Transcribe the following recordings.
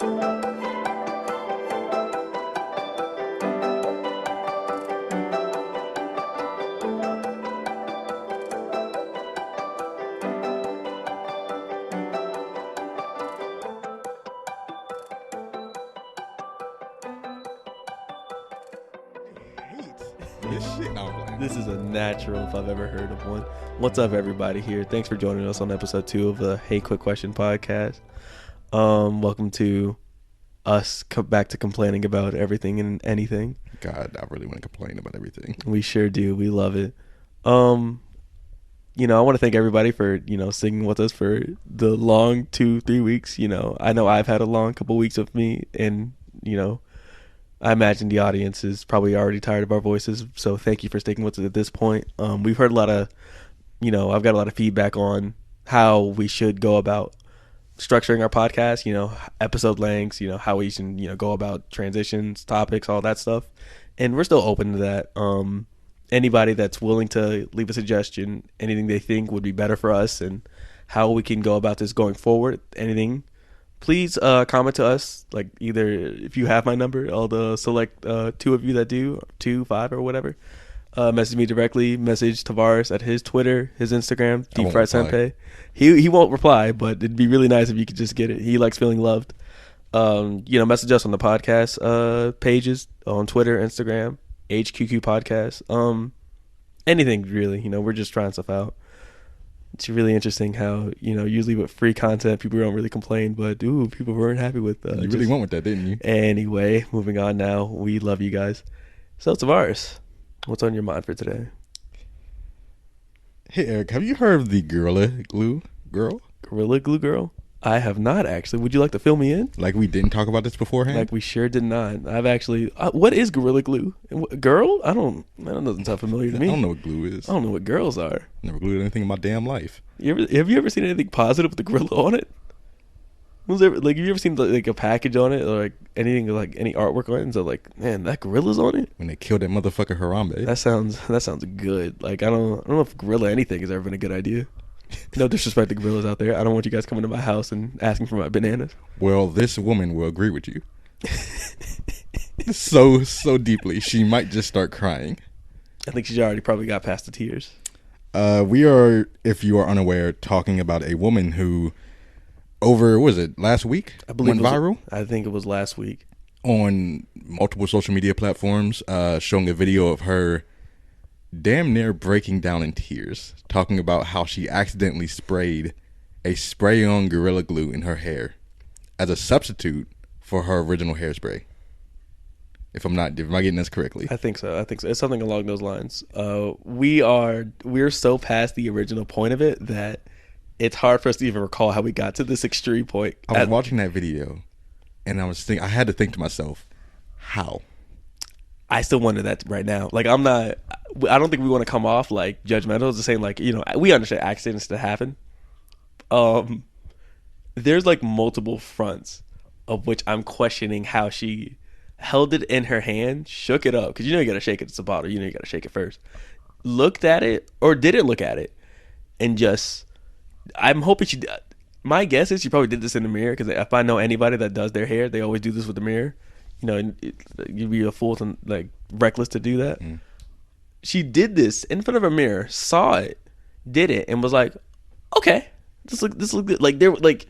This is a natural if I've ever heard of one. What's up, everybody here? Thanks for joining us on episode 2 of the Hey Quick Question podcast. Welcome to us back to complaining about everything and anything. God, I really want to complain about everything. We sure do. We love it. I want to thank everybody for, singing with us for the long 2-3 weeks. I know I've had a long couple weeks of me, and, I imagine the audience is probably already tired of our voices, so thank you for sticking with us at this point. We've heard a lot of, I've got a lot of feedback on how we should go about structuring our podcast, episode lengths, how we should, go about transitions, topics, all that stuff. And we're still open to that. Anybody that's willing to leave a suggestion, anything they think would be better for us and how we can go about this going forward, anything, please comment to us, like either if you have my number, all the select 2 of you that do, 2, 5 or whatever, message me directly, message Tavares at his Twitter, his Instagram, Deep Fried Senpai. He won't reply, but it'd be really nice if you could just get it. He likes feeling loved. Message us on the podcast pages on Twitter, Instagram, HQQ Podcast. Anything really, we're just trying stuff out. It's really interesting how, usually with free content, people don't really complain, but people weren't happy with you really went with that, didn't you? Anyway, moving on now. We love you guys. So, Tavares, what's on your mind for today? Hey, Eric, have you heard of the Gorilla Glue Girl? Gorilla Glue Girl? I have not, actually. Would you like to fill me in? Like we didn't talk about this beforehand? Like we sure did not. I've actually... what is Gorilla Glue? Girl? That doesn't sound familiar to me. I don't know what glue is. I don't know what girls are. Never glued anything in my damn life. Have you ever seen anything positive with the gorilla on it? Have you ever seen like a package on it or like anything, like any artwork on it? And so like, man, that gorilla's on it? When they killed that motherfucker Harambe. That sounds good. Like I don't know if gorilla anything has ever been a good idea. No disrespect to gorillas out there. I don't want you guys coming to my house and asking for my bananas. Well, this woman will agree with you. so deeply. She might just start crying. I think she's already probably got past the tears. We are, if you are unaware, talking about a woman who last week? I believe went viral? I think it was last week. On multiple social media platforms, showing a video of her damn near breaking down in tears, talking about how she accidentally sprayed a spray-on Gorilla Glue in her hair as a substitute for her original hairspray. If am I getting this correctly? I think so. It's something along those lines. We're so past the original point of it that it's hard for us to even recall how we got to this extreme point. I was watching that video and I had to think to myself, how? I still wonder that right now. Like I don't think we want to come off like judgmental. It's the same, like, we understand accidents that happen. There's like multiple fronts of which I'm questioning how she held it in her hand, shook it up, because you gotta shake it. It's a bottle. You gotta shake it first. Looked at it or didn't look at it, and just, I'm hoping she. My guess is she probably did this in the mirror, because if I know anybody that does their hair, they always do this with the mirror. You'd be a fool to reckless to do that. Mm. She did this in front of a mirror, saw it, did it, and was like, "Okay, this look good." Like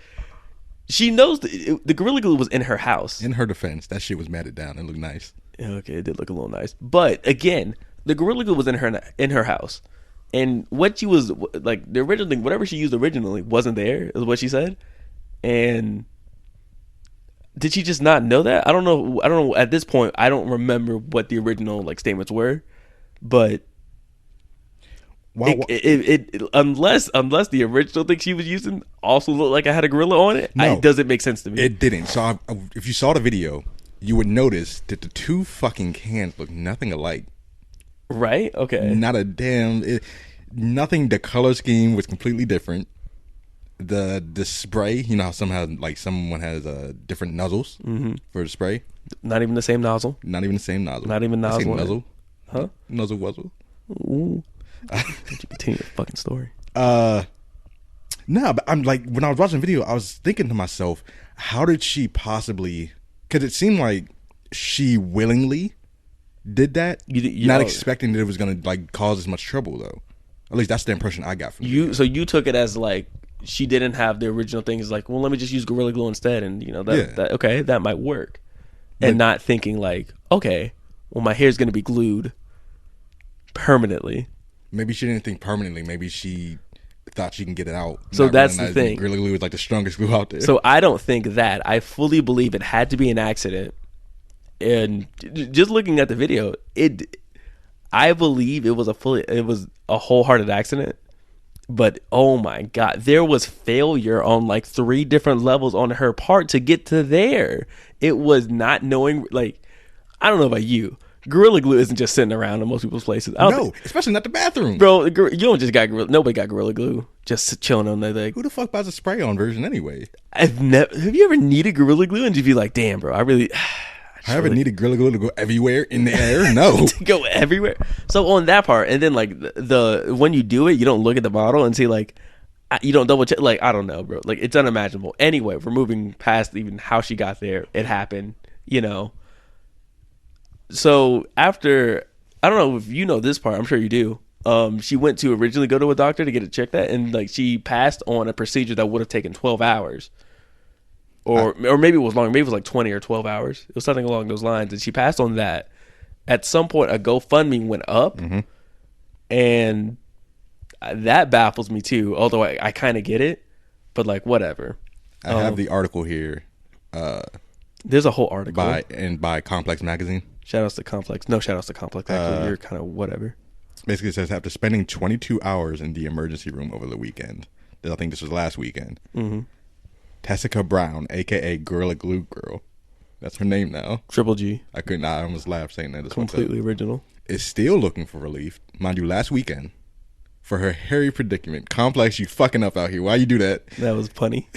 she knows the Gorilla Glue was in her house. In her defense, that shit was matted down. It looked nice. Okay, it did look a little nice, but again, the Gorilla Glue was in her house, and what she was like, the original thing, whatever she used originally, wasn't there. Is what she said, and. Did she just not know that? I don't know. At this point, I don't remember what the original statements were, but unless the original thing she was using also looked like I had a gorilla on it, it doesn't make sense to me. It didn't. So if you saw the video, you would notice that the two fucking cans look nothing alike. Right? Okay. Not a damn. Nothing. The color scheme was completely different. The spray, how someone has different nozzles for the spray. Not even the same nozzle. Not even the same nozzle. Not even nozzle. Nuzzle. Huh? Nuzzle wuzzle. Ooh. Did you continue your fucking story? No, but I'm like, when I was watching the video, I was thinking to myself, how did she possibly? Because it seemed like she willingly did that, not expecting that it was going to like cause as much trouble though. At least that's the impression I got from you. So you took it as like she didn't have the original things. Like, well, let me just use Gorilla Glue instead, and that okay, that might work. And not thinking like, okay, well, my hair's going to be glued permanently. Maybe she didn't think permanently. Maybe she thought she can get it out. So that's the thing. Gorilla Glue is like the strongest glue out there. So I don't think that. I fully believe it had to be an accident. And just looking at the video, I believe it was a wholehearted accident. But oh my God, there was failure on like 3 different levels on her part to get to there. It was not knowing, like, I don't know about you. Gorilla Glue isn't just sitting around in most people's places. No, especially not the bathroom. Bro, you don't just got nobody got Gorilla Glue just chilling on there. Like, who the fuck buys a spray-on version anyway? Have you ever needed Gorilla Glue and just be like, damn, bro, I ever needed Gorilla Glue to go everywhere in the air? No. To go everywhere. So on that part, and then like the when you do it, you don't look at the bottle and see like, you don't double check. Like, I don't know, bro. Like, it's unimaginable. Anyway, we're moving past even how she got there. It happened, So after, I don't know if you know this part. I'm sure you do. She went to originally go to a doctor to get it checked at, and like she passed on a procedure that would have taken 12 hours. Or maybe it was long. Maybe it was like 20 or 12 hours. It was something along those lines. And she passed on that. At some point, a GoFundMe went up. Mm-hmm. And that baffles me too. Although I kind of get it. But like, whatever. I have the article here. There's a whole article. By Complex Magazine. Shout-outs to Complex. No shout-outs to Complex. Actually, you're kind of whatever. Basically, it says, after spending 22 hours in the emergency room over the weekend. I think this was last weekend. Mm-hmm. Tessica Brown, a.k.a. Gorilla Glue Girl. That's her name now. Triple G. I almost laughed saying that. It's completely original. Is still looking for relief. Mind you, last weekend, for her hairy predicament. Complex, you fucking up out here. Why you do that? That was punny.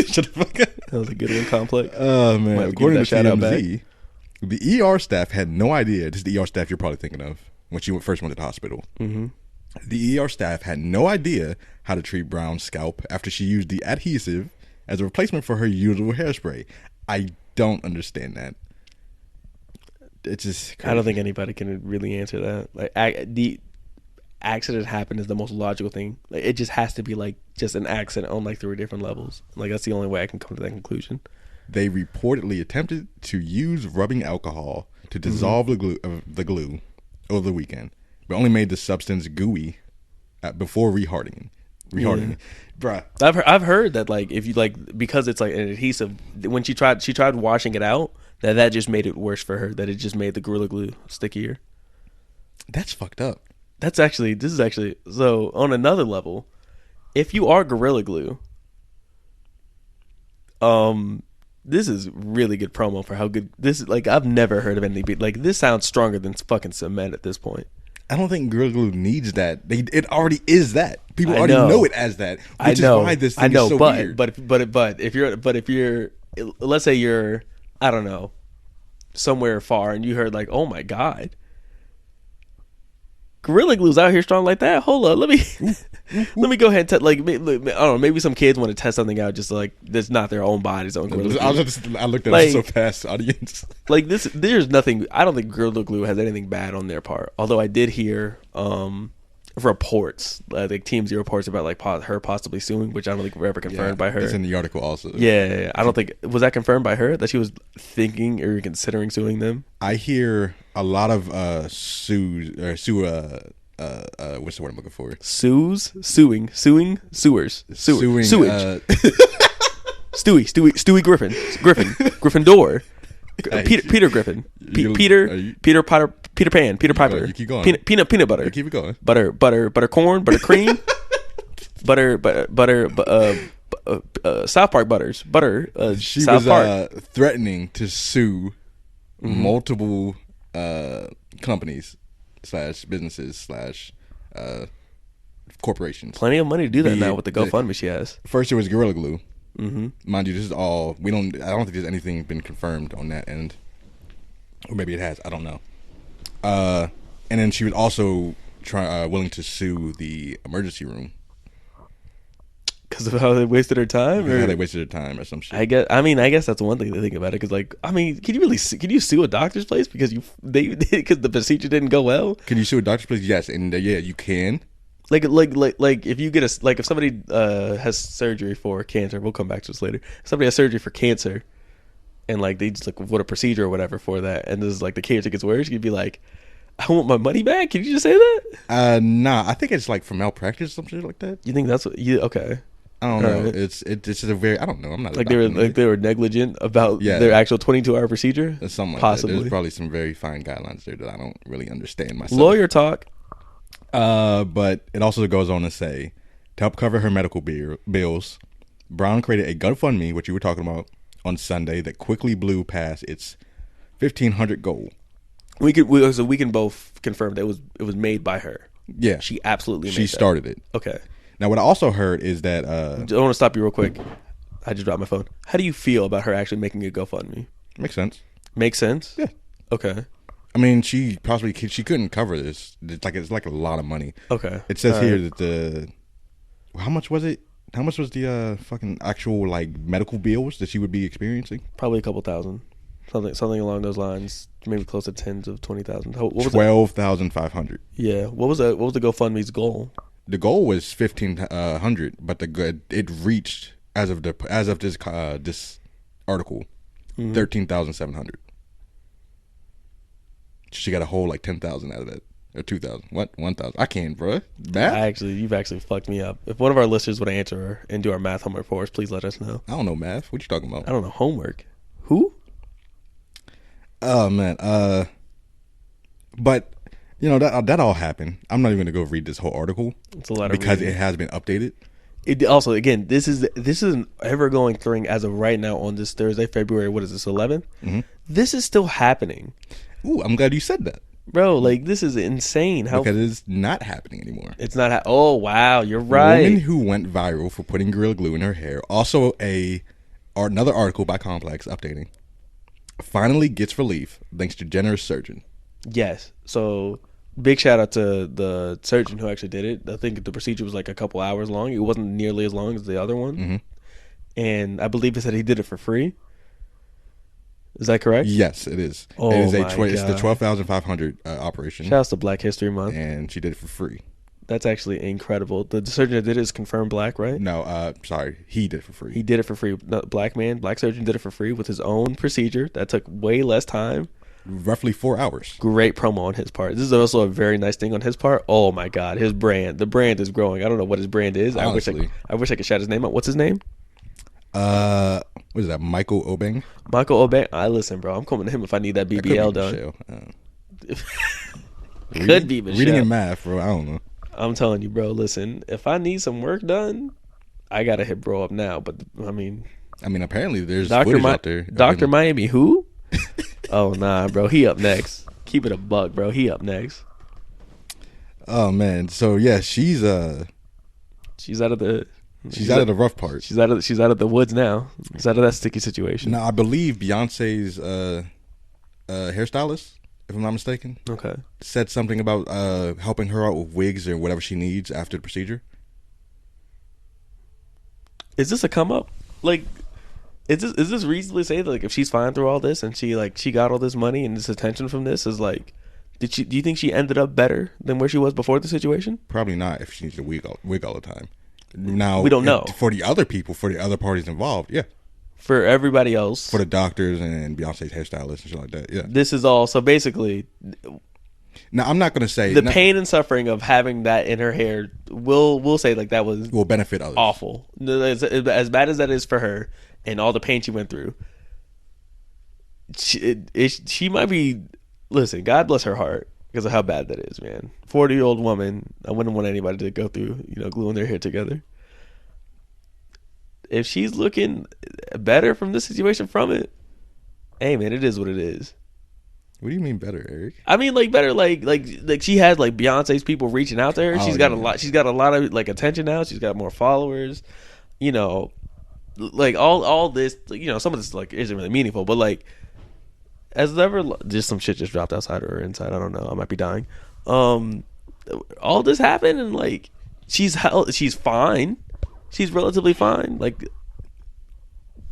Shut the fuck up. That was a good one, Complex. Oh, man. According to TMZ, the ER staff had no idea. This is the ER staff you're probably thinking of when she first went to the hospital. Mm-hmm. The ER staff had no idea how to treat Brown's scalp after she used the adhesive as a replacement for her usual hairspray. I don't understand that. It's just crazy. I don't think anybody can really answer that. Like, the accident happened is the most logical thing. Like, it just has to be like just an accident on like 3 different levels. Like, that's the only way I can come to that conclusion. They reportedly attempted to use rubbing alcohol to dissolve the glue over the weekend, but only made the substance gooey before rehardening. Yeah. Bruh. I've heard that like if you like, because it's like an adhesive, when she tried washing it out, that just made it worse for her, that it just made the Gorilla Glue stickier. That's fucked up. This is actually so on another level. If you are Gorilla Glue, this is really good promo for how good this is. Like, I've never heard of anything like this. Sounds stronger than fucking cement at this point. I don't think Gorilla Glue needs that. It already is that. People already know it as that. Which is why this thing is so weird. But if you're, let's say you're, I don't know, somewhere far, and you heard like, oh my God, Gorilla Glue's out here strong like that. Hold up, let me go ahead and test. Like, I don't know, maybe some kids want to test something out, just like that's not their own body's own Gorilla Glue. I looked at it so fast, audience. Like this, there's nothing. I don't think Gorilla Glue has anything bad on their part. Although I did hear reports, like TMZ reports about like her possibly suing, which I don't think were ever confirmed by her. It's in the article also. Yeah, I don't think, was that confirmed by her that she was thinking or considering suing them? I hear a lot of what's the word I'm looking for? Suing, sewers, Suing, sewage. Stewie Griffin, Gryffindor. Peter Griffin, Peter Potter, Peter Pan, Peter Piper. You keep going. Peanut butter. You keep it going. Butter corn, butter cream, South Park butters, butter. She South was Park. threatening to sue multiple companies / businesses / corporations. Plenty of money to do that now with the GoFundMe she has. First, it was Gorilla Glue. Mm-hmm. Mind you, this is all I don't think there's anything been confirmed on that end, or maybe it has. I don't know. And then she was also willing to sue the emergency room. because of how they wasted her time, Because or how they wasted their time or some shit. I guess that's one thing to think about it. Because like, I mean, can you sue a doctor's place because because the procedure didn't go well? Can you sue a doctor's place? Yes, and yeah, you can. Like if you get if somebody has surgery for cancer, we'll come back to this later. If somebody has surgery for cancer, and like they just like what a procedure or whatever for that, and this is like the cancer gets worse, you'd be like, I want my money back. Can you just say that? Nah, I think it's like for malpractice or some shit like that. You think that's what you okay? I don't know. Right. It's just a very I don't know. I'm not Like they were negligent about Yeah. their actual 22-hour procedure. something like Possibly. that. There's probably some very fine guidelines there that I don't really understand myself. Lawyer talk. But it also goes on to say, to help cover her medical bills, Brown created a GoFundMe, which you were talking about, on Sunday that quickly blew past its 1,500 goal. We can both confirm that it was made by her. Yeah, She absolutely made she started it. Okay. Now, what I also heard is that I want to stop you real quick. I just dropped my phone. How do you feel about her actually making a GoFundMe? makes sense. Makes sense? Yeah. Okay. I mean, she couldn't cover this. It's like a lot of money. Okay. It says All here right. that how much was it? How much was the fucking actual like medical bills that she would be experiencing? Probably a couple thousand. Something along those lines. Maybe close to tens of 20,000. What was it? 12,500. Yeah. What was the GoFundMe's goal? The goal was 1,500, but it reached as of this this article, 13,700. She got a whole like 10,000 out of that, or 2,000. What 1,000? I can't, bro. Math? You've actually fucked me up. If one of our listeners would answer and do our math homework for us, please let us know. I don't know math. What you talking about? I don't know homework. Who? Oh man. But you know that all happened. I'm not even gonna go read this whole article It's a lot of because reading. it has been updated. It also, again, this is an ever going thing as of right now on this Thursday, February. What is this, 11th? Mm-hmm. This is still happening, Ooh, I'm glad you said that bro. Like this is insane. How because it's not happening anymore. it's not. Oh wow, you're A right. woman who went viral for putting Gorilla Glue in her hair. Also, another article by Complex updating. Finally gets relief thanks to generous surgeon. Yes. So big shout out to the surgeon who actually did it. I think the procedure was like a couple hours long. It wasn't nearly as long as the other one. Mm-hmm. And I believe he said he did it for free. Is that correct? Yes, it is. Oh, it is my it's the God. 12,500 operation, Shout out to Black History Month. and she did it for free. That's actually incredible. The surgeon that did it is confirmed black, right? No, sorry, he did it for free. He did it for free. No, black surgeon did it for free with his own procedure that took way less time. Roughly 4 hours. Great promo on his part. This is also a very nice thing on his part. Oh my God, the brand is growing. I don't know what his brand is. Honestly. I wish I could shout his name out. What's his name? What is that? Michael Obeng. Michael Obey. I listen, bro. I'm coming to him if I need that That BBL could be done. Michelle. Could be Michelle. Reading and math, bro. I don't know. I'm telling you, bro. Listen, if I need some work done, I gotta hit bro up now. But I mean, Apparently there's Doctor footage out there. Doctor Miami, who? Oh nah, bro. He up next. Keep it a buck, bro. He up next. Oh man. So yeah, she's out of the. out of the rough part. She's out of the woods now. She's out of that sticky situation. Now I believe Beyonce's hairstylist, if I'm not mistaken, Okay. said something about helping her out with wigs or whatever she needs after the procedure. Is this a come up? Like, is this reasonably say that, like, if she's fine through all this and she got all this money and this attention from this, is like, do you think she ended up better than where she was before the situation? Probably not if she needs a wig all the time. Now We don't know. for the other people, for the other parties involved. Yeah, For everybody else, for the doctors and Beyonce's hairstylist and shit like that. Yeah. this is all. So basically, Now I'm not gonna say the pain and suffering of having that in her hair will say like that was will benefit others. awful. As bad as that is for her and all the pain she went through, she might be. Listen, God bless her heart because of how bad that is, man. 40-year-old woman. I wouldn't want anybody to go through, gluing their hair together. If she's looking better from this situation from it, hey man, it is what it is. What do you mean better, Eric? I mean, like better, like she has like Beyonce's people reaching out to her. Oh, She's got yeah. a lot. She's got a lot of like attention now. She's got more followers. Like all this. Some of this like isn't really meaningful, but like as ever, just some shit just dropped outside or inside. I don't know. I might be dying. All this happened and like she's fine. She's relatively fine. Like,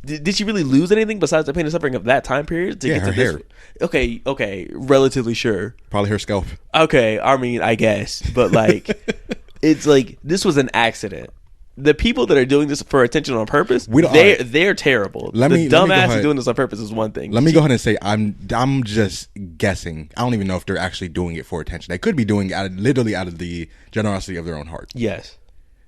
did she really lose anything besides the pain and suffering of that time period to Yeah, get her to this? hair. Okay, relatively sure. Probably her scalp. Okay, I mean, I guess, but like, it's like this was an accident. The people that are doing this for attention on purpose, We don't- they're all right. they're terrible. Let The me go dumbass ahead. doing this on purpose is one thing. Let me go ahead and say I'm just guessing. I don't even know if they're actually doing it for attention. They could be doing it literally out of the generosity of their own heart. Yes,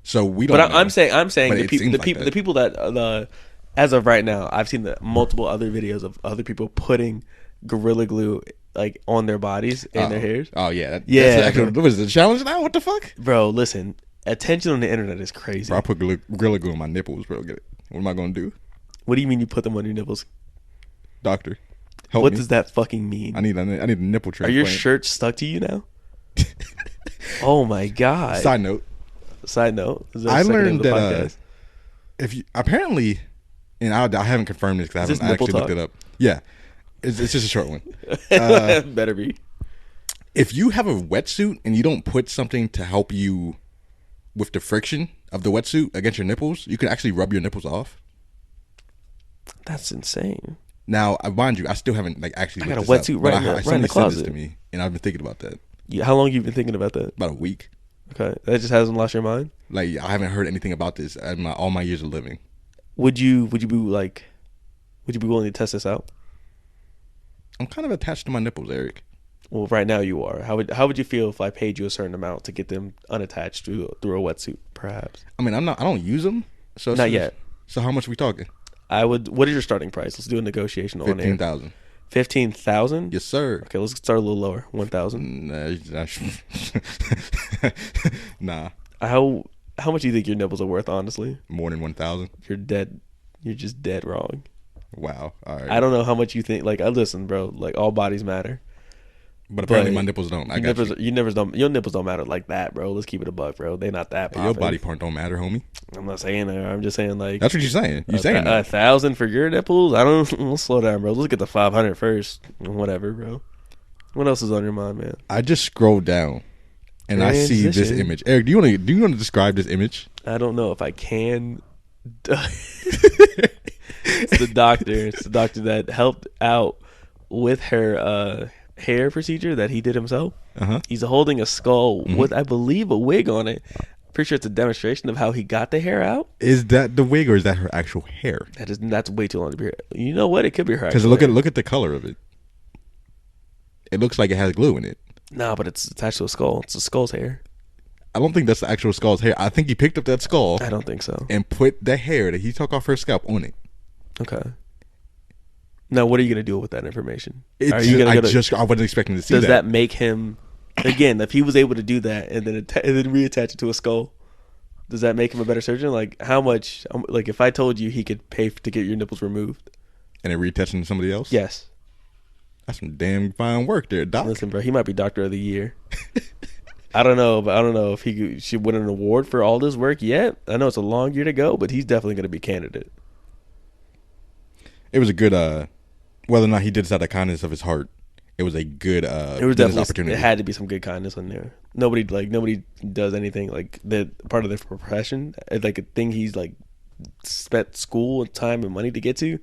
So we don't. but know. I'm saying But the it people seems the like people that. the people that as of right now, I've seen the multiple other videos of other people putting Gorilla Glue like on their bodies and their hairs. Oh yeah, Yeah, That's actually, what is it, the challenge now? What the fuck? Bro, listen, attention on the internet is crazy. Bro, I put Gorilla Glue on my nipples, bro. Get it? What am I gonna do? What do you mean you put them on your nipples? Doctor, help What me. does that fucking mean? I need a nipple Are transplant. your shirts stuck to you now? Oh my god! Side note: Side note: is I the second name learned of the that podcast? if you apparently, and I haven't confirmed this because I Is this haven't actually nipple looked it up. Yeah, it's just a short one. Better be. If you have a wetsuit and you don't put something to help you with the friction of the wetsuit against your nipples, you can actually rub your nipples off. That's insane. Now, mind you, I still haven't like actually. I got looked a this wetsuit up, but right in the somebody said closet. this to me, and I've been thinking about that How long you been thinking about that? about a week. Okay, that just hasn't lost your mind. Like I haven't heard anything about this in all my years of living. Would you be like? Would you be willing to test this out? I'm kind of attached to my nipples, Eric. Well, right now you are. How would you feel if I paid you a certain amount to get them unattached through a wetsuit? Perhaps. I mean, I don't use them, so Not yet. So how much are we talking? I would. What is your starting price? Let's do a negotiation on air. 15,000. 15,000. Yes, sir. Okay, let's start a little lower. 1,000. Nah, How much do you think your nipples are worth? Honestly, more than 1,000. you're dead. You're just dead wrong. Wow. All right. I don't know how much you think. Like, I listen, bro. Like, all bodies matter. But apparently but my nipples don't. I got you. Your nipples don't matter like that, bro. Let's keep it a buck, bro. They not that Hey, your poppin'. body part don't matter, homie. I'm not saying that. I'm just saying like That's what you're saying. You're saying that. 1,000 for your nipples. I don't. Let's slow down, bro. Let's get the 500 first. Whatever, bro. What else is on your mind, man? I just scrolled down and I see this Transition. image. Eric, do you want to describe this image? I don't know if I can. It's the doctor. It's the doctor that helped out with her hair procedure that he did himself. Uh-huh. He's holding a skull with, I believe, a wig on it. Pretty sure it's a demonstration of how he got the hair out. Is that the wig or is that her actual hair? That's way too long to be here. You know what? It could be her. Because actual hair. look at the color of it. It looks like it has glue in it. No, but it's attached to a skull. It's a skull's hair. I don't think that's the actual skull's hair. I think he picked up that skull I don't think so. and put the hair that he took off her scalp on it. Okay. Now, what are you gonna do with that information? It's Are you gonna I wasn't expecting to see does that. that make him again? If he was able to do that and then and then reattach it to a skull, does that make him a better surgeon? Like how much? Like if I told you he could pay to get your nipples removed, And then reattaching to somebody else? yes. That's some damn fine work there, Doc. Listen, bro, he might be Doctor of the Year. I don't know, but I don't know if he should win an award for all this work yet. I know it's a long year to go, but he's definitely going to be candidate. It was a good whether or not he did this out of the kindness of his heart, it was a good It was business definitely opportunity. It had to be some good kindness in there. Nobody does anything like that part of their profession. It's like a thing he's like spent school and time and money to get to.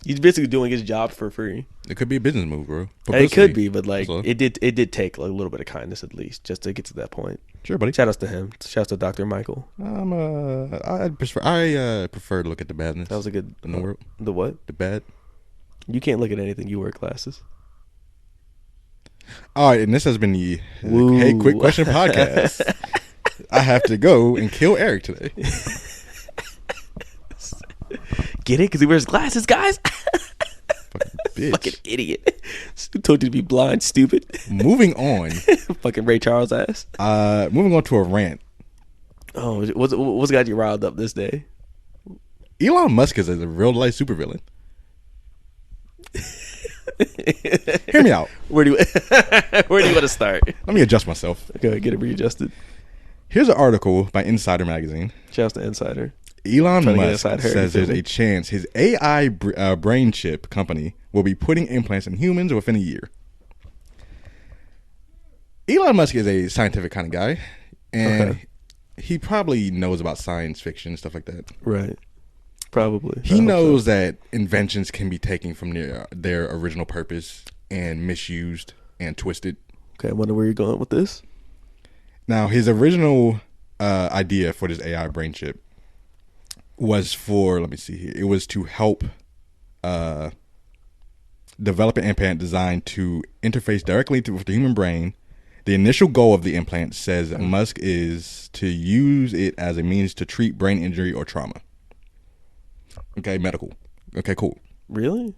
He's basically doing his job for free. It could be a business move, bro. It Publicity. could be, but like So- it did take like a little bit of kindness at least just to get to that point. Sure, buddy. Shout outs to him. Shout outs to Dr. Michael. I prefer to look at the badness. That was a good in the world. The what? The bad. You can't look at anything. You wear glasses. All right, and this has been the Woo. Hey Quick Question podcast. I have to go and kill Eric today. Get it? Because he wears glasses, guys. Bitch. Fucking idiot. Who told you to be blind, stupid? Moving on. Fucking Ray Charles ass. Moving on to a rant. Oh, what's got you riled up this day? Elon Musk is a real life supervillain. Hear me out. Where do you want to start? Let me adjust myself. Okay, get it readjusted. Here's an article by Insider Magazine. Shout out to Insider. Elon Trying to get Musk inside her, says you feel there's me? a chance his AI brain chip company will be putting implants in humans within a year. Elon Musk is a scientific kind of guy, and Okay. He probably knows about science fiction and stuff like that. Right. Probably. He knows that inventions can be taken from their original purpose and misused and twisted. Okay, I wonder where you're going with this. Now, his original idea for this AI brain chip was for, let me see here, it was to help develop an implant designed to interface directly with the human brain. The initial goal of the implant, says Musk, is to use it as a means to treat brain injury or trauma. Okay, medical. Okay, cool. Really?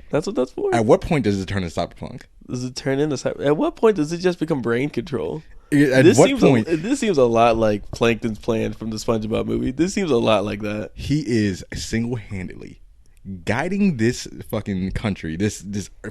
That's what that's for? At what point does it turn into cyberpunk? Does it turn into at what point does it just become brain control? At what point? This seems a lot like Plankton's plan from the SpongeBob movie. This seems a lot like that. He is single-handedly guiding this fucking country, this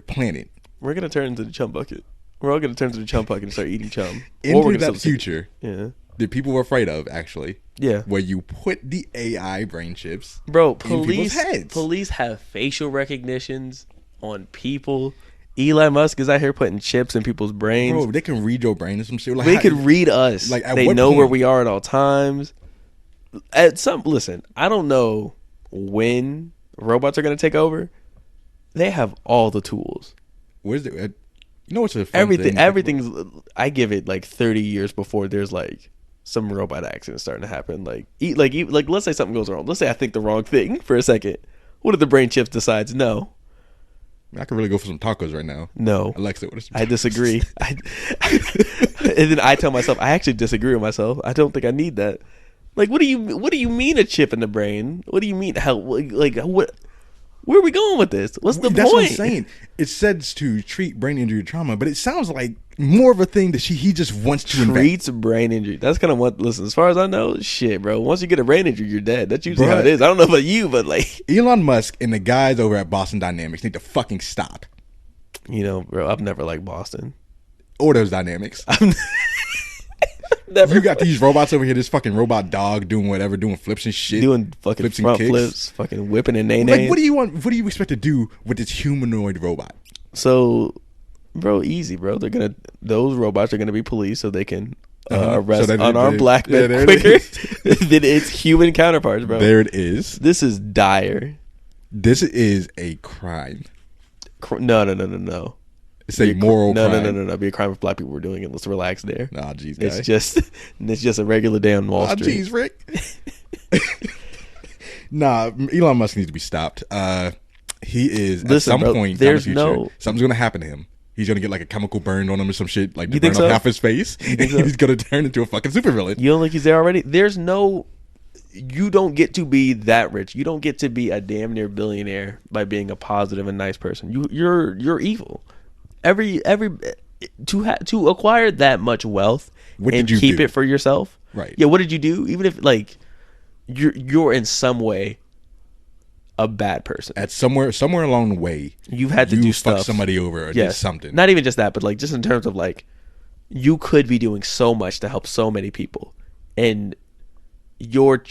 planet. We're gonna turn into the chum bucket. We're all gonna turn to the chum bucket and start eating chum. Into that future, yeah, that people were afraid of, actually. Yeah, where you put the AI brain chips, bro. In people's heads. Police have facial recognitions on people. Elon Musk is out here putting chips in people's brains. Bro, they can read your brain or some shit. Like, they can read us. Like, they know where we are at all times. Listen, I don't know when robots are going to take over. They have all the tools. Where's the? You know what's a fun everything? thing? Everything's. I give it like 30 years before there's like some robot accident starting to happen. Like let's say something goes wrong. Let's say I think the wrong thing for a second. What if the brain chip decides no? I could really go for some tacos right now. No, Alexa, what is? I disagree. And then I tell myself I actually disagree with myself. I don't think I need that. Like, what do you mean a chip in the brain? What do you mean? How? Like what? Where are we going with this? What's the point? That's what I'm saying. It says to treat brain injury trauma, but it sounds like more of a thing that he just wants to treats brain injury. That's kind of what. Listen, as far as I know, shit, bro. Once you get a brain injury, you're dead. That's usually how it is. I don't know about you, but like Elon Musk and the guys over at Boston Dynamics need to fucking stop. You know, bro, I've never liked Boston or those Dynamics. Never. You got these robots over here, this fucking robot dog doing whatever, doing flips and shit. Doing fucking flips front flips, fucking whipping and nay-nay. Like, what do you want? What do you expect to do with this humanoid robot? So, bro, easy, bro. Those robots are gonna be police so they can arrest unarmed black men quicker than its human counterparts, bro. There it is. This is dire. This is a crime. No. It's a moral crime. No. Be a crime if black people were doing it. Let's relax there. Nah, jeez, guy. It's just a regular day on Wall Street. Jeez, Rick. Nah, Elon Musk needs to be stopped. He is at some point in the future, something's gonna happen to him. He's gonna get like a chemical burn on him or some shit, like burn off half his face. He's gonna turn into a fucking supervillain. You don't think he's there already? You don't get to be that rich. You don't get to be a damn near billionaire by being a positive and nice person. You're evil. To acquire that much wealth and keep it for yourself, right? Yeah. What did you do? Even if like you're in some way a bad person. At somewhere along the way, you've had to do stuff. Fuck somebody over or did something. Not even just that, but like just in terms of like you could be doing so much to help so many people, and you're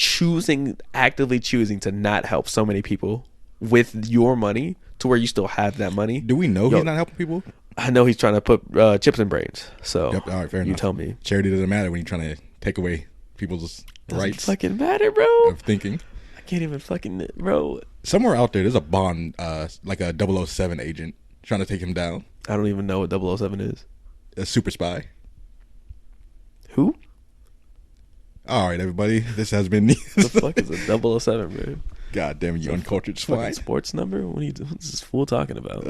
actively choosing to not help so many people with your money to where you still have that money. Do we know he's not helping people? I know he's trying to put chips in brains. So yep, all right, fair enough. You tell me. Charity doesn't matter when you're trying to take away people's rights. Fucking matter, bro. Of thinking. I can't even fucking, bro. Somewhere out there's a Bond, like a 007 agent trying to take him down. I don't even know what 007 is. A super spy. Who? All right, everybody. This has been the fuck is a 007, bro? God damn it, you uncultured swine. Sports number? What are you doing? What's this fool talking about?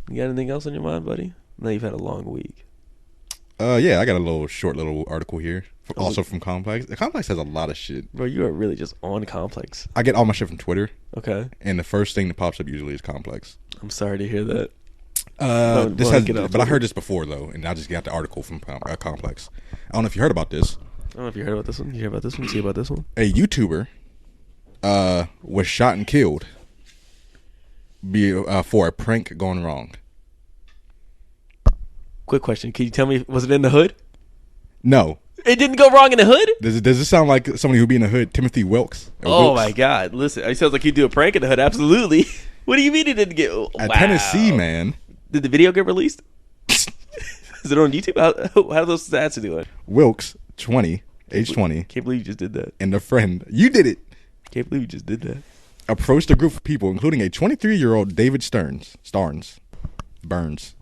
You got anything else on your mind, buddy? Now you've had a long week. Yeah, I got a short little article here. Also from Complex. The Complex has a lot of shit. Bro, you are really just on Complex. I get all my shit from Twitter. Okay. And the first thing that pops up usually is Complex. I'm sorry to hear that. But I heard this before though, and I just got the article from Complex. I don't know if you heard about this. I don't know if you heard about this one. You hear about this one? See about this one? A YouTuber was shot and killed for a prank gone wrong. Quick question. Can you tell me, was it in the hood? No. It didn't go wrong in the hood? Does this sound like somebody who'd be in the hood? Timothy Wilkes? Oh, my God. Listen, it sounds like he'd do a prank in the hood. Absolutely. What do you mean it didn't get... At Tennessee, man. Did the video get released? Is it on YouTube? How do those stats do it? Wilkes, 20, age 20, Can't believe you just did that. and a friend, you did it, Can't believe you just did that. approached a group of people, including a 23-year-old David Burns.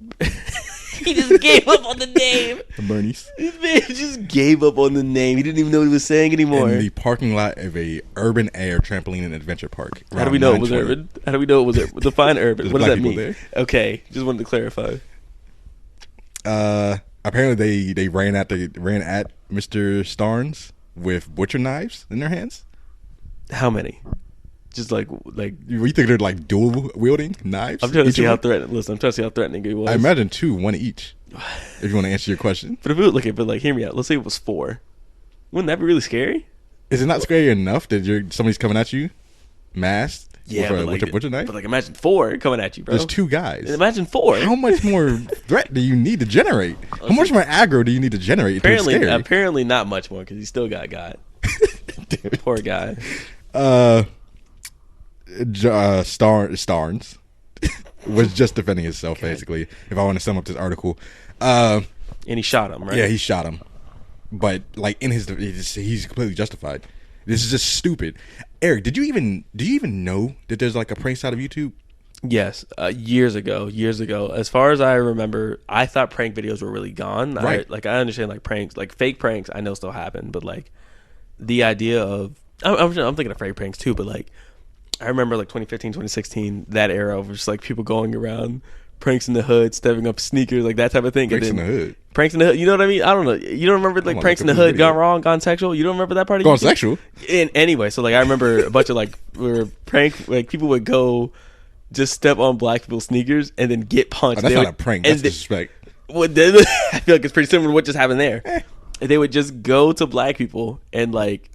He just gave up on the name. Bernice. This man just gave up on the name. He didn't even know what he was saying anymore. In the parking lot of a urban air trampoline and adventure park. How do we know it was urban? How do we know it was urban? Define urban. There's What does black that mean? people Okay, just wanted to clarify. Apparently they ran at Mr. Starnes with butcher knives in their hands. How many? Just like You think they're like dual wielding knives? I'm trying to see how threatening. Listen, I'm trying to see how threatening it was. I imagine 2, 1 each. If you want to answer your question. But if it look at, but like, hear me out. Let's say it was 4. Wouldn't that be really scary? Is it not scary enough that somebody's coming at you, masked, with a butcher knife? But like, imagine 4 coming at you, bro. There's 2 guys. Imagine 4. How much more threat do you need to generate? How much more aggro do you need to generate? Apparently not much more because he still got. Poor guy. Starnes was just defending himself, basically. If I want to sum up this article, and he shot him, right? Yeah, he shot him, but like he's completely justified. This is just stupid. Eric, do you even know that there's like a prank side of YouTube? Yes, years ago. As far as I remember, I thought prank videos were really gone. Right. I understand like pranks, like fake pranks. I know still happen, but like the idea of I'm thinking of fake pranks too. But like I remember like 2015, 2016, that era of just like people going around pranks in the hood, stepping up sneakers, like that type of thing. Pranks in the hood. Pranks in the hood. You know what I mean? I don't know. You don't remember like pranks in the hood gone wrong, gone sexual? You don't remember that part of Gone sexual? And anyway, so like I remember a bunch of like people would go just step on black people's sneakers and then get punched. Oh, that's not a prank. That's disrespect. I feel like it's pretty similar to what just happened there. They would just go to black people and like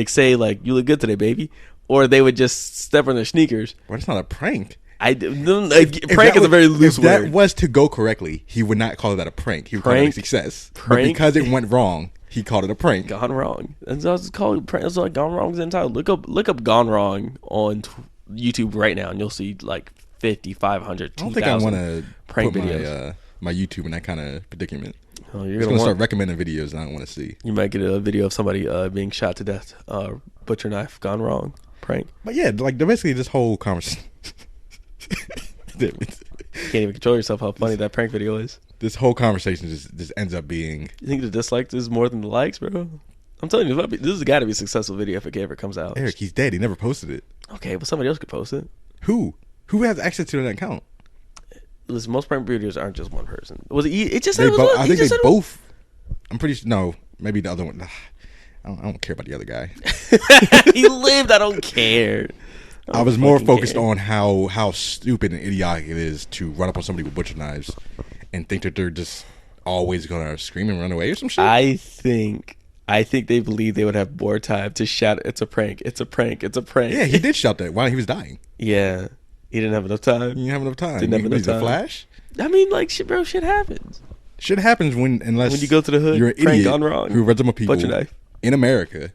say like, "You look good today, baby," or they would just step on their sneakers. Well, that's not a prank. Prank is a very loose word. If that was to go correctly, he would not call that a prank. He would call it a success. But because it went wrong, he called it a prank. Gone wrong. That's what it's called. Prank. It's like Gone Wrong is entitled. Look up Gone Wrong on YouTube right now, and you'll see like 50, 500, 2,000 I don't think I want to prank put videos. my YouTube in that kind of predicament. Oh, You're going to start recommending videos I don't want to see. You might get a video of somebody being shot to death. Butcher knife gone wrong. Prank. But yeah, like basically this whole conversation. Can't even control yourself how funny that prank video is. This whole conversation just ends up being... You think the dislikes is more than the likes, bro? I'm telling you, this has got to be a successful video if it ever comes out. Eric, he's dead. He never posted it. Okay, but somebody else could post it. Who has access to that account? Listen, most prank videos aren't just one person. Was it? It just. I think they both. I'm pretty sure. No, maybe the other one. I don't care about the other guy. He lived. I don't care. I was more focused on how stupid and idiotic it is to run up on somebody with butcher knives and think that they're just always gonna scream and run away or some shit. I think they believe they would have more time to shout, "It's a prank! It's a prank! It's a prank!" Yeah, he did shout that while he was dying. Yeah, he didn't have enough time. He didn't have enough time. Didn't have enough time. Flash. I mean, like shit, bro. Shit happens. Shit happens unless when you go to the hood, you're an prank idiot gone wrong. who runs up on people Butcher knife. In America.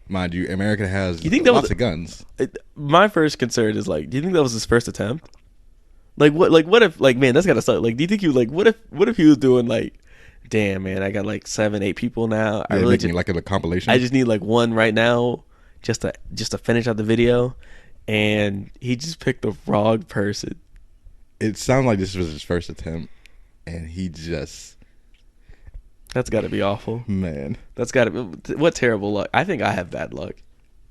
Mind you, America has lots of guns. My first concern is like, do you think that was his first attempt? Like what if like, man, that's gotta suck. Like, do you think what if he was doing like, damn man, I got like 7, 8 people now. Yeah, I really making like a compilation. I just need like one right now, just to finish out the video, and he just picked the wrong person. It sounded like this was his first attempt, and he just. That's got to be awful, man. That's got to be what terrible luck. I think I have bad luck.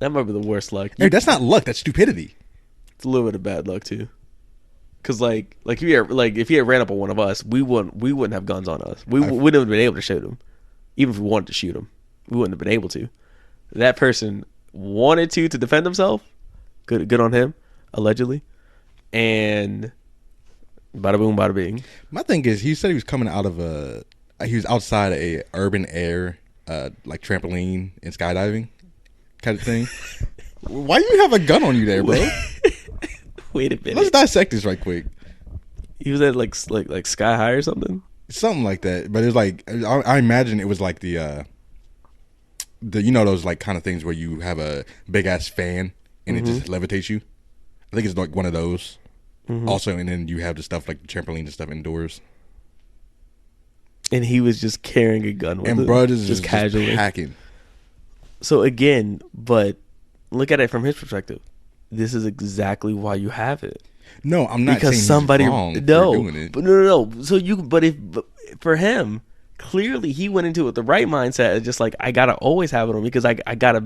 That might be the worst luck. Hey, that's not luck. That's stupidity. It's a little bit of bad luck too. Cause like if he had ran up on one of us, we wouldn't have guns on us. We wouldn't have been able to shoot him, even if we wanted to shoot him. We wouldn't have been able to. That person wanted to defend himself. Good on him, allegedly. And bada boom, bada bing. My thing is, he said he was coming out of he was outside a urban air, like trampoline and skydiving kind of thing. Why do you have a gun on you there, bro? Wait a minute. Let's dissect this right quick. He was at like Sky High or something. Something like that, but it was like I imagine it was like the those like kind of things where you have a big ass fan and it just levitates you. I think it's like one of those. Also, and then you have the stuff like the trampoline and stuff indoors. And he was just carrying a gun with And him, bro just just casually. packing. So again, but look at it from his perspective. This is exactly why you have it. No, I'm not Because saying somebody he's wrong for doing it. but no. So you, but for him, clearly he went into it with the right mindset. It's just like I gotta always have it on me because I gotta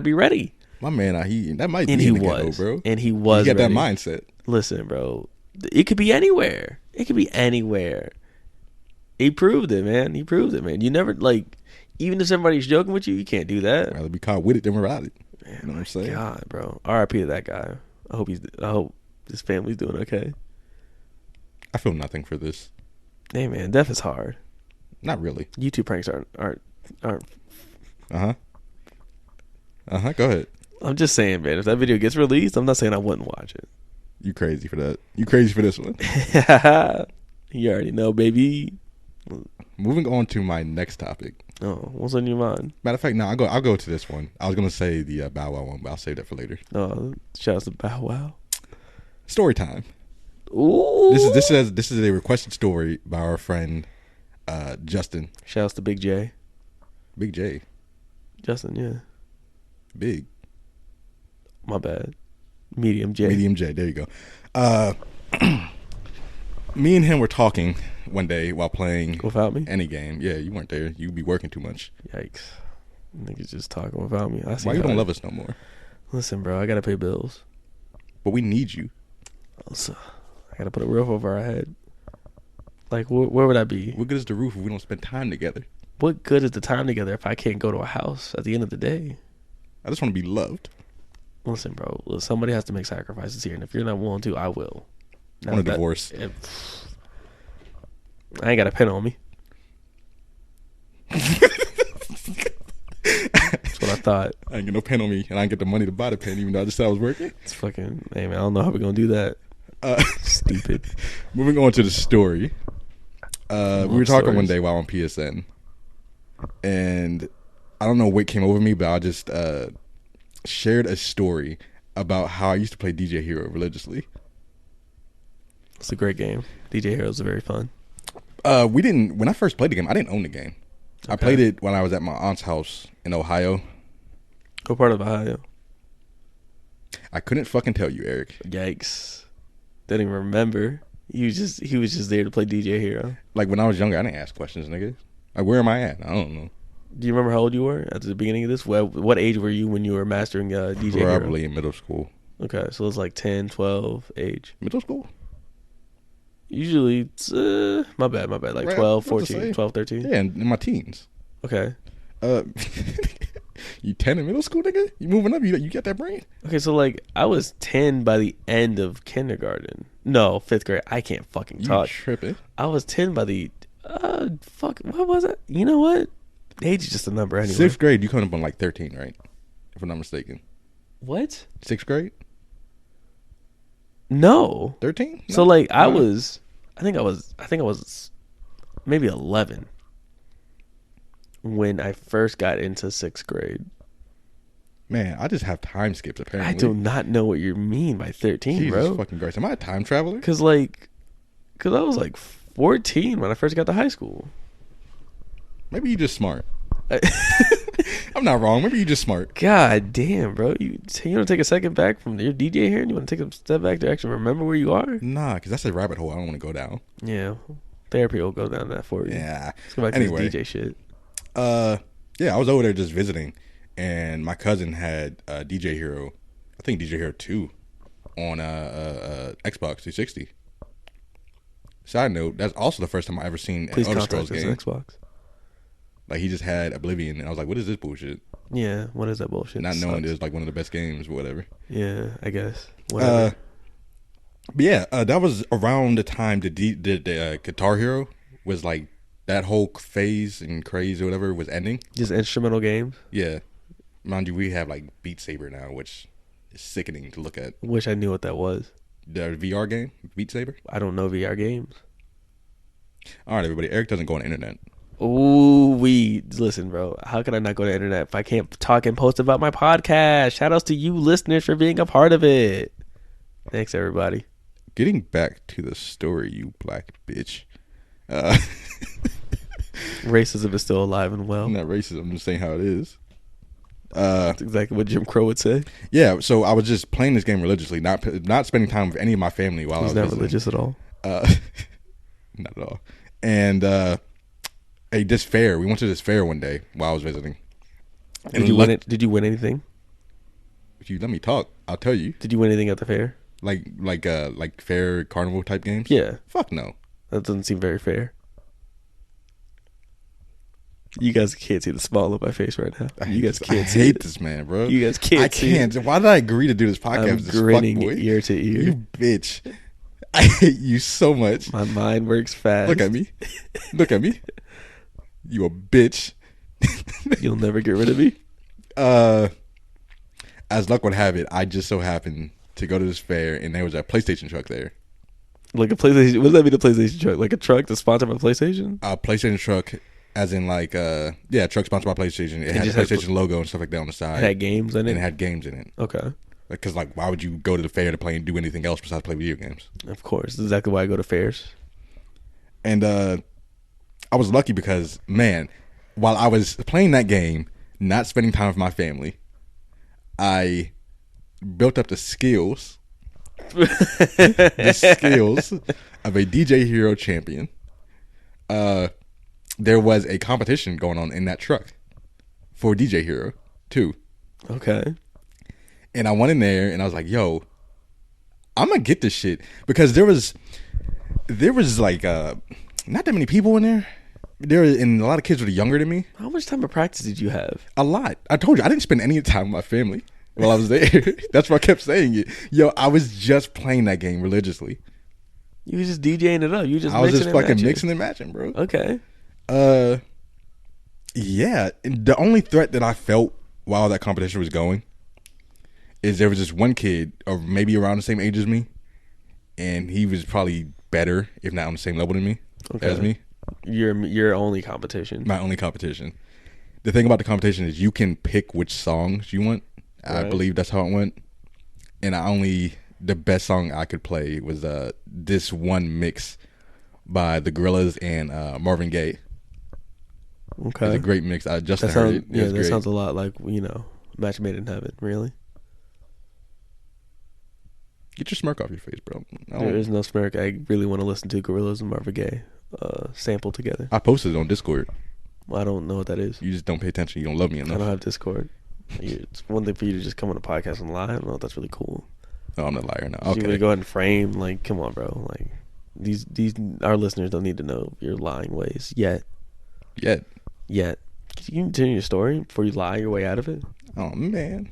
be ready. My man, that might And be he in the was, ghetto, bro. and he was. He got ready. that mindset. Listen, bro, it could be anywhere. It could be anywhere. He proved it, man. He proved it, man. You never like, even if somebody's joking with you, you can't do that. I'd rather be caught with it than without it. Man, You know what I'm saying? God, bro. R.I.P. to that guy. I hope his family's doing okay. I feel nothing for this. Hey, man, death is hard. Not really. YouTube pranks aren't. Uh huh. Go ahead. I'm just saying, man. If that video gets released, I'm not saying I wouldn't watch it. You crazy for that? You crazy for this one? You already know, baby. Moving on to my next topic. Oh, what's on your mind? Matter of fact, no, I'll go to this one. I was gonna say the Bow Wow one, but I'll save that for later. Oh, shout out to Bow Wow. Story time. Ooh. This is a requested story by our friend Justin. Shout out to Big J. Big J. Justin, yeah. Big. My bad. Medium J. Medium J. There you go. Me and him were talking one day while playing Without me? any game. Yeah, you weren't there. You'd be working too much. Yikes. Niggas just talking without me. I see Why you how don't it- love us no more? Listen, bro, I gotta pay bills. But we need you. Also, I gotta put a roof over our head. Like, where would I be? What good is the roof if we don't spend time together? What good is the time together if I can't go to a house at the end of the day? I just want to be loved. Listen, bro, somebody has to make sacrifices here, and if you're not willing to, I will. I want a divorce. I ain't got a pen on me. That's what I thought. I ain't get no pen on me, and I ain't get the money to buy the pen, even though I just said I was working. It's fucking, hey man, I don't know how we're gonna do that. Stupid. Moving on to the story. We were talking one day while on PSN, and I don't know what came over me, but I just shared a story about how I used to play DJ Hero religiously. It's a great game. DJ Heroes are very fun. When I first played the game, I didn't own the game. I played it when I was at my aunt's house in Ohio. What part of Ohio? I couldn't fucking tell you, Eric. Yikes. Didn't even remember. He was just there to play DJ Hero. Like when I was younger, I didn't ask questions, nigga. Like where am I at? I don't know. Do you remember how old you were at the beginning of this? What age were you when you were mastering DJ Hero? Probably in middle school. Okay, so it's like 10, 12 age. Middle school? Usually it's my bad. Like Right, 12, I was about to 14, say. 12, 13. Yeah, in my teens. Okay. You 10 in middle school, nigga? You moving up? You got that brain? Okay, so like I was 10 by the end of kindergarten. No, 5th grade. I can't fucking You talk. tripping? I was 10 by the what was it? You know what? Age is just a number anyway. 6th grade, you coming up on like 13, right? If I'm not mistaken. What? 6th grade? No. 13? So like I think I was maybe 11 when I first got into 6th grade. Man, I just have time skips apparently. I do not know what you mean by 13, Jesus bro. fucking Christ. Am I a time traveler? Cause I was like 14 when I first got to high school. Maybe you just smart. I'm not wrong. Maybe you just smart. God damn, bro. You want to take a second back from your DJ here and you want to take a step back to actually remember where you are? Nah, because that's a rabbit hole I don't want to go down. Yeah. Therapy will go down that for you. Yeah. Let's go back to Anyway. this DJ shit. Yeah, I was over there just visiting, and my cousin had DJ Hero, I think DJ Hero 2 on Xbox 360. Side note, that's also the first time I ever seen an Please Elder contact Scrolls us game. on Xbox. Like, he just had Oblivion, and I was like, what is this bullshit? Yeah, what is that bullshit? Not knowing Sucks. it was like one of the best games or whatever. Yeah, I guess. Whatever. But yeah, that was around the time the Guitar Hero was like, that whole phase and craze or whatever was ending. Just instrumental games. Yeah. Mind you, we have like Beat Saber now, which is sickening to look at. Wish I knew what that was. The VR game, Beat Saber. I don't know VR games. All right, everybody. Eric doesn't go on the internet. Ooh, listen, bro. How can I not go to the internet if I can't talk and post about my podcast? Shout outs to you listeners for being a part of it. Thanks, everybody. Getting back to the story, you black bitch. Racism is still alive and I'm well. not racist. I'm just saying how it is. That's exactly what Jim Crow would say. Yeah, so I was just playing this game religiously, not spending time with any of my family while I He's was not visiting. religious at all. Uh, not at all. And this fair, we went to this fair one day while I was visiting. Did you win it? Did you win anything? If you let me talk, I'll tell you. Did you win anything at the fair? Like fair carnival type games? Yeah. Fuck no. That doesn't seem very fair. You guys can't see the smile on my face right now. You guys can't see I hate it. this man, bro. You guys can't I see can't. Why did I agree to do this podcast I'm with this grinning fuckboy? ear to ear. You bitch. I hate you so much. My mind works fast. Look at me. Look at me. You a bitch. You'll never get rid of me. As luck would have it, I just so happened to go to this fair and there was a PlayStation truck there. Like a PlayStation. What does that mean, a PlayStation truck? Like a truck that's sponsored by PlayStation? A PlayStation truck, as in truck sponsored by PlayStation. It had the PlayStation logo and stuff like that on the side. It had games in it? And it had games in it. Okay. Because, why would you go to the fair to play and do anything else besides play video games? Of course. That's exactly why I go to fairs. And I was lucky because, man, while I was playing that game, not spending time with my family, I built up the skills of a DJ Hero champion. There was a competition going on in that truck for DJ Hero too. Okay. And I went in there and I was like, yo, I'm gonna get this shit. Because there was like not that many people in there. And a lot of kids were younger than me. How much time of practice did you have? A lot. I told you I didn't spend any time with my family while I was there. That's why I kept saying it. Yo, I was just playing that game religiously. You was just DJing it up. You just I was just fucking matching. mixing and matching, bro. Okay. Yeah. The only threat that I felt while that competition was going is there was this one kid, or maybe around the same age as me, and he was probably better, if not on the same level than me, as me. Your only competition. My only competition. The thing about the competition is you can pick which songs you want. Right. I believe that's how it went. And the best song I could play was this one mix by the Gorillaz and Marvin Gaye. Okay. It's a great mix. I just heard it. Yeah, that sounds a lot like, Match Made in Heaven. Really? Get your smirk off your face, bro. There is no smirk. I really want to listen to Gorillaz and Marvin Gaye sample together. I posted it on Discord. Well, I don't know what that is. You just don't pay attention. You don't love me enough. I don't have Discord. It's one thing for you to just come on a podcast and lie. I don't know if that's really cool. No, I'm not a liar now. Okay. You really go ahead and frame, come on, bro. These our listeners don't need to know your lying ways yet. Can you continue your story before you lie your way out of it? Oh man.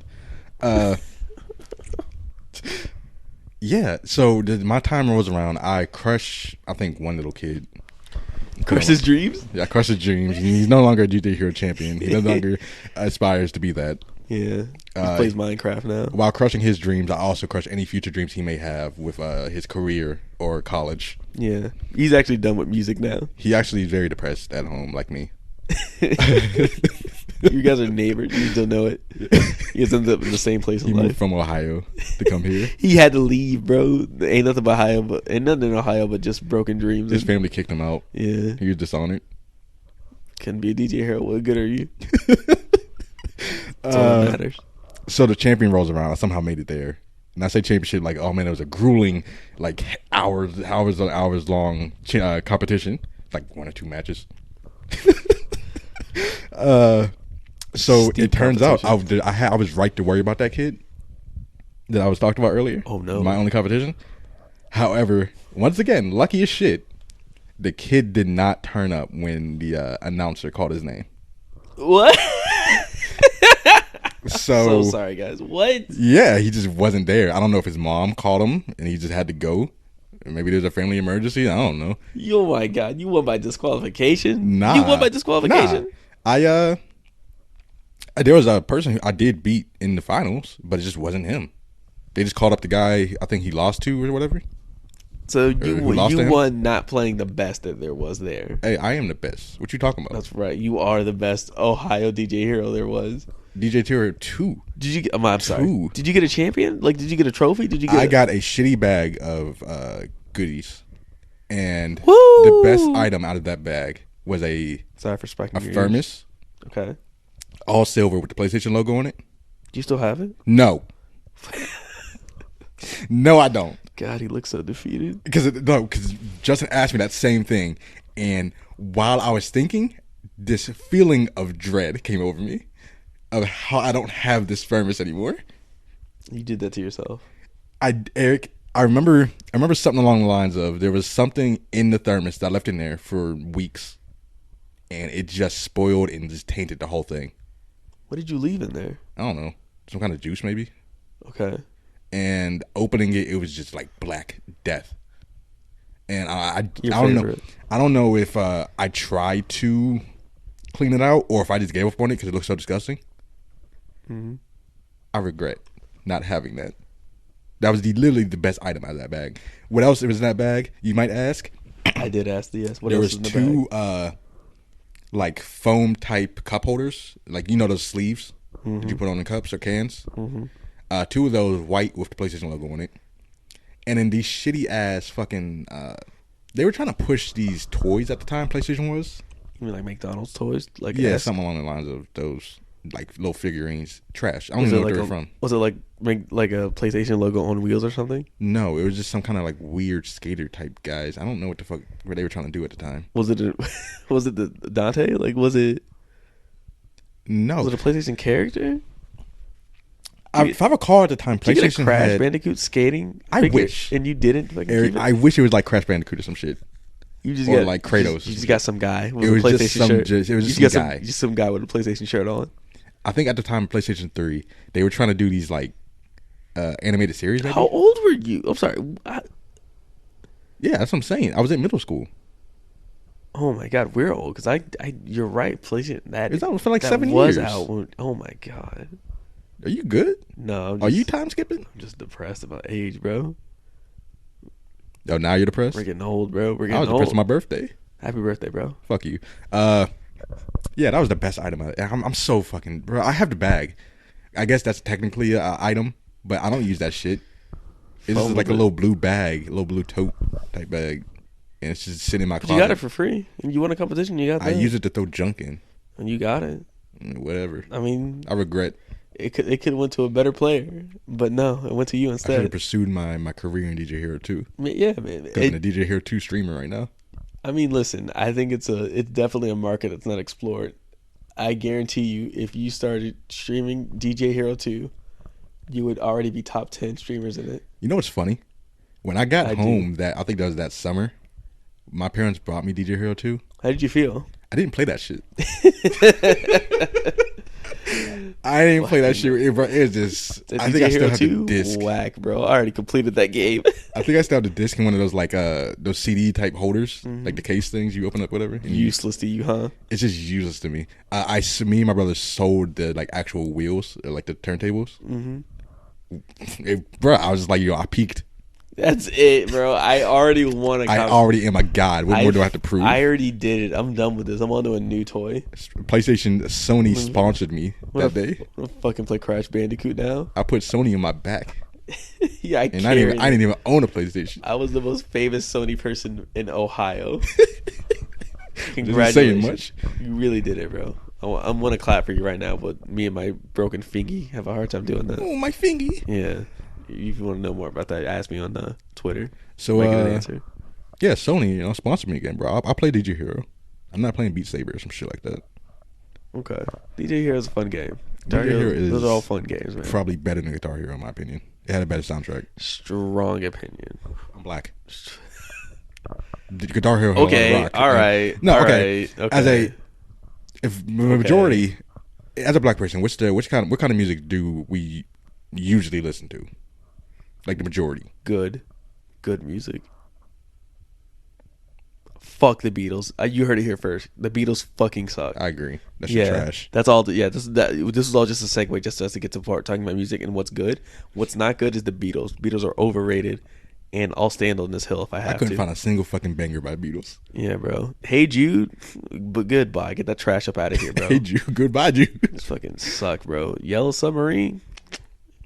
Yeah, so my time rolls around. I crush, I think, one little kid. Crush his dreams? Yeah, I crush his dreams. He's no longer a DJ Hero champion. He no longer aspires to be that. Yeah, he plays Minecraft now. While crushing his dreams, I also crush any future dreams he may have with his career or college. Yeah, he's actually done with music now. He actually is very depressed at home, like me. You guys are neighbors. You just don't know it. You guys ended up in the same place in life. He moved from Ohio to come here. He had to leave, bro. Ain't nothing in Ohio but just broken dreams. His family kicked him out. Yeah, he was dishonored. Couldn't be a DJ Hero. What good are you? That's all that matters. So the champion rolls around. I somehow made it there. And I say championship like, oh man, it was a grueling, hours long competition. Like 1 or 2 matches. So Steep it turns out I was right to worry about that kid that I was talking about earlier. Oh no, my only competition. However, once again, lucky as shit, the kid did not turn up when the announcer called his name. What? So sorry, guys. What? Yeah, he just wasn't there. I don't know if his mom called him and he just had to go. Maybe there's a family emergency. I don't know. Oh my god, you won by disqualification? Nah. You won by disqualification? Nah. There was a person who I did beat in the finals, but it just wasn't him. They just called up the guy I think he lost to or whatever. So you won not playing the best that there was there. Hey, I am the best. What you talking about? That's right. You are the best Ohio DJ Hero there was. DJ Hero 2. Did you? I'm sorry. Did you get a champion? Did you get a trophy? I got a shitty bag of goodies, and Woo! the best item out of that bag was a Sorry for spiking your ears. thermos, Okay. all silver with the PlayStation logo on it. Do you still have it? No, no, I don't. God, he looks so defeated. Because Justin asked me that same thing, and while I was thinking, this feeling of dread came over me of how I don't have this thermos anymore. You did that to yourself. Eric, I remember something along the lines of there was something in the thermos that I left in there for weeks, and it just spoiled and just tainted the whole thing. What did you leave in there? I don't know, some kind of juice maybe. Okay. And opening it, it was just like black death. And I Your don't know. favorite. I don't know if I tried to clean it out or if I just gave up on it because it looks so disgusting. Mm-hmm. I regret not having that. That was literally the best item out of that bag. What else was in that bag? You might ask. I did ask the yes. What There else was is in the two bag? like foam type cup holders, like you know those sleeves Mm-hmm. that you put on the cups or cans. Mm-hmm. Two of those white with the PlayStation logo on it, and then these shitty ass fucking. They were trying to push these toys at the time. PlayStation was. You mean like McDonald's toys? Like Yeah, S? something along the lines of those like little figurines. Trash. I don't Was even it know like where they were from. Was it like a PlayStation logo on wheels or something? No, it was just some kind of like weird skater type guys. I don't know what the fuck what they were trying to do at the time. Was it was it the Dante? Like was it No, a PlayStation character? if I recall at the time, Did you get a PlayStation Crash had. Bandicoot skating? I figure, wish. and you didn't. Fucking Eric, keep it? I wish it was like Crash Bandicoot or some shit. You just or got like you Kratos. just- You just got some guy with It a was PlayStation just some shirt. it was You just got some guy. just some guy with a PlayStation shirt on. I think at the time, PlayStation 3, they were trying to do these like animated series. Maybe? How old were you? I'm sorry. Yeah, that's what I'm saying. I was in middle school. Oh my God, we're old because you're right. PlayStation that It's out for like that 7 was years. out. Oh my God. Are you good? No, Are you time skipping? I'm just depressed about age, bro. Oh, now you're depressed? We're getting old, bro. We're I getting was old. depressed on my birthday. Happy birthday, bro. Fuck you. Yeah, that was the best item. I'm so fucking bro. I have the bag. I guess that's technically an item, but I don't use that shit. It's just like a little blue bag, a little blue tote type bag, and it's just sitting in my But closet. you got it for free, and you won a competition. You got that. I use it to throw junk in. and you got it. Whatever. I mean, I regret. it could have went to a better player, but no, it went to you I should instead. have pursued my career in DJ Hero 2. Yeah, man. Because I'm a DJ Hero 2 streamer right now. I mean, listen, I think it's definitely a market that's not explored. I guarantee you, if you started streaming DJ Hero 2, you would already be top 10 streamers in it. You know what's funny? When I got I home, I think that was that summer, my parents brought me DJ Hero 2. How did you feel? I didn't play that shit. I didn't play that shit. It was just. I think I still have the disc. Whack, bro. I already completed that game. I think I still have the disc in one of those like those CD type holders, like the case things you open up, whatever. And Useless to you, huh? It's just useless to me. Me and my brother sold the like actual wheels, like the turntables. Bro, I was just like, yo, I peaked. That's it, bro. I already won a I already am a god. What more do I have to prove? I already did it. I'm done with this. I'm on to a new toy. Sony sponsored me that day. I'm gonna fucking play Crash Bandicoot now. I put Sony on my back, Yeah, I and I didn't even own a PlayStation. I was the most famous Sony person in Ohio. This is Congratulations. saying much. You really did it, bro. I'm gonna clap for you right now, but me and my broken fingy have a hard time doing that. Oh, my fingy. Yeah. If you want to know more about that, ask me on Twitter. So, I get an answer. Yeah, Sony, sponsor me again, bro. I play DJ Hero. I'm not playing Beat Saber or some shit like that. Okay. DJ Hero is a fun game. DJ Hero is those are all fun games, man. Probably better than Guitar Hero, in my opinion. It had a better soundtrack. Strong opinion. I'm black. Guitar Hero. Okay. Rock. All right. No. All Okay. right. If the majority, as a black person, what kind of music do we usually listen to? Like the majority. Good music. Fuck the Beatles. You heard it here first. The Beatles fucking suck. I agree. That's trash. That's all. This is all just a segue just for us to get to part talking about music and what's good. What's not good is the Beatles. Beatles are overrated, and I'll stand on this hill if I have to. I couldn't find a single fucking banger by the Beatles. Yeah, bro. Hey Jude, but goodbye. Get that trash up out of here, bro. Hey Jude, goodbye Jude. This fucking suck, bro. Yellow Submarine.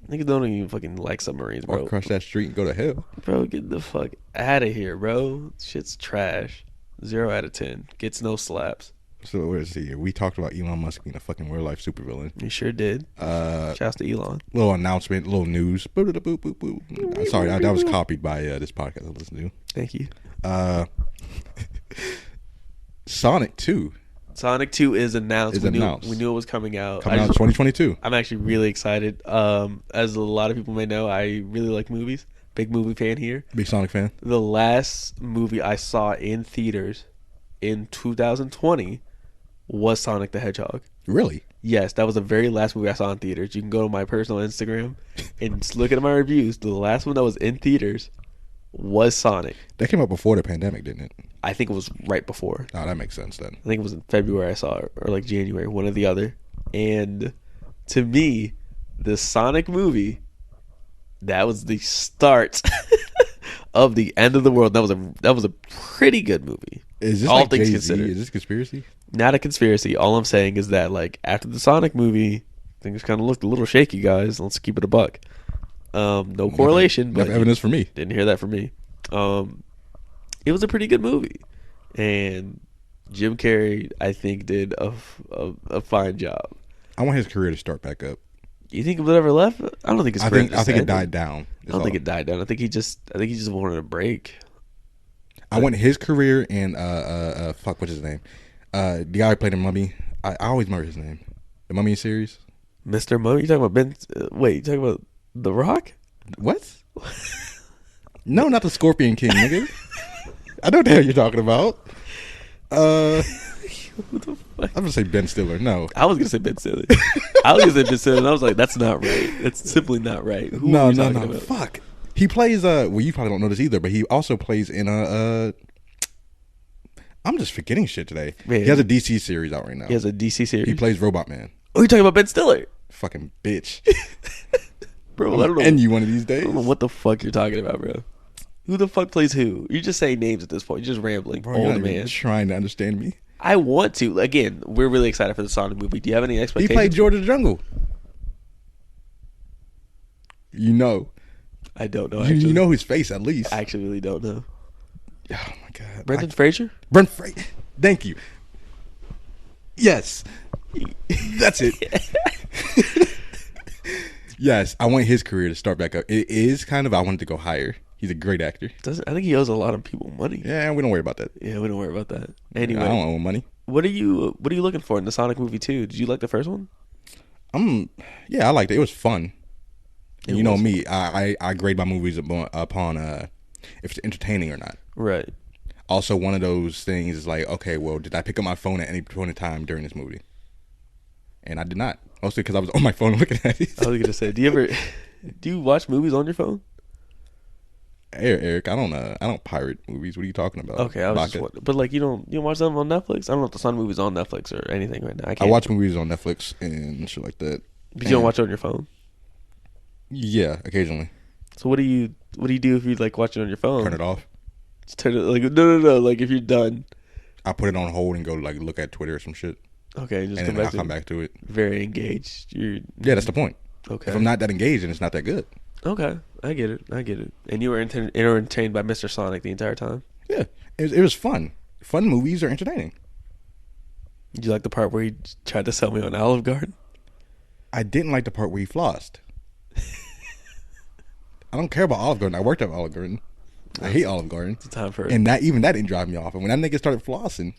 Niggas don't even fucking like submarines, bro. Walk across that street and go to hell. Bro, get the fuck out of here, bro. Shit's trash. 0 out of 10. Gets no slaps. So let's see. We talked about Elon Musk being a fucking real life supervillain. You sure did. Shouts to Elon. Little announcement, little news. Boop, boop, boop, boop. Sorry, that was copied by this podcast I listened to. Thank you. Sonic 2. Sonic 2 is announced. We knew it was coming out. Coming out in 2022. I'm actually really excited. As a lot of people may know, I really like movies. Big movie fan here. Big Sonic fan. The last movie I saw in theaters in 2020 was Sonic the Hedgehog. Really? Yes, that was the very last movie I saw in theaters. You can go to my personal Instagram and just look at my reviews. The last one that was in theaters was Sonic. That came out before the pandemic, didn't it? I think it was right before. Oh, that makes sense then. I think it was in February I saw it, or like January, one or the other. And to me, the Sonic movie, that was the start of the end of the world. That was a pretty good movie. Is this all like things Jay-Z? considered? Is this conspiracy? Not a conspiracy. All I'm saying is that like after the Sonic movie, things kind of looked a little shaky, guys. Let's keep it a buck. No correlation, but enough evidence for me. Didn't hear that from me. It was a pretty good movie, and Jim Carrey, I think, did a fine job. I want his career to start back up. You think it ever left? I don't think his career. I think it died down. I don't think it died down. I think he just wanted a break. I want his career and fuck, what's his name? The guy who played the Mummy. I always remember his name. The Mummy series. Mr. Mummy. You talking about Ben? Wait, you talking about The Rock? What? No, not the Scorpion King, nigga. I know what the hell you're talking about. What the fuck? I'm gonna say Ben Stiller. No, I was gonna say Ben Stiller. I was gonna say Ben Stiller, and I was like, that's not right. That's simply not right. Who are you talking about? Fuck. He plays. Well, you probably don't know this either, but he also plays in a. I'm just forgetting shit today. Man. He has a DC series out right now. He has a DC series. He plays Robot Man. Oh, you're talking about Ben Stiller? Fucking bitch. Bro, I don't know. And you one of these I days. don't know what the fuck you're talking about, bro. Who the fuck plays who? You're just saying names at this point. You're just rambling. Bro, you're Old not even man. trying to understand me. I want to. Again, we're really excited for the Sonic movie. Do you have any He expectations? played George of the Jungle. You know. I don't know. You know his face at least. I actually really don't know. Oh my god. Brendan Fraser? Brent Fraser. Thank you. Yes. That's it. Yes, I want his career to start back up. It is kind of, I want it to go higher. He's a great actor. I think he owes a lot of people money. Yeah, we don't worry about that. Yeah, we don't worry about that. Anyway, I don't owe money. what are you looking for in the Sonic movie 2? Did you like the first one? Yeah, I liked it. It was fun. And you know was me, I grade my movies upon if it's entertaining or not. Right. Also, one of those things is like, okay, well, did I pick up my phone at any point in time during this movie? And I did not. Mostly because I was on my phone looking at it. I was gonna say, do you watch movies on your phone? Eric, I don't pirate movies. What are you talking about? Okay, I was just wondering. But like, you don't watch them on Netflix? I don't know if the Sonic movie's on Netflix or anything right now. I watch movies on Netflix and shit like that. But you don't watch it on your phone? Yeah, occasionally. So what do you do if you like watch it on your phone? Turn it off. Just turn it like no. Like if you're done. I put it on hold and go like look at Twitter or some shit. Okay, just and then I'll come back to it. Very engaged. Yeah, that's the point. Okay. If I'm not that engaged, then it's not that good. Okay, I get it. And you were entertained by Mr. Sonic the entire time? Yeah, it was fun. Fun movies are entertaining. Did you like the part where he tried to sell me on Olive Garden? I didn't like the part where he flossed. I don't care about Olive Garden. I worked at Olive Garden. I hate Olive Garden. It's time for it. And that didn't drive me off. And when that nigga started flossing,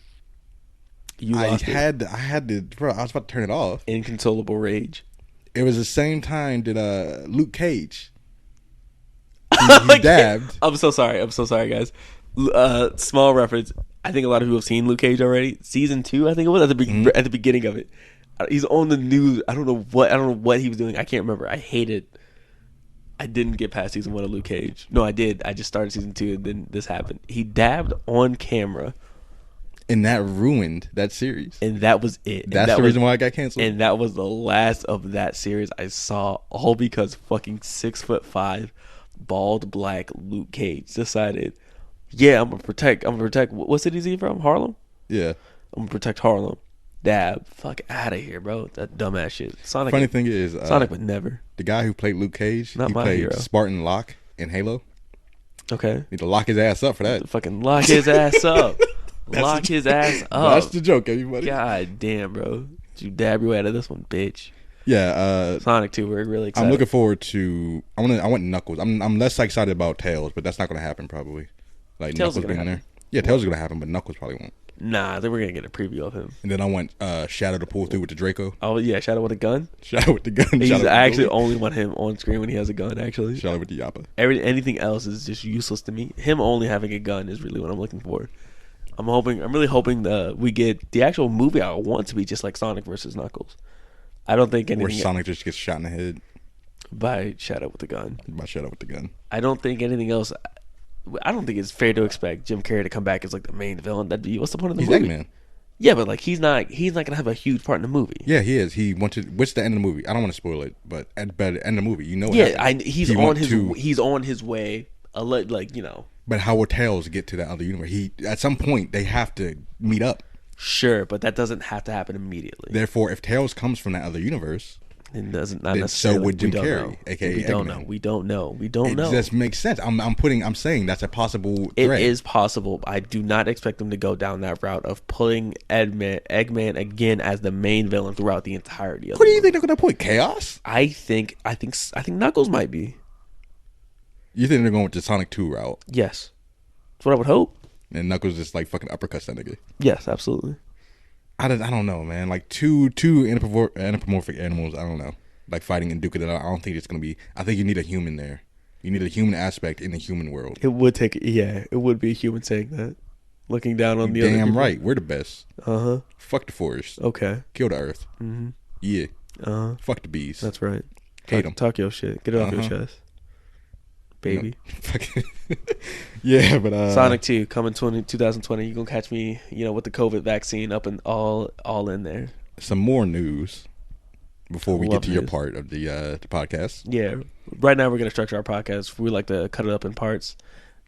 I had to, bro, I was about to turn it off. Inconsolable rage. It was the same time that Luke Cage, he dabbed. I'm so sorry, guys. Small reference. I think a lot of people have seen Luke Cage already. Season 2, I think it was at the beginning of it. He's on the news. I don't know what he was doing. I can't remember. I didn't get past season 1 of Luke Cage. No, I did. I just started season 2 and then this happened. He dabbed on camera. And that ruined that series. And that was it. That's the reason why I got canceled. And that was the last of that series I saw, all because fucking 6'5", bald black Luke Cage decided, yeah, I'm gonna protect. What city is he from? Harlem? Yeah. I'm gonna protect Harlem. Dab. Fuck out of here, bro. That dumbass shit. Sonic. Funny thing is, Sonic would never. The guy who played Luke Cage, Not he my played hero. Spartan Locke in Halo. Okay. Need to lock his ass up for that. Fucking lock his ass up. Lock his ass That's up. the joke, everybody. God damn, bro. Did you dab your way out of this one, bitch? Yeah, Sonic 2, we're really excited. I'm looking forward to. I want Knuckles. I'm less excited about Tails, but that's not going to happen probably. Like Tails is Knuckles gonna being there. happen. Yeah, Tails is going to happen, but Knuckles probably won't. Nah, then we're going to get a preview of him. And then I want Shadow to pull through with the Draco. Oh, yeah, Shadow with a gun? Shadow with the gun. I actually only want him on screen when he has a gun, actually. Shadow with the Yappa. Anything else is just useless to me. Him only having a gun is really what I'm looking for. I'm really hoping we get the actual movie. I want to be just like Sonic versus Knuckles. I don't think anything. Where Sonic just gets shot in the head by Shadow with the gun. By Shadow with the gun. I don't think anything else. I don't think it's fair to expect Jim Carrey to come back as like the main villain. What's the point of the movie? Eggman. Yeah, but like he's not gonna have a huge part in the movie. Yeah, he is. He wanted. What's the end of the movie? I don't want to spoil it, but at the end of the movie, you know. He's on his way. Like you know. But how will Tails get to that other universe? At some point they have to meet up. Sure, but that doesn't have to happen immediately. Therefore, if Tails comes from that other universe, it doesn't not necessarily. So would Jim Carrey, aka we don't know. We don't know. It just makes sense. I'm saying that's a possible. It is possible. I do not expect them to go down that route of pulling Eggman again as the main villain throughout the entirety of it. What do you think they're going to put? Chaos? I think Knuckles might be. You think they're going with the Sonic 2 route? Yes, that's what I would hope. And Knuckles just like fucking uppercuts that nigga. Yes, absolutely. I don't know, man. Like two anthropomorphic animals. I don't know. Like fighting and duking it out. I don't think it's gonna be. I think you need a human there. You need a human aspect in the human world. It would take. Yeah, it would be a human saying that. Looking down on the other. Damn right. We're the best. Uh-huh. Fuck the forest. Okay. Kill the earth. Mm-hmm. Yeah. Uh-huh. Fuck the bees. That's right. Hate them. Talk your shit. Get it off your chest. Baby. No. Yeah, but Sonic 2 coming 2020. You're gonna catch me, with the COVID vaccine up and all in there. Some more news before we get to your part of the podcast. Yeah. Right now we're gonna structure our podcast. We like to cut it up in parts.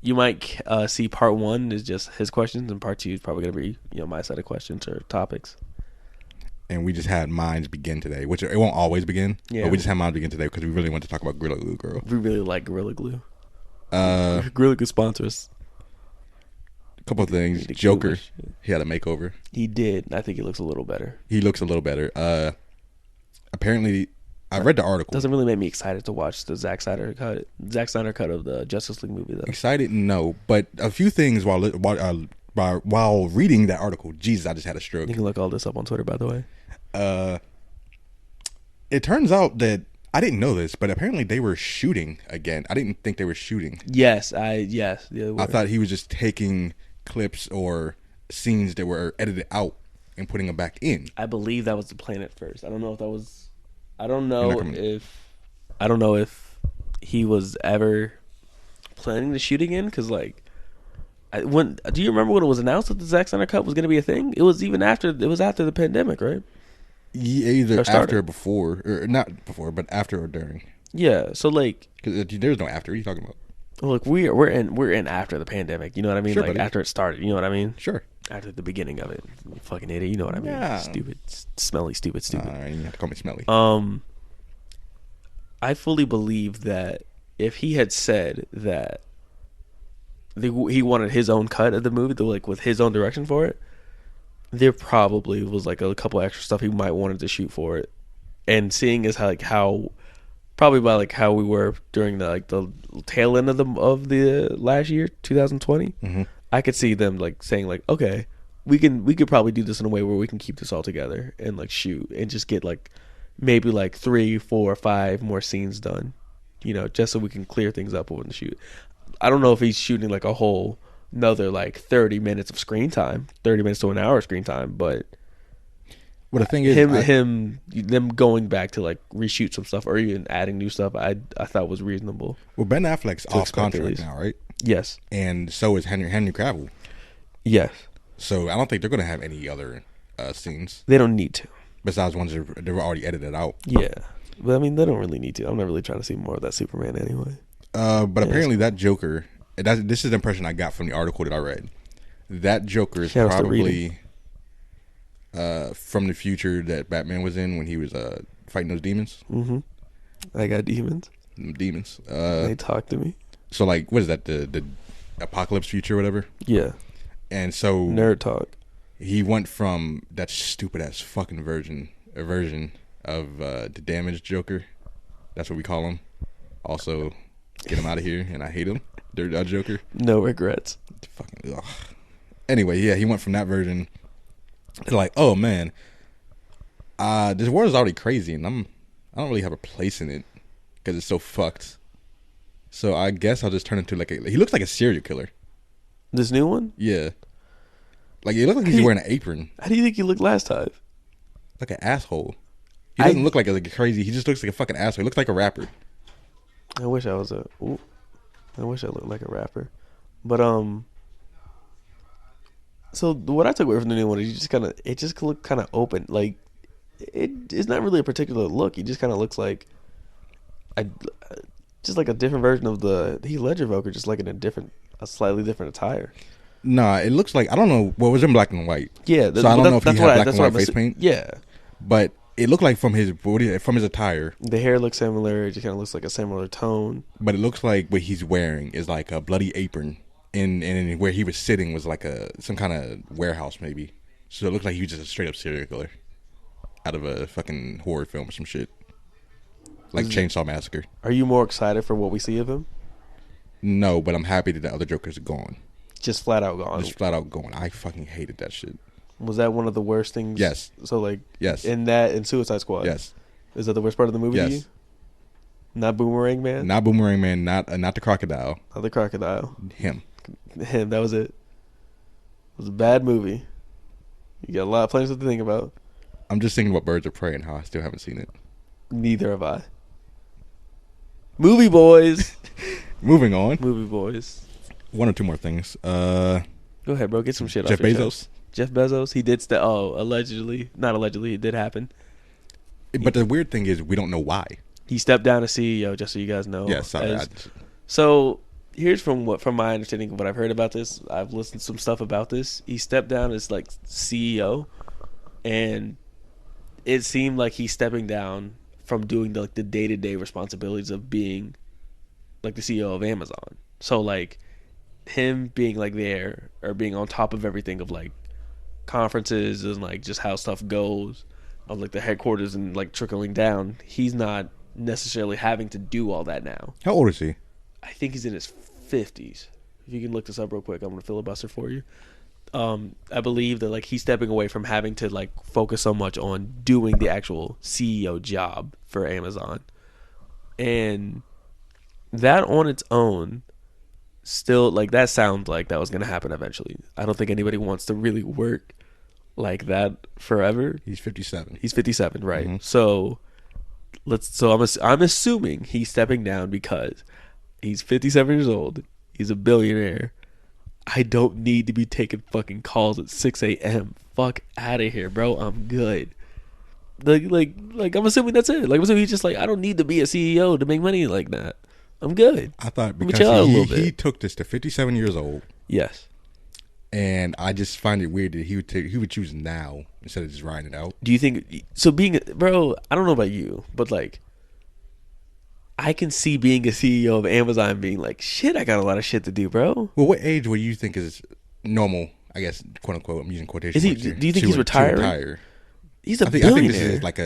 You might see part 1 is just his questions, and part 2 is probably gonna be my set of questions or topics. And we just had Minds begin today, which it won't always begin. Yeah. But we just had Minds begin today because we really want to talk about Gorilla Glue, girl. We really like Gorilla Glue. Gorilla Glue sponsors. A couple of things. Joker, he had a makeover. He did. I think he looks a little better. He looks a little better. Apparently, I read the article. Doesn't really make me excited to watch the Zack Snyder cut of the Justice League movie, though. Excited? No. But a few things while reading that article. Jesus, I just had a stroke. You can look all this up on Twitter, by the way. It turns out that I didn't know this, but apparently they were shooting again. I didn't think they were shooting. Yes, I thought he was just taking clips or scenes that were edited out and putting them back in. I believe that was the plan at first. I don't know if that was. I don't know if he was ever planning to shoot again, because do you remember when it was announced that the Zack Snyder cut was going to be a thing? It was after the pandemic, right? Yeah, either after or before, or not before, but after or during. Yeah, so because there's no after. What are you talking about? Look, we're in after the pandemic. You know what I mean? Sure, like buddy. after it started. You know what I mean? Sure. After the beginning of it, you fucking idiot. You know what I mean? Yeah. Stupid, smelly, stupid. All right, you have to call me smelly. I fully believe that if he had said that he wanted his own cut of the movie, with his own direction for it, there probably was a couple extra stuff he might wanted to shoot for it. And seeing as how probably by how we were during the tail end of the last year, 2020, mm-hmm. I could see them saying okay, we could probably do this in a way where we can keep this all together and shoot and just get maybe 3, 4, 5 more scenes done, just so we can clear things up over the shoot. I don't know if he's shooting a whole another 30 minutes of screen time, 30 minutes to an hour of screen time, but well, the thing is, them going back to reshoot some stuff or even adding new stuff, I thought was reasonable. Well, Ben Affleck's off contract now, right? Yes. And so is Henry Cavill. Yes. So I don't think they're going to have any other scenes. They don't need to. Besides ones that were already edited out. Yeah. But I mean, they don't really need to. I'm not really trying to see more of that Superman anyway. But apparently that Joker, this is the impression I got from the article that I read. That Joker is probably from the future that Batman was in when he was fighting those demons. Mm-hmm. I got demons. Demons. They talk to me. So what is that? The apocalypse future or whatever? Yeah. And so Nerd talk. he went from that stupid ass fucking version of the damaged Joker. That's what we call him. Also, get him out of here, and I hate him. Dirt Joker. No regrets. Fucking. Ugh. Anyway, yeah, he went from that version to like, oh man, this world is already crazy, and I don't really have a place in it because it's so fucked. So I guess I'll just turn into like he looks like a serial killer. This new one? Yeah. Like, it looks like he's wearing an apron. How do you think he looked last time? Like an asshole. He doesn't look like a crazy. He just looks like a fucking asshole. He looks like a rapper. I wish I was I wish I looked like a rapper. But so what I took away from the new one is it just looked kind of open. Like it's not really a particular look. He just kind of looks like just like a different version of the Heath Ledger Joker, just like in a slightly different attire. Nah, it looks like, I don't know. Well, it was in black and white. Yeah, so I don't know if he had black and white face saying. paint. Yeah, but it looked like from his attire. The hair looks similar. It just kind of looks like a similar tone. But it looks like what he's wearing is like a bloody apron, and where he was sitting was like some kind of warehouse maybe. So it looked like he was just a straight up serial killer out of a fucking horror film or some shit, like Chainsaw Massacre. Are you more excited for what we see of him? No, but I'm happy that the other Joker's gone. Just flat out gone. Just flat out gone. I fucking hated that shit. Was that one of the worst things? Yes. So like, yes. In Suicide Squad. Yes. Is that the worst part of the movie? Yes. To you? Not Boomerang Man. Not Boomerang Man. Not the crocodile. Not the crocodile. Him. That was it. It was a bad movie. You got a lot of things to think about. I'm just thinking about Birds of Prey and how I still haven't seen it. Neither have I. Movie boys. Moving on. Movie boys. One or two more things. Go ahead, bro. Get some shit Jeff off your Bezos. chest. Jeff Bezos. He did allegedly. Not allegedly. It did happen. But the weird thing is we don't know why. He stepped down as CEO, just so you guys know. Yes. So here's from my understanding of what I've heard about this. I've listened to some stuff about this. He stepped down as like CEO, and it seemed like he's stepping down from doing the day-to-day responsibilities of being like the CEO of Amazon. So like him being like there or being on top of everything of like conferences and like just how stuff goes of like the headquarters and like trickling down, he's not necessarily having to do all that now. How old is he? I think he's in his 50s. If you can look this up real quick, I'm gonna filibuster for you. I believe that like he's stepping away from having to like focus so much on doing the actual CEO job for Amazon, and that on its own still like that sounds like that was gonna happen eventually. I don't think anybody wants to really work like that forever. He's 57. He's 57, right? Mm-hmm. So I'm assuming he's stepping down because he's 57 years old. He's a billionaire. I don't need to be taking fucking calls at 6 a.m. Fuck out of here, bro. I'm good. Like I'm assuming that's it. Like I'm assuming he's just like, I don't need to be a CEO to make money like that. I'm good. I thought Let me chill out a little bit. he took this to 57 years old. Yes. And I just find it weird that he would choose now instead of just riding it out. Do you think so? Bro, I don't know about you, but like, I can see being a CEO of Amazon being like, shit, I got a lot of shit to do, bro. Well, what age would you think is normal? I guess, quote unquote. I'm using quotation Is he? marks here, Do you think he's retiring? Retire. He's a I billionaire. think this is like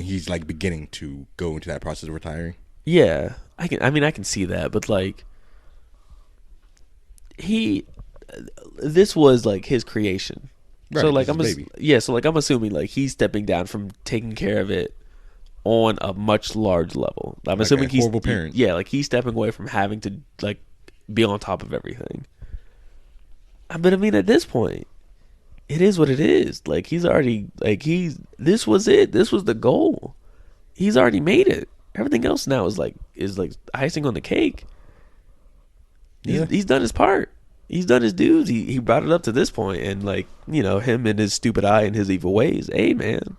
he's like beginning to go into that process of retiring. Yeah, I can see that, but like, this was like his creation. Right, so like I'm assuming like he's stepping down from taking care of it on a much large level. I'm like assuming a horrible parent. Yeah, like he's stepping away from having to like be on top of everything. But I mean, at this point, it is what it is. Like he's already this was it. This was the goal. He's already made it. Everything else now is like icing on the cake. He's done his part. He's done his dues. He brought it up to this point, and like, you know, him and his stupid eye and his evil ways. Hey, man.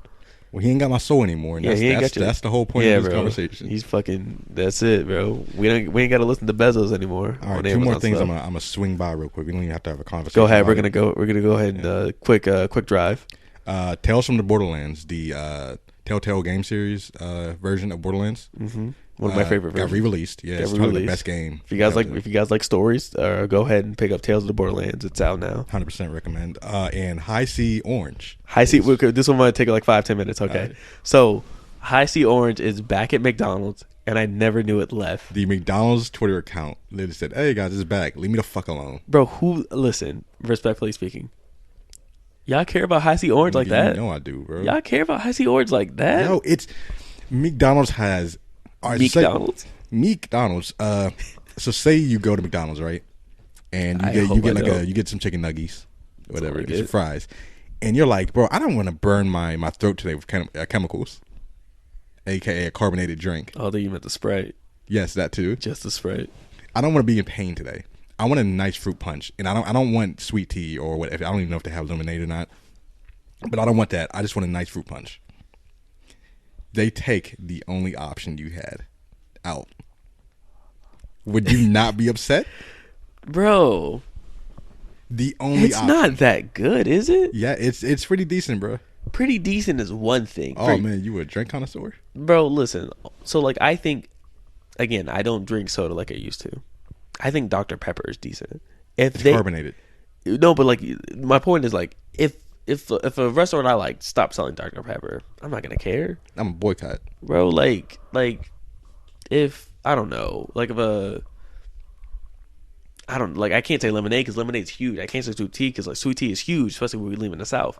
Well, he ain't got my soul anymore. And that's the whole point of this conversation. He's fucking. That's it, bro. We ain't got to listen to Bezos anymore. All right, two more things. I'm gonna swing by real quick. We don't even have to have a conversation. Go ahead. We're gonna go ahead and quick drive. Tales from the Borderlands, the Telltale game series version of Borderlands. Mm-hmm. One of my favorite Got versions. re-released. Yeah, it's probably the best game. If you guys like stories, go ahead and pick up Tales of the Borderlands. It's out now. 100% recommend. And High C Orange. This one might take like 5-10 minutes. Okay, so High C Orange is back at McDonald's, and I never knew it left. The McDonald's Twitter account literally said, "Hey guys, it's back. Leave me the fuck alone." Bro, listen, respectfully speaking, y'all care about High C Orange like that? You know I do, bro. Y'all care about High C Orange like that? No, it's McDonald's has McDonald's. So say you go to McDonald's, right? And you get some chicken nuggets, whatever, get some fries, and you're like, bro, I don't want to burn my throat today with chemicals, aka a carbonated drink. Oh, then you meant the Sprite. Yes, that too. Just the Sprite. I don't want to be in pain today. I want a nice fruit punch, and I don't want sweet tea or whatever. I don't even know if they have lemonade or not, but I don't want that. I just want a nice fruit punch. They take the only option you had out. Would you not be upset? Bro, the only it's option. Not that good, is it? Yeah, it's pretty decent, bro. Pretty decent is one thing. Oh man, you a drink connoisseur? Bro, listen. So like, I think, again, I don't drink soda like I used to. I think Dr. Pepper is decent. It's carbonated. No, but like, my point is like, if a restaurant I like stopped selling Dr. Pepper, I'm not gonna care. I'm a boycott, bro. Like if I don't know, like if I can't say lemonade because lemonade's huge. I can't say sweet tea because like sweet tea is huge, especially when we live in the South.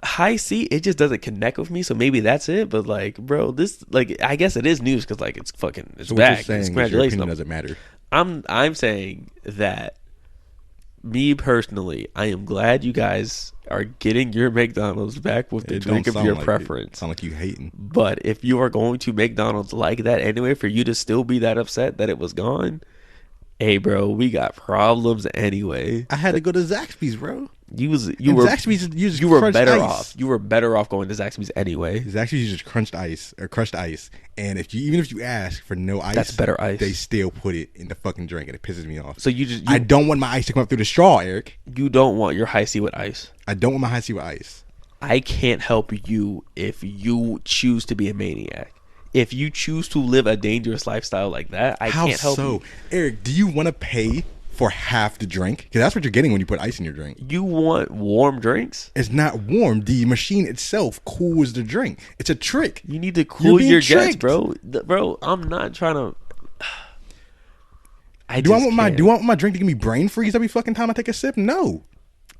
High C, it just doesn't connect with me, so maybe that's it. But like, bro, this like I guess it is news because like it's back. What you're saying is your opinion doesn't matter. I'm saying that me personally, I am glad you guys are getting your McDonald's back with the drink of your preference. Sound like you hating. But if you are going to McDonald's like that anyway, for you to still be that upset that it was gone, hey, bro, we got problems anyway. I had to go to Zaxby's, bro. You were better off. You were better off going to Zaxby's anyway. Zaxby's just crushed ice, and even if you ask for no ice, that's better ice. They still put it in the fucking drink, and it pisses me off. So I don't want my ice to come up through the straw, Eric. You don't want your High C with ice. I don't want my High C with ice. I can't help you if you choose to be a maniac. If you choose to live a dangerous lifestyle like that, I can't help you. Eric, do you want to pay for half the drink? Because that's what you're getting when you put ice in your drink. You want warm drinks? It's not warm. The machine itself cools the drink. It's a trick. You need to cool your jets, bro. Bro, I'm not trying to. Do I want my drink to give me brain freeze every fucking time I take a sip? No.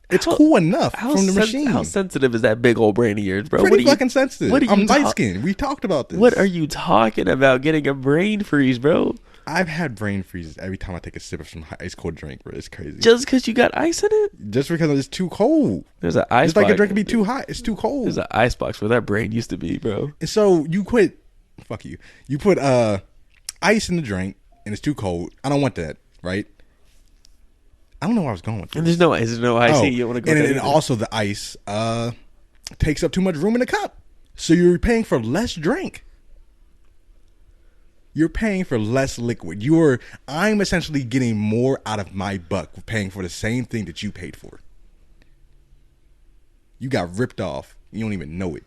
It's cool enough from the machine. How sensitive is that big old brain of yours, bro? Pretty fucking sensitive. I'm light skinned. We talked about this. What are you talking about? Getting a brain freeze, bro? I've had brain freezes every time I take a sip of some ice cold drink, bro. It's crazy. Just because you got ice in it? Just because it's too cold. There's an ice box. It's like a drink can be too hot. It's too cold. There's an ice box where that brain used to be, bro. And so you quit. Fuck you. You put ice in the drink and it's too cold. I don't want that, right? I don't know where I was going with this. And there's no ice. You don't want to go. And also the ice takes up too much room in the cup, so you're paying for less drink. You're paying for less liquid. I'm essentially getting more out of my buck paying for the same thing that you paid for. You got ripped off. You don't even know it.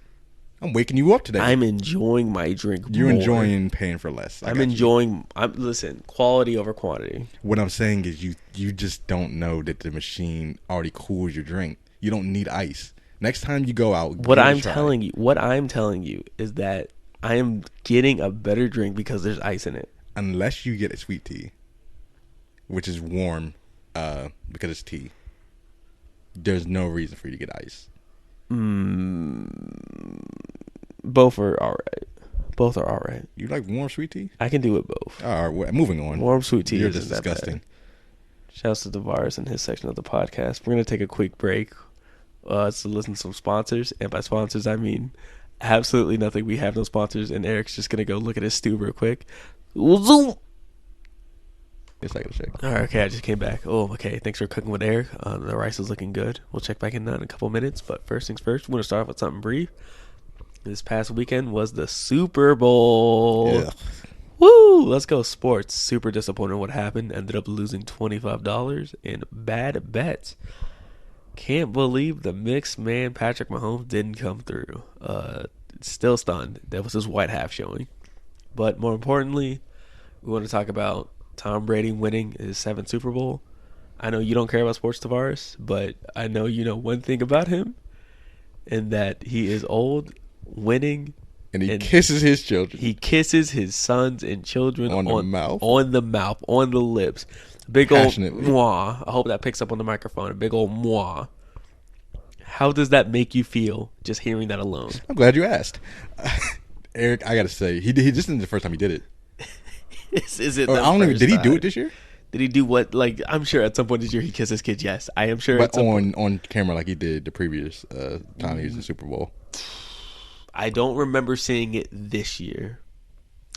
I'm waking you up today. I'm enjoying my drink more. You're enjoying paying for less. Listen, quality over quantity. What I'm saying is you just don't know that the machine already cools your drink. You don't need ice. Next time you go out, what I'm telling you is that I am getting a better drink because there's ice in it. Unless you get a sweet tea, which is warm because it's tea. There's no reason for you to get ice. Both are all right. You like warm sweet tea? I can do it both. All right, moving on. Warm sweet tea You're is just disgusting. Shouts to Tavares and his section of the podcast. We're gonna take a quick break to listen to some sponsors, and by sponsors I mean absolutely nothing. We have no sponsors, and Eric's just gonna go look at his stew real quick. Zoom. It's like a check. All right, okay, I just came back. Oh, okay. Thanks for cooking with Eric. The rice is looking good. We'll check back in that in a couple minutes. But first things first, we're going to start off with something brief. This past weekend was the Super Bowl. Yeah. Woo! Let's go sports. Super disappointed what happened. Ended up losing $25 in bad bets. Can't believe the mixed man Patrick Mahomes didn't come through. Still stunned. That was his white half showing. But more importantly, we want to talk about Tom Brady winning his seventh Super Bowl. I know you don't care about sports, Tavares, but I know you know one thing about him, and that he is old, winning, And he and kisses his children he kisses his sons and children on the mouth on the mouth, on the lips. Big old passionately. mwah. I hope that picks up on the microphone. A big old mwah. How does that make you feel just hearing that alone? I'm glad you asked. Eric, I gotta say, he this isn't the first time he did it. Is it Or the I don't even. first Did he do time? it this year? Did he do what? Like, I'm sure at some point this year he kissed his kid. Yes, I am sure. But at some point. on camera, like he did the previous time he was in the Super Bowl. I don't remember seeing it this year.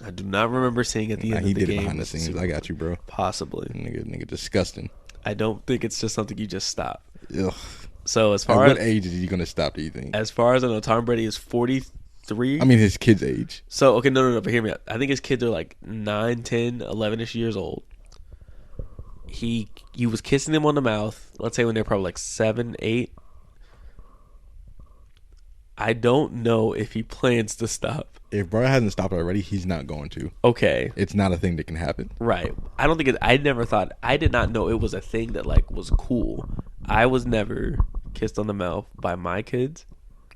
I do not remember seeing it at the end He of the did it game. behind the with scenes. Super I Bowl. got you, bro. Possibly. Nigga, disgusting. I don't think it's just something you just stop. Ugh. So as At far what as age is he gonna stop? Do you think? as far as I know, Tom Brady is 43. I mean, his kid's age. So okay, no, but hear me out. I think his kids are like 9, 10, 11ish years old. He was kissing them on the mouth. Let's say when they're probably like 7, 8. I don't know if he plans to stop. If bro hasn't stopped already, he's not going to. Okay, It's not a thing that can happen. right. I don't think it. I never thought. I did not know it was a thing that like was cool. I was never kissed on the mouth by my kids.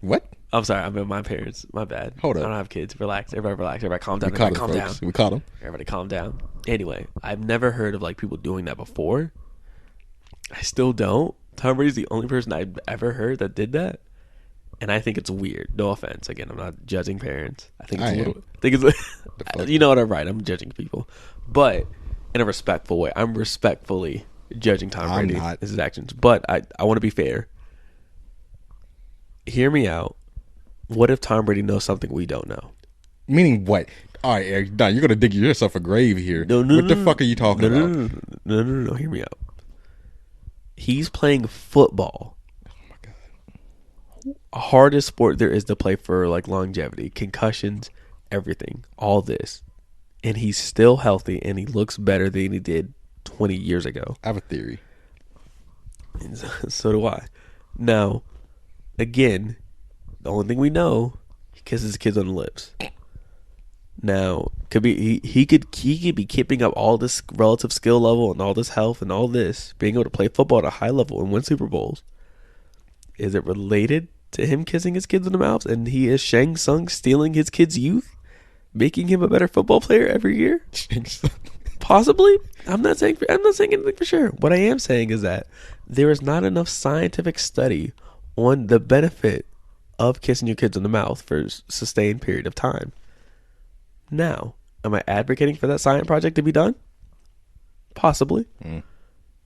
What? I'm sorry. I mean my parents. My bad. Hold I up. don't have kids. Relax. Everybody relax. Everybody calm down. We caught Everybody him, calm folks. down. We caught him. Everybody calm down. Anyway, I've never heard of like people doing that before. I still don't. Tom Brady's the only person I've ever heard that did that. And I think it's weird. No offense. Again, I'm not judging parents. I think it's I a am. little. I think it's. fuck? You know what? I'm right. I'm judging people, but in a respectful way. I'm respectfully judging Tom I'm Brady not. his actions, but I want to be fair. Hear me out. What if Tom Brady knows something we don't know? Meaning what? All right, Eric. Nah, you're gonna dig yourself a grave here. No, What the fuck are you talking about? No. Hear me out. He's playing football. Oh my god. Hardest sport there is to play for like longevity, concussions, everything, all this. And he's still healthy and he looks better than he did 20 years ago. I have a theory. And so do I. Now, again, the only thing we know, he kisses his kids on the lips. Now, could be he could be keeping up all this relative skill level and all this health and all this, being able to play football at a high level and win Super Bowls. Is it related to him kissing his kids in the mouth and he is Shang Tsung stealing his kids' youth, making him a better football player every year? Possibly. I'm not saying anything for sure. What I am saying is that there is not enough scientific study on the benefit of kissing your kids in the mouth for a sustained period of time. Now, am I advocating for that science project to be done? Possibly.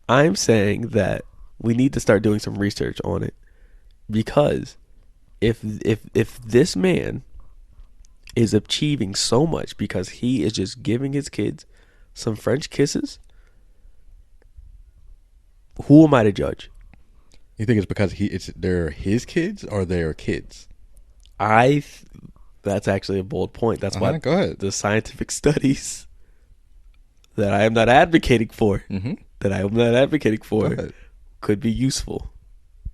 I'm saying that we need to start doing some research on it, because if this man is achieving so much because he is just giving his kids some French kisses, who am I to judge? You think it's because they're his kids or they're kids? That's actually a bold point. That's why Go ahead. the scientific studies that I am not advocating for, Go ahead. could be useful.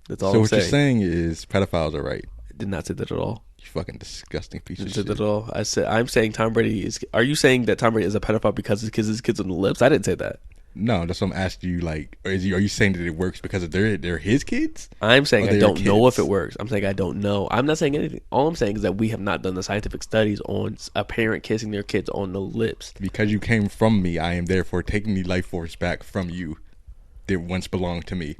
That's all So I'm what saying. you're saying is pedophiles are right. I did not say that at all. You fucking disgusting piece of Didn't say shit. that at all. I'm saying Tom Brady is. Are you saying that Tom Brady is a pedophile because he kisses his kids on the lips? I didn't say that. No, that's what I'm asking you. Like, are you saying that it works because they're his kids? I'm saying Or I they're don't know if kids? it works. I'm saying I don't know. I'm not saying anything. All I'm saying is that we have not done the scientific studies on a parent kissing their kids on the lips. Because you came from me, I am therefore taking the life force back from you that once belonged to me.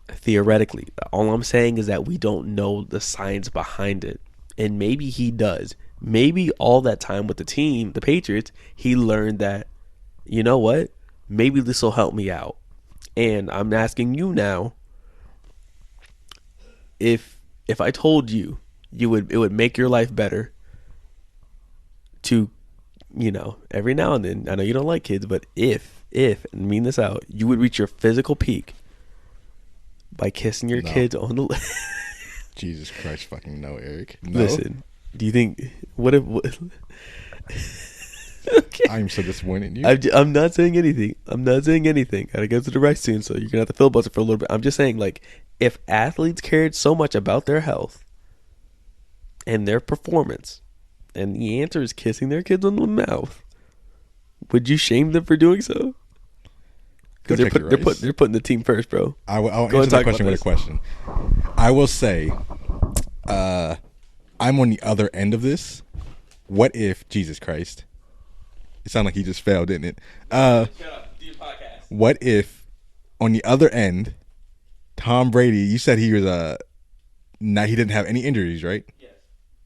Theoretically, all I'm saying is that we don't know the science behind it. And maybe he does. Maybe all that time with the team, the Patriots, he learned that, you know what? Maybe this will help me out. And I'm asking you now, if I told you it would make your life better to, every now and then, I know you don't like kids, but if and mean this out, you would reach your physical peak by kissing your No. kids on the lips. Jesus Christ, fucking no, Eric. No. Listen, do you think what if? Okay. I'm so disappointed in you. I'm not saying anything. Gotta go to the right soon, so you're gonna have to filibuster for a little bit. I'm just saying, like, if athletes cared so much about their health and their performance, And the answer is kissing their kids on the mouth. Would you shame them for doing so? Because they're putting the team first, bro. I'll answer that question with a question. I will say, I'm on the other end of this. What if, Jesus Christ, it sounded like he just failed, didn't it? Shut up, do your podcast. What if, on the other end, Tom Brady, you said he was he didn't have any injuries, right? Yes.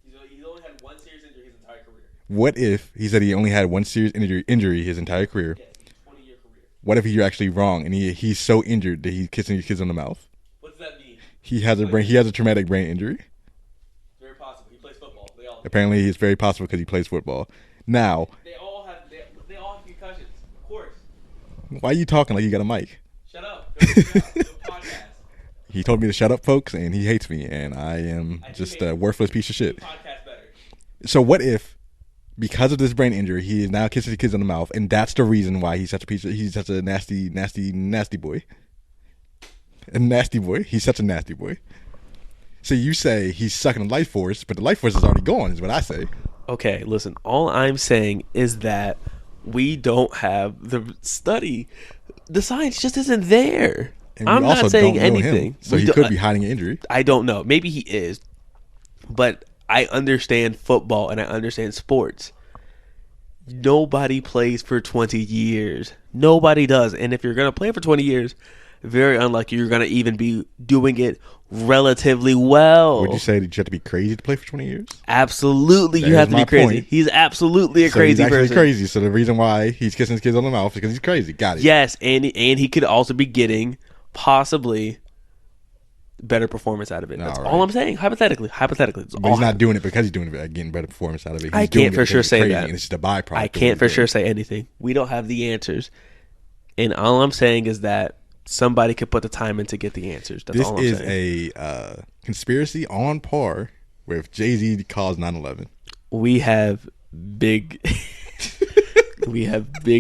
He's only had one serious injury his entire career. What if he said he only had one serious injury his entire career? Yes, 20-year career. What if you're actually wrong and he's so injured that he's kissing his kids on the mouth? What does that mean? He has a traumatic brain injury. Very possible. He plays football. Apparently, it's very possible because he plays football. Now, they all have concussions. Of course. Why are you talking like you got a mic? Shut up. Go podcast. He told me to shut up, folks, and he hates me, and I am just a worthless piece of shit. Podcast better. So what if, because of this brain injury, he is now kissing his kids on the mouth, and that's the reason why he's such a nasty, nasty, nasty boy. A nasty boy. He's such a nasty boy. So you say he's sucking the life force, but the life force is already gone, is what I say. Okay, listen. All I'm saying is that we don't have the study. The science just isn't there. And I'm not saying anything. Him, so he could be hiding an injury. I don't know. Maybe he is. But I understand football and I understand sports. Nobody plays for 20 years. Nobody does. And if you're going to play for 20 years, very unlikely you're going to even be doing it relatively well. Would you say that you have to be crazy to play for 20 years? Absolutely, you have to be crazy. Point. He's absolutely a crazy person. He's crazy. So the reason why he's kissing his kids on the mouth is because he's crazy. Got it. Yes, and he could also be getting possibly better performance out of it. That's all I'm saying. Hypothetically. But he's not doing it because he's doing it, getting better performance out of it. I can't for sure say that. And it's just a byproduct. I can't for sure say anything. We don't have the answers. And all I'm saying is that somebody could put the time in to get the answers. That's all I'm saying. This is a conspiracy on par with Jay-Z caused 9/11. We have big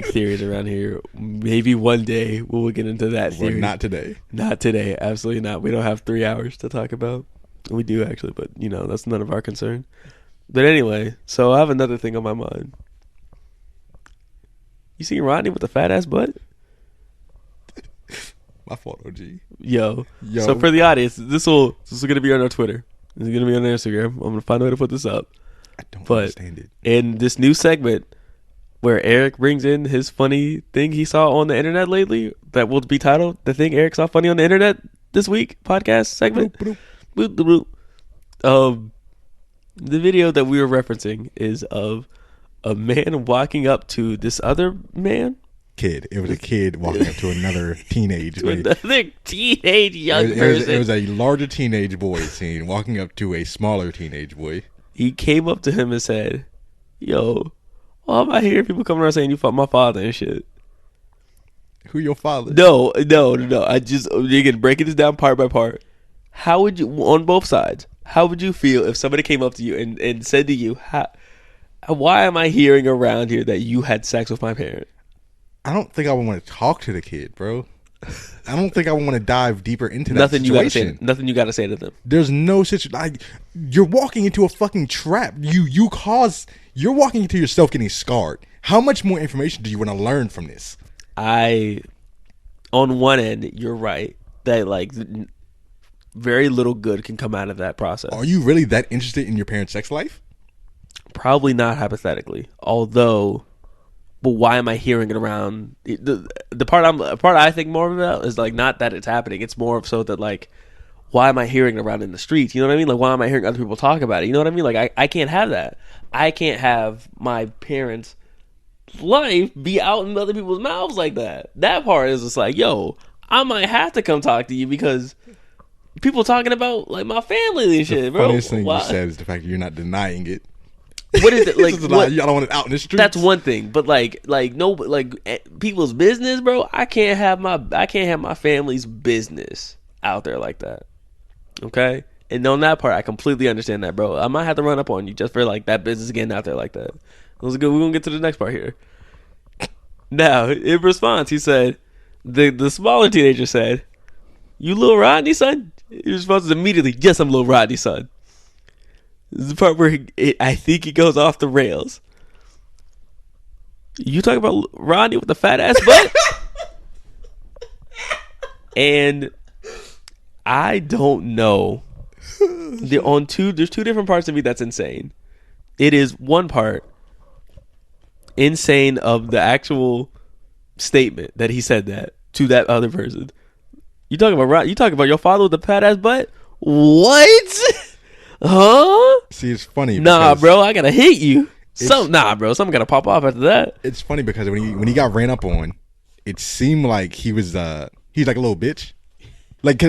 theories around here. Maybe one day we'll get into that theory. But not today. Not today. Absolutely not. We don't have 3 hours to talk about. We do actually, but that's none of our concern. But anyway, so I have another thing on my mind. You seen Rodney with the fat ass butt? My fault, OG. Yo. So for the audience, this is gonna be on our Twitter. This is gonna be on Instagram. I'm gonna find a way to put this up. I don't understand it. In this new segment where Eric brings in his funny thing he saw on the internet lately, that will be titled "The Thing Eric Saw Funny on the Internet This Week" podcast segment. The video that we were referencing is of a man walking up to this other man. It was a kid walking up to another teenage another teenage young person. It was a larger teenage boy scene walking up to a smaller teenage boy. He came up to him and said, "Yo, why am I hearing people coming around saying you fuck my father and shit?" Who your father? No. I just, again, breaking this down part by part. How would you, on both sides, how would you feel if somebody came up to you and said to you, why am I hearing around here that you had sex with my parent? I don't think I would want to talk to the kid, bro. I don't think I would want to dive deeper into that situation. Nothing you got to say to them. There's no situation. You're walking into a fucking trap. You're walking into yourself getting scarred. How much more information do you want to learn from this? On one end, you're right that very little good can come out of that process. Are you really that interested in your parents' sex life? Probably not hypothetically. Although, but why am I hearing it around? The part I think more about is not that it's happening. It's more of so that why am I hearing it around in the streets? You know what I mean? Why am I hearing other people talk about it? You know what I mean? I can't have that. I can't have my parents' life be out in other people's mouths like that. That part is just yo, I might have to come talk to you because people talking about my family and shit, bro. The funniest thing you said is the fact that you're not denying it. What is it like? I don't want it out in the streets. That's one thing, but people's business, bro. I can't have my family's business out there like that. Okay, and on that part, I completely understand that, bro. I might have to run up on you just for that business getting out there like that. Let's go. We're gonna get to the next part here. Now, in response, he said, the smaller teenager said, "You little Rodney, son?" His response was immediately, "Yes, I'm little Rodney, son." This is the part where I think it goes off the rails. You talking about Rodney with the fat ass butt? And I don't know. There's two different parts of me that's insane. It is one part insane of the actual statement that he said that to that other person. You talking about your father with the fat ass butt? What? Huh? See, it's funny. Nah, bro, I gotta hit you. Nah, bro, something gotta pop off after that. It's funny because when he got ran up on, it seemed like he's like a little bitch, like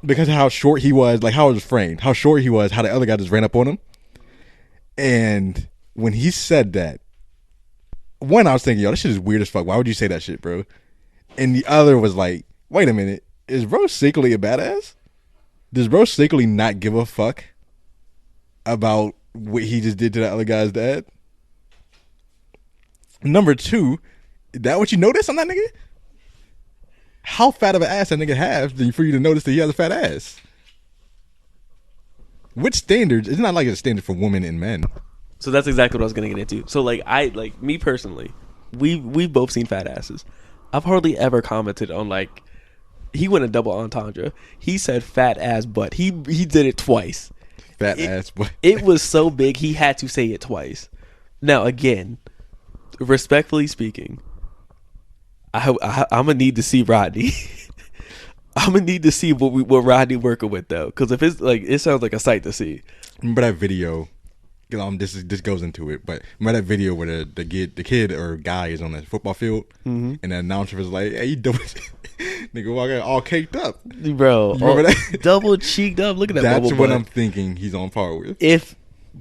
because of how short he was, like how it was framed, how short he was, how the other guy just ran up on him. And when he said that, one, I was thinking, yo, this shit is weird as fuck. Why would you say that shit, bro? And the other was like, wait a minute, is bro secretly a badass? Does bro secretly not give a fuck about what he just did to that other guy's dad? Number two, is that what you notice on that nigga? How fat of an ass that nigga have for you to notice that he has a fat ass? Which standards? It's not like a standard for women and men. So that's exactly what I was gonna get into. So like me personally, we've both seen fat asses. I've hardly ever commented on like he went a double entendre. He said fat ass butt. He did it twice. Fat ass butt. It was so big he had to say it twice. Now again, respectfully speaking, I'm gonna need to see Rodney. I'm gonna need to see what Rodney working with though, because if it's like it sounds like a sight to see. Remember that video? This goes into it, but remember that video where the kid or guy is on the football field, and the announcer was like, "Hey, you doing?" Nigga walking all caked up, bro. You remember that? Double cheeked up. Look at that. That's bubble what butt. I'm thinking he's on par with.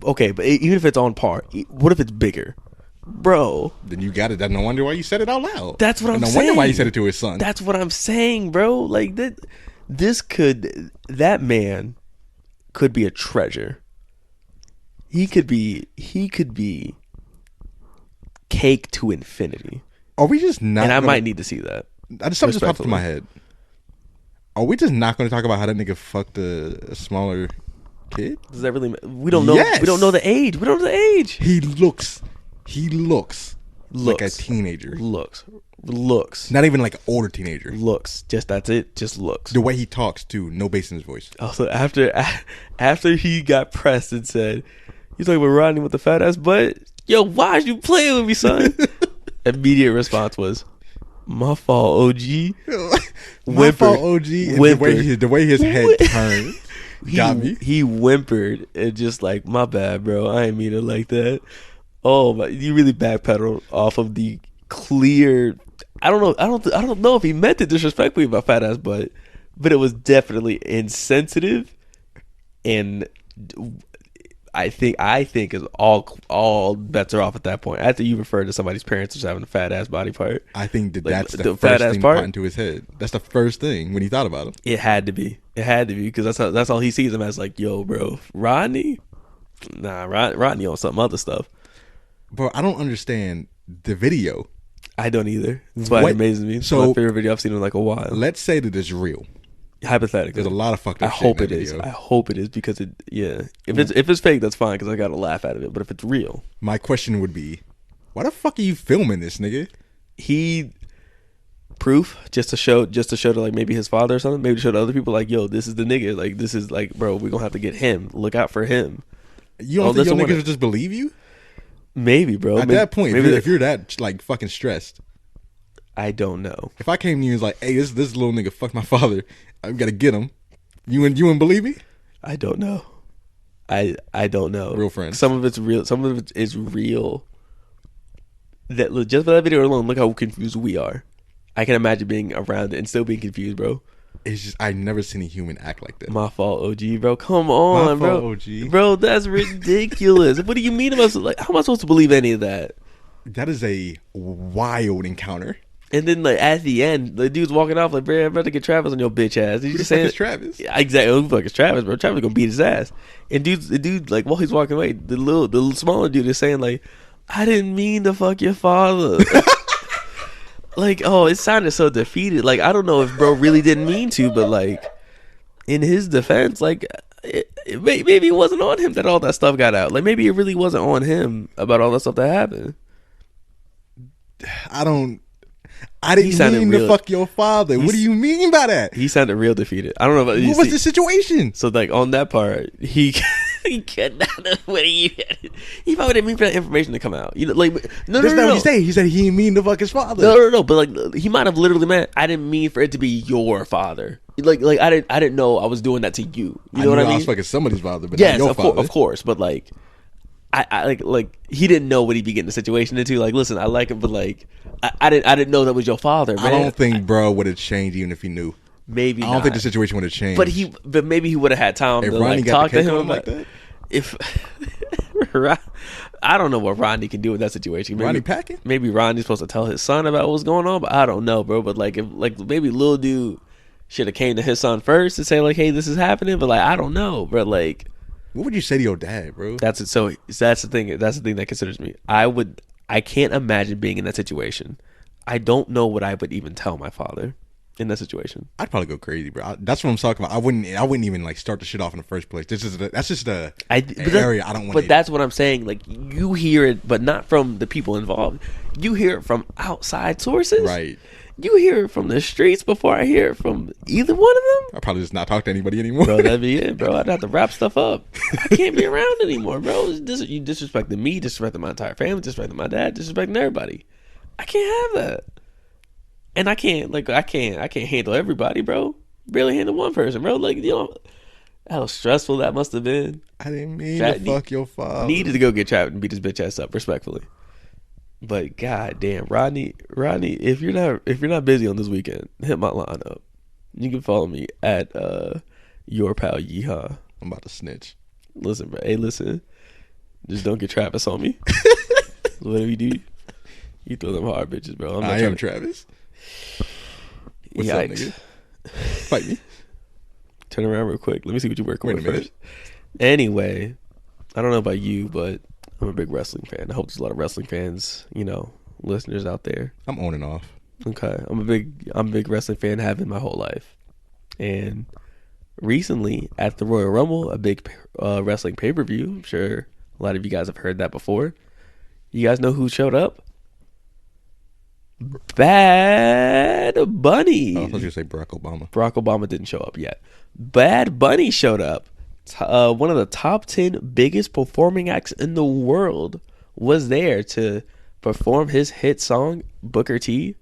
But even if it's on par, what if it's bigger, bro? Then you got it. That's no wonder why you said it out loud. That's what I'm saying. No wonder why you said it to his son. That's what I'm saying, bro. Like that man could be a treasure. He could be cake to infinity. Are we just not? And I might need to see that. I just something just popped in my head. Are we just not going to talk about how that nigga fucked a smaller kid? Does that really? We don't know. Yes. We don't know the age. We don't know the age. He looks like a teenager. Looks. Not even like an older teenager. Looks. Just that's it. Just looks. The way he talks too. No bass in his voice. Also, after he got pressed and said, "You talking about Rodney with the fat ass butt? Yo, why you playing with me, son?" Immediate response was, "My fault, OG." My fault, OG. And the way his head turned got me. He whimpered and just like, "My bad, bro. I ain't mean it like that." Oh my! You really backpedaled off of the clear. I don't know if he meant it disrespectfully about fat ass butt, but it was definitely insensitive, and I think is all bets are off at that point. After you refer to somebody's parents as having a fat ass body part, I think that's the fat first ass thing part popped into his head. That's the first thing when he thought about him. It had to be because that's all he sees him as. Like, yo, bro, Rodney, nah, Rodney on some other stuff. Bro, I don't understand the video. I don't either. That's why it amazes me. It's my favorite video I've seen in like a while. Let's say that it's real. Hypothetically, there's a lot of fucked up shit hope in that it is. video. I hope it is because if it's fake, that's fine because I got to laugh out of it. But if it's real, my question would be, why the fuck are you filming this, nigga? Proof just to show to like maybe his father or something, maybe to show to other people like, yo, this is the nigga. Like, this is like, bro, we're gonna have to get him. Look out for him. You don't think your niggas would just believe you? Maybe, bro. At that point, if you're that like fucking stressed, I don't know. If I came to you and was like, hey, this little nigga fucked my father, I gotta get him. You wouldn't believe me? I don't know. I don't know. Real friends. Some of it's real. Some of it is real. That just for that video alone, look how confused we are. I can imagine being around it and still being confused, bro. It's just I never seen a human act like that. My fault, OG, bro. Come on, My fault, bro. OG. Bro, that's ridiculous. What do you mean about like? How am I supposed to believe any of that? That is a wild encounter. And then like at the end, the dude's walking off like, bro, I'm about to get Travis on your bitch ass. He's just saying, Travis. Yeah, exactly. Who the fuck is Travis, bro? Travis gonna beat his ass. And the dude, like while he's walking away, the smaller dude is saying like, I didn't mean to fuck your father. Like, oh, it sounded so defeated. Like, I don't know if bro really didn't mean to, but like, in his defense, like, maybe it wasn't on him that all that stuff got out. Like maybe it really wasn't on him about all that stuff that happened. I don't. I He didn't sounded mean to real. fuck your father. What do you mean by that? He sounded real defeated. I don't know about you. What was the situation? So like on that part, he could not have what he probably didn't mean for that information to come out. You know, like That's not what he said. He said he didn't mean to fuck his father. No. But like he might have literally meant I didn't mean for it to be your father. Like I didn't know I was doing that to you. You know what I mean? I was fucking somebody's father, but yes, not your father. Of course. But like I like he didn't know what he'd be getting the situation into. Like, listen, I like him, but like I didn't know that was your father, man. I don't think bro would have changed even if he knew. Maybe I don't think the situation would have changed. But maybe he would have had time if to Ronnie like got talk the to cake him on like that. If I don't know what Rodney can do in that situation. Maybe, Ronnie packing? Maybe Rodney's supposed to tell his son about what's going on, but I don't know, bro. But like, if like maybe little dude should have came to his son first to say like, "Hey, this is happening," but like, I don't know, bro. Like, what would you say to your dad, bro? that's it. So that's the thing. That's the thing that considers me. I can't imagine being in that situation. I don't know what I would even tell my father in that situation. I'd probably go crazy, bro. That's what I'm talking about. I wouldn't even like start the shit off in the first place. That's just an area I don't want. But that's what I'm saying. Like you hear it, but not from the people involved. You hear it from outside sources, right? You hear it from the streets before I hear it from either one of them. I probably just not talk to anybody anymore, bro. That'd be it, bro. I'd have to wrap stuff up. I can't be around anymore, bro. You disrespecting me, disrespecting my entire family, disrespecting my dad, disrespecting everybody. I can't have that. And I can't handle everybody, bro. Barely handle one person, bro. Like, you know how stressful that must have been. I didn't mean to fuck your father. Needed to go get trapped and beat his bitch ass up, respectfully. But god damn, Rodney, if you're not busy on this weekend, hit my line up. You can follow me at your pal Yeehaw. I'm about to snitch. Listen, bro. Hey, listen. Just don't get Travis on me. Whatever you do, you throw them hard bitches, bro. I am Travis. What's up, nigga? Fight me. Turn around real quick. Let me see what you're working with minute. first. Anyway, I don't know about you, but I'm a big wrestling fan. I hope there's a lot of wrestling fans, listeners out there. I'm on and off. Okay. I'm a big wrestling fan, have been my whole life. And recently at the Royal Rumble, a big wrestling pay-per-view, I'm sure a lot of you guys have heard that before. You guys know who showed up? Bad Bunny. I was going to say Barack Obama. Barack Obama didn't show up yet. Bad Bunny showed up. One of the top 10 biggest performing acts in the world was there to perform his hit song Booker T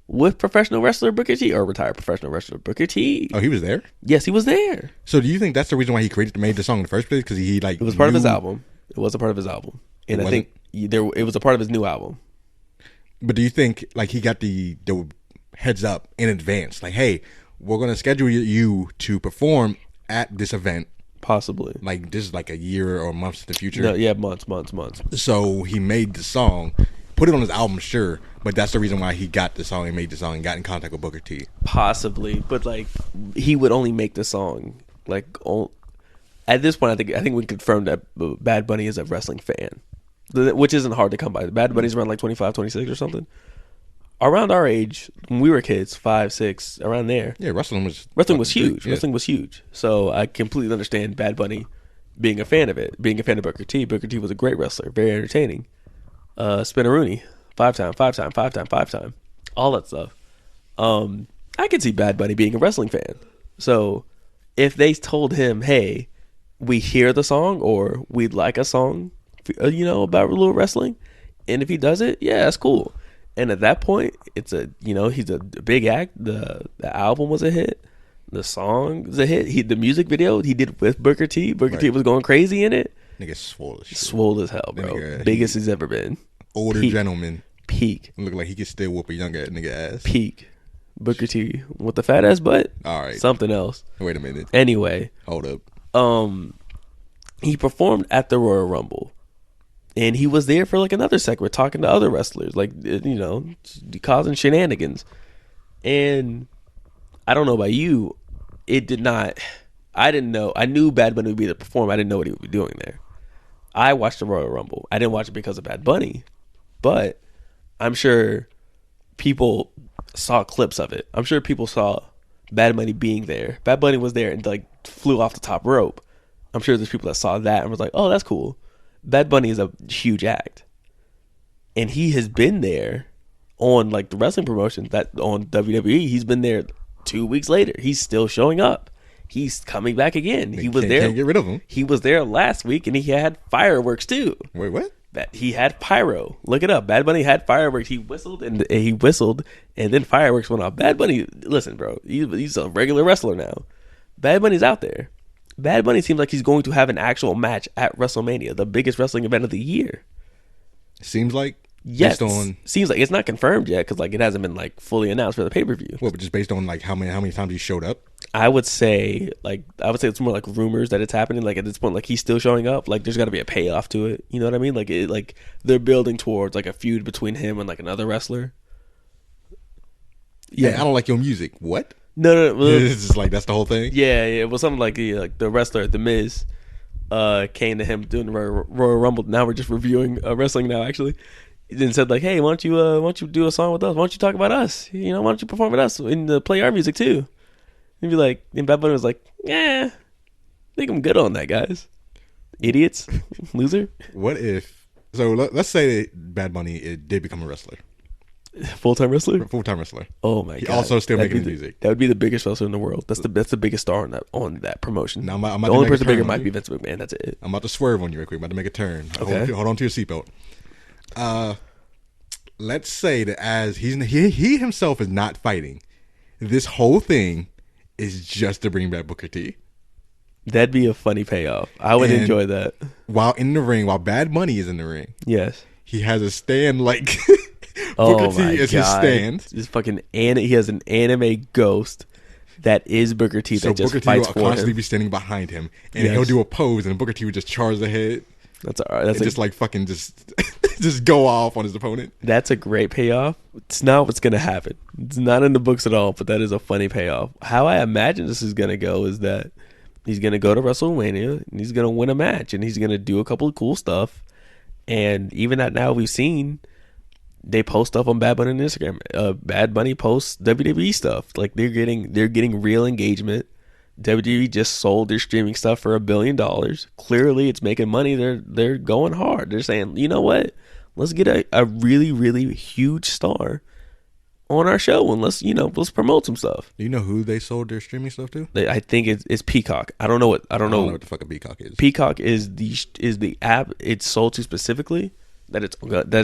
with professional wrestler Booker T, or retired professional wrestler Booker T. Oh, he was there? Yes, he was there. So do you think that's the reason why he made the song in the first place? Because it was part of his album. It was a part of his album, and I think it was a part of his new album. But do you think like he got the heads up in advance? Like, hey, we're going to schedule you to perform at this event. Possibly. Like, this is like a year or months in the future. No, yeah, months. So he made the song, put it on his album, sure. But that's the reason why he got the song and made the song and got in contact with Booker T. Possibly. But, like, he would only make the song, like, at this point, I think we confirmed that Bad Bunny is a wrestling fan. Which isn't hard to come by. Bad Bunny's around like 25, 26 or something. Around our age, when we were kids, 5, 6, around there. Yeah, wrestling was huge. Yeah. Wrestling was huge. So I completely understand Bad Bunny being a fan of it, being a fan of Booker T. Booker T was a great wrestler, very entertaining. Spinaroonie, 5-time. All that stuff. I could see Bad Bunny being a wrestling fan. So if they told him, hey, we hear the song or we'd like a song, about a little wrestling, and if he does it, yeah, that's cool. And at that point, it's he's a big act. The album was a hit. The song was a hit. The music video he did with Booker T. Booker T was going crazy in it. Nigga swole as shit. Swole as hell, bro. Nigga, biggest he's ever been. Older gentleman. Peak. Look like he could still whoop a young nigga ass. Peak. Booker T with the fat ass butt. All right. Something else. Wait a minute. Anyway. Hold up. He performed at the Royal Rumble. And he was there for like another segment talking to other wrestlers, like, causing shenanigans. And I don't know about you, I didn't know. I knew Bad Bunny would be there to perform. I didn't know what he would be doing there. I watched the Royal Rumble. I didn't watch it because of Bad Bunny, but I'm sure people saw clips of it. I'm sure people saw Bad Bunny being there. Bad Bunny was there and like flew off the top rope. I'm sure there's people that saw that and was like, oh, that's cool. Bad Bunny is a huge act, and he has been there on like the wrestling promotion that on WWE. He's been there 2 weeks later. He's still showing up. He's coming back again. He was there. Can't get rid of him. He was there last week, and he had fireworks too. Wait, what? That he had pyro. Look it up. Bad Bunny had fireworks. He whistled and then fireworks went off. Bad Bunny, listen, bro. He's a regular wrestler now. Bad Bunny's out there. Bad Bunny seems like he's going to have an actual match at WrestleMania, the biggest wrestling event of the year. Seems like. Yes, based on, seems like it's not confirmed yet because like it hasn't been like fully announced for the pay-per-view. What, but just based on like how many times he showed up? I would say it's more like rumors that it's happening. Like at this point, like he's still showing up. Like there's got to be a payoff to it. You know what I mean? Like they're building towards like a feud between him and like another wrestler. Yeah, I don't like your music. What? No. Well, it's just like that's the whole thing. Yeah. It was something like the wrestler, The Miz, came to him doing the Royal Rumble. Now we're just reviewing wrestling now, actually. Then said like, hey, why don't you do a song with us? Why don't you talk about us? You know, why don't you perform with us and play our music too? And be like, and Bad Bunny was like, yeah, I think I'm good on that, guys. Idiots, loser. What if? So let's say that Bad Bunny did become a wrestler, full-time wrestler. Oh my god! He also still making his music. That would be the biggest wrestler in the world. That's the biggest star on that promotion. Now, I'm the only person bigger might be Vince McMahon. That's it. I'm about to swerve on you real quick. I'm about to make a turn. Okay. Hold on to your seatbelt. Let's say that as he himself is not fighting, this whole thing is just to bring back Booker T. That'd be a funny payoff. I would enjoy that. While in the ring, while Bad Bunny is in the ring, yes, he has a stand like Booker T is his stand. This fucking he has an anime ghost that is Booker T. That just fights for him. So Booker T will constantly be standing behind him, and he'll do a pose, and Booker T would just charge ahead. That's all right. That's just like fucking just go off on his opponent. That's a great payoff. It's not what's gonna happen. It's not in the books at all, but that is a funny payoff. How I imagine this is gonna go is that he's gonna go to WrestleMania and he's gonna win a match and he's gonna do a couple of cool stuff. And even that now we've seen they post stuff on Bad Bunny on Instagram. Bad Bunny posts WWE stuff. Like they're getting real engagement. WWE just sold their streaming stuff for $1 billion. Clearly, it's making money. They're going hard. They're saying, you know what? Let's get a really, really huge star on our show and let's promote some stuff. Do you know who they sold their streaming stuff to? I think it's Peacock. I don't know what what the fuck a Peacock is. Peacock is the app it's sold to specifically that it's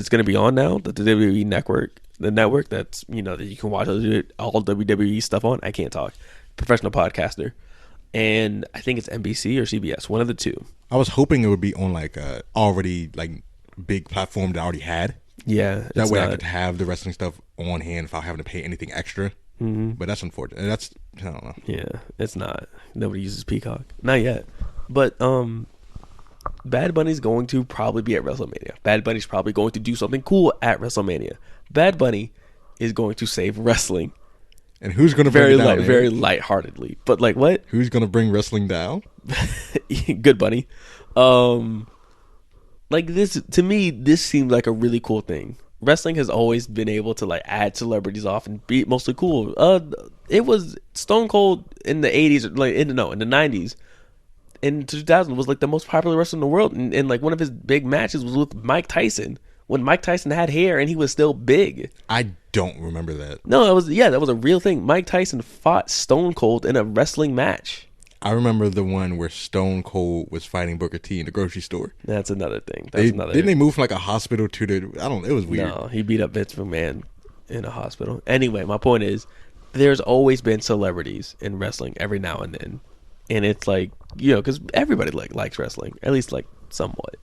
going to be on now. The WWE network, the network that's that you can watch all WWE stuff on. I can't talk. Professional podcaster, and I think it's NBC or CBS, one of the two. I was hoping it would be on like a already like big platform that I already had. Yeah, that way I could have the wrestling stuff on hand without having to pay anything extra. Mm-hmm. But that's unfortunate. I don't know. Yeah, it's not. Nobody uses Peacock, not yet. But Bad Bunny's going to probably be at WrestleMania. Bad Bunny's probably going to do something cool at WrestleMania. Bad Bunny is going to save wrestling. And who's going to bring it down? Very lightheartedly. But like what? Who's going to bring wrestling down? Good Bunny. Like this, to me, this seems like a really cool thing. Wrestling has always been able to like add celebrities off and be mostly cool. It was Stone Cold in the 80s, like in the 90s. In 2000 was like the most popular wrestler in the world. And like one of his big matches was with Mike Tyson. When Mike Tyson had hair and he was still big. I don't remember that. No, that was a real thing. Mike Tyson fought Stone Cold in a wrestling match. I remember the one where Stone Cold was fighting Booker T in the grocery store. That's another thing. Didn't they move from like a hospital to it was weird. No, he beat up Vince McMahon in a hospital. Anyway, my point is, there's always been celebrities in wrestling every now and then. And it's like, because everybody likes wrestling, at least like somewhat.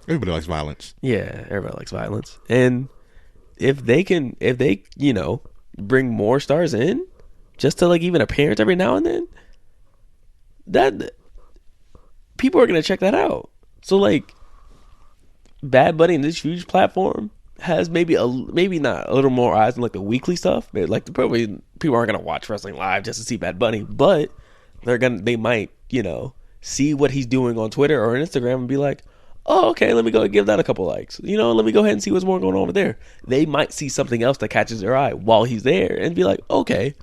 Everybody likes violence. Yeah, everybody likes violence. And if they bring more stars in just to like even appearance every now and then, that people are going to check that out. So like Bad Bunny in this huge platform has maybe not a little more eyes than like the weekly stuff. Like probably people aren't going to watch wrestling live just to see Bad Bunny, but they might, see what he's doing on Twitter or Instagram and be like, oh, okay, let me go give that a couple likes. Let me go ahead and see what's more going on over there. They might see something else that catches their eye while he's there and be like, okay,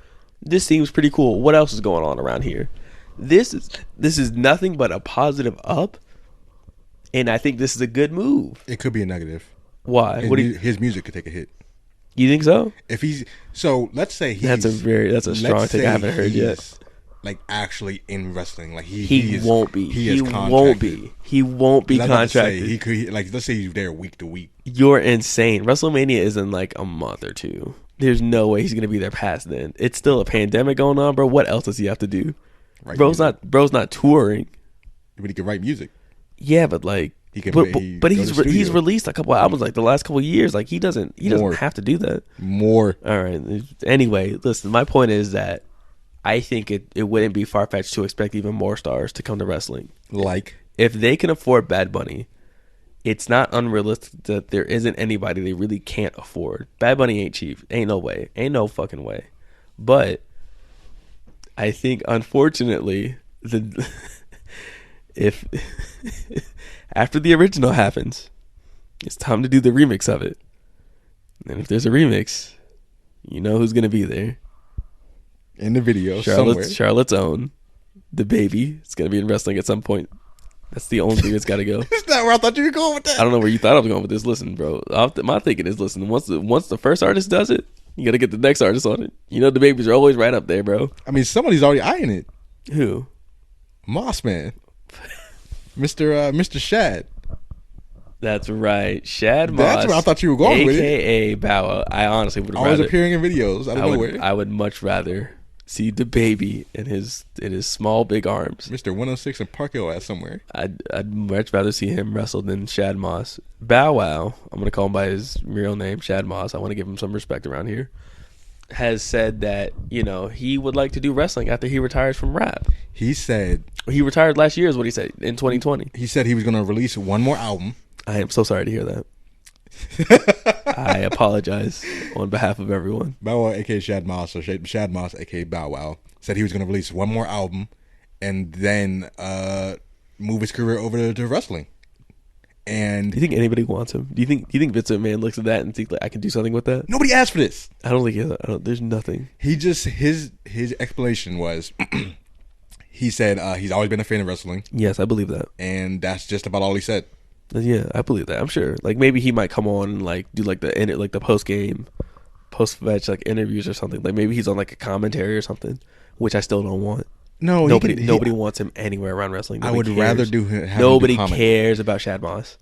this seems pretty cool. What else is going on around here? This is nothing but a positive up, and I think this is a good move. It could be a negative. Why? His music could take a hit. You think so? If he's so, let's say he's That's a strong take I haven't heard yet. Like actually in wrestling, like he won't be. He won't be. He won't be contracted. He could, like, let's say he's there week to week. You're insane. WrestleMania is in like a month or two. There's no way he's gonna be there past then. It's still a pandemic going on, bro. What else does he have to do? Bro's not touring. But he can write music. Yeah, but like he can. But he's released a couple of albums like the last couple of years. Like he doesn't have to do that. More. All right. Anyway, listen. My point is that I think it wouldn't be far fetched to expect even more stars to come to wrestling. Like if they can afford Bad Bunny, it's not unrealistic that there isn't anybody they really can't afford. Bad Bunny ain't cheap. Ain't no way. Ain't no fucking way. But I think, unfortunately, if after the original happens, it's time to do the remix of it. And if there's a remix, you know who's gonna be there. In the video, Charlotte's own, the baby. It's gonna be in wrestling at some point. That's the only thing that's got to go. Is that where I thought you were going with that? I don't know where you thought I was going with this. Listen, bro. My thinking is, listen. Once the first artist does it, you got to get the next artist on it. You know the babies are always right up there, bro. I mean, somebody's already eyeing it. Who? Moss Man, Mr. Shad. That's right, Shad Moss. That's where I thought you were going with it. AKA Bow Wow. I honestly would. Always appearing in videos. I don't know. I would much rather see the baby in his small big arms. Mr. 106 and park your ass somewhere. I'd much rather see him wrestle than Shad Moss. Bow Wow, I'm gonna call him by his real name, Shad Moss. I want to give him some respect around here. Has said that he would like to do wrestling after he retires from rap. He said he retired last year. Is what he said in 2020. He said he was gonna release one more album. I am so sorry to hear that. I apologize on behalf of everyone. Bow Wow, aka Shad Moss, or Shad Moss, aka Bow Wow, said he was going to release one more album and then move his career over to wrestling. And do you think anybody wants him? Do you think Vince McMahon looks at that and thinks like, I can do something with that? Nobody asked for this. I don't think there's nothing. He just his explanation was he said he's always been a fan of wrestling. Yes, I believe that, and that's just about all he said. Yeah, I believe that. I'm sure. Like maybe he might come on and like do like the post game, post match like interviews or something. Like maybe he's on like a commentary or something, which I still don't want. No, nobody wants him anywhere around wrestling. I would rather do him. Nobody cares about Shad Moss.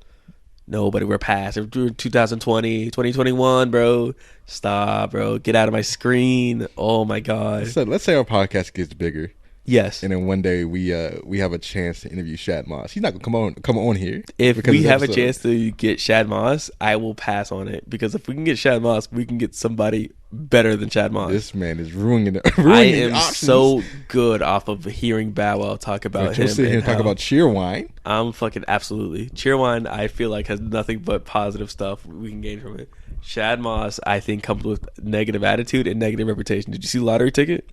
Nobody. We're past 2020, 2021, bro. Stop, bro. Get out of my screen. Oh my god. So let's say our podcast gets bigger. Yes. And then one day we have a chance to interview Shad Moss. He's not gonna come on here. If we have a chance to get Shad Moss, I will pass on it, because if we can get Shad Moss, we can get somebody better than Shad Moss. This man is ruining I am so good off of hearing Bow Wow talk about him. Sit here and talk about Cheerwine. I'm fucking absolutely. Cheerwine, I feel like, has nothing but positive stuff we can gain from it. Shad Moss, I think, comes with negative attitude and negative reputation. Did you see Lottery Ticket?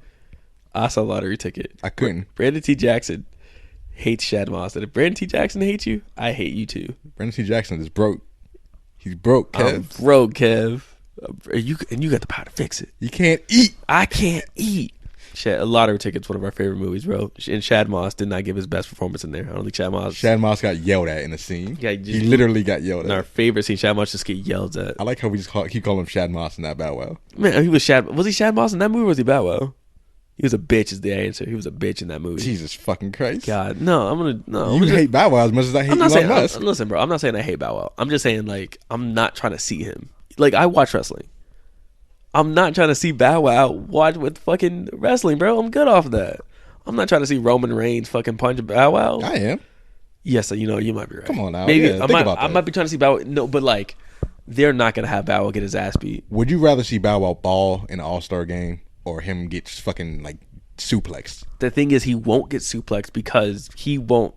I saw Lottery Ticket. I couldn't. Brandon T. Jackson hates Shad Moss. And if Brandon T. Jackson hates you, I hate you too. Brandon T. Jackson is broke. He's broke, Kev. I'm broke, Kev. You got the power to fix it. You can't eat. I can't eat. Lottery Ticket's one of our favorite movies, bro. And Shad Moss did not give his best performance in there. I don't think Shad Moss got yelled at in the scene. Yeah, he literally got yelled at. In our favorite scene, Shad Moss just get yelled at. I like how we just keep calling him Shad Moss and not Bow Wow. Man, was he Shad Moss in that movie, or was he Bow Wow? He was a bitch is the answer. He was a bitch in that movie. Jesus fucking Christ. God, no, You hate Bow Wow as much as I hate Elon Musk. Listen, bro, I'm not saying I hate Bow Wow. I'm just saying, like, I'm not trying to see him. Like, I watch wrestling. I'm not trying to see Bow Wow watch with fucking wrestling, bro. I'm good off of that. I'm not trying to see Roman Reigns fucking punch Bow Wow. I am. Yes, you might be right. Come on now. Maybe yeah, I might be trying to see Bow Wow. No, but like, they're not gonna have Bow Wow get his ass beat. Would you rather see Bow Wow ball in an All-Star game or him get fucking like suplexed? The thing is, he won't get suplexed because he won't.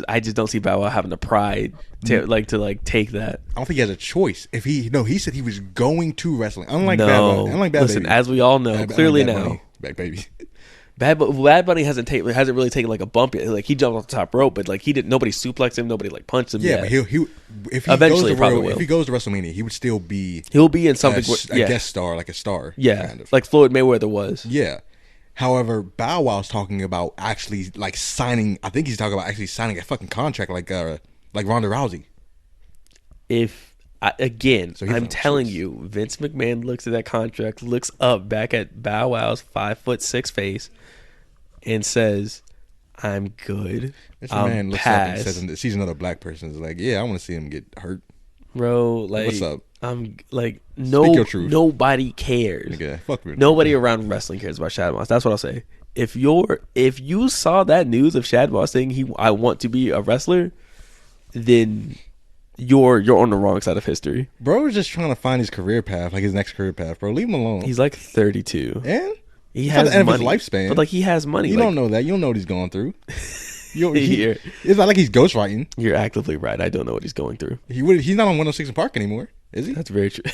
I just don't see Bow Wow having the pride to take that. I don't think he has a choice. He said he was going to wrestling. Unlike Bad Listen, Baby. as we all know, clearly now, Bad Baby. Bad Bunny hasn't really taken like a bump yet. Like he jumped off the top rope, but like nobody suplexed him, nobody like punched him. Yeah, yet. but if he goes to WrestleMania, he would still be. He'll be in something. A guest star, like a star. Yeah, kind of. like Floyd Mayweather was. Yeah. However, Bow Wow's talking about actually like signing. I think he's talking about actually signing a fucking contract like Ronda Rousey. So I'm telling you, Vince McMahon looks at that contract, looks up back at Bow Wow's 5'6" face, and says, "I'm good. Mr. Man looks up and says, sees another black person. Is like, yeah, I want to see him get hurt. Bro, like, what's up? I'm like, Speak your truth. nobody cares. Nigga, fuck me. Nobody around wrestling cares about Shad Moss. That's what I'll say. If you saw that news of Shad Moss saying I want to be a wrestler, then you're on the wrong side of history. Bro is just trying to find his career path, like his next career path. Bro, leave him alone. He's like 32. And he has the end money. of his lifespan. But like he has money. You like, don't know that. You don't know what he's going through. It's not like he's ghostwriting. You're actively right. I don't know what he's going through. He's not on 106 in Park anymore, is he? That's very true.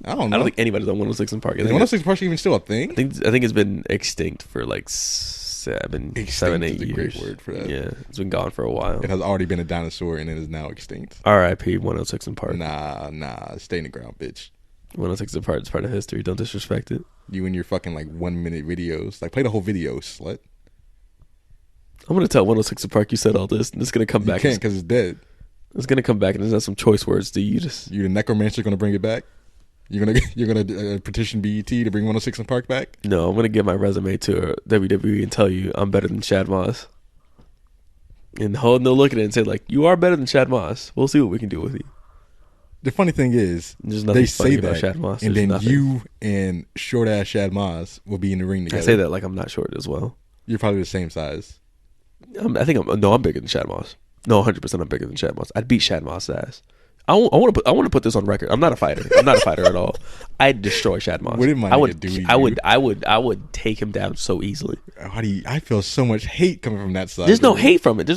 I don't know. I don't think anybody's on 106 in Park. Is 106 in Park even still a thing? I think it's been extinct for like 7, 8 years. A great word for that. Yeah, it's been gone for a while. It has already been a dinosaur and it is now extinct. R.I.P. 106 in Park. Nah, stay in the ground, bitch. 106 in Park is part of history. Don't disrespect it. You and your fucking like 1 minute videos, like play the whole video, slut. I'm gonna tell 106 in Park you said all this, and it's gonna come back. You can't because it's dead. It's gonna come back and there's some choice words. Do you the necromancer gonna bring it back? You're gonna petition BET to bring 106 in Park back? No, I'm gonna give my resume to WWE and tell you I'm better than Shad Moss. And they'll look at it and say like, you are better than Shad Moss. We'll see what we can do with you. The funny thing is, they say that, Shad Moss. and then you and short ass Shad Moss will be in the ring together. I say that like I'm not short as well. You're probably the same size. I'm bigger than Shad Moss. No, 100% I'm bigger than Shad Moss. I'd beat Shad Moss' ass. I want to put this on record. I'm not a fighter. I'm not a fighter at all. I'd destroy Shad Moss. I would take him down so easily. I feel so much hate coming from that side. There's no hate from it.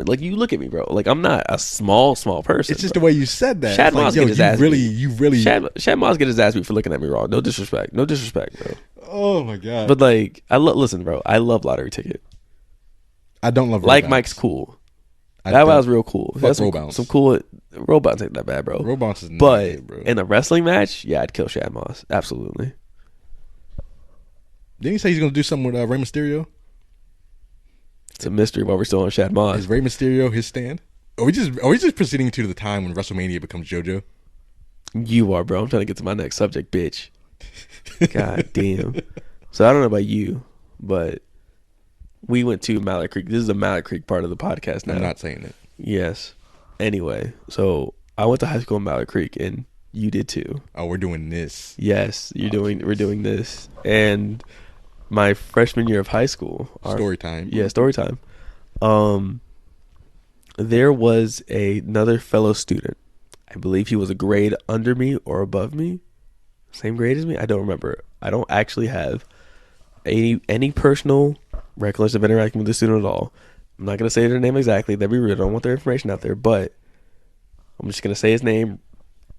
Like, you look at me, bro. Like, I'm not a small person. It's just the way you said that. Shad Moss get his ass beat. You really. Shad Moss get his ass beat for looking at me wrong. No disrespect, bro. Oh my god. But like, listen, bro. I love Lottery Ticket. I don't love like Mike's cool. That was real cool. Fuck Robounce. Some cool Robounce ain't that bad, bro. Robounce is but good, bro. In a wrestling match, yeah, I'd kill Shad Moss. Absolutely. Didn't he say he's gonna do something with Rey Mysterio? It's a mystery while we're still on Shad Moss. Is Rey Mysterio his stand? Are we just proceeding to the time when WrestleMania becomes JoJo? You are, bro. I'm trying to get to my next subject, bitch. God damn. So I don't know about you, but we went to Mallard Creek. This is the Mallard Creek part of the podcast now. I'm not saying it. Yes. Anyway, so I went to high school in Mallard Creek, and you did too. Oh, we're doing this. Yes, we're doing this. And my freshman year of high school. Story time. Yeah, story time. There was another fellow student. I believe he was a grade under me or above me. Same grade as me? I don't remember. I don't actually have any personal recollection of interacting with the student at all. I'm not going to say their name exactly. That'd be rude. I don't want their information out there. But I'm just going to say his name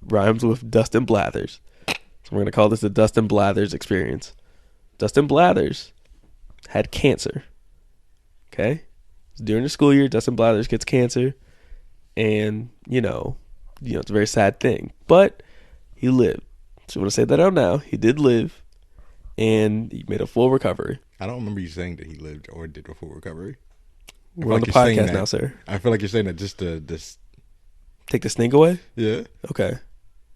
rhymes with Dustin Blathers. So we're going to call this the Dustin Blathers experience. Dustin Blathers had cancer. Okay? During the school year, Dustin Blathers gets cancer. And, it's a very sad thing. But he lived. So I'm going to say that out now. He did live. And he made a full recovery. I don't remember you saying that he lived or did a full recovery. We're on the podcast now, sir. I feel like you're saying that just to take the sting away. Yeah. Okay.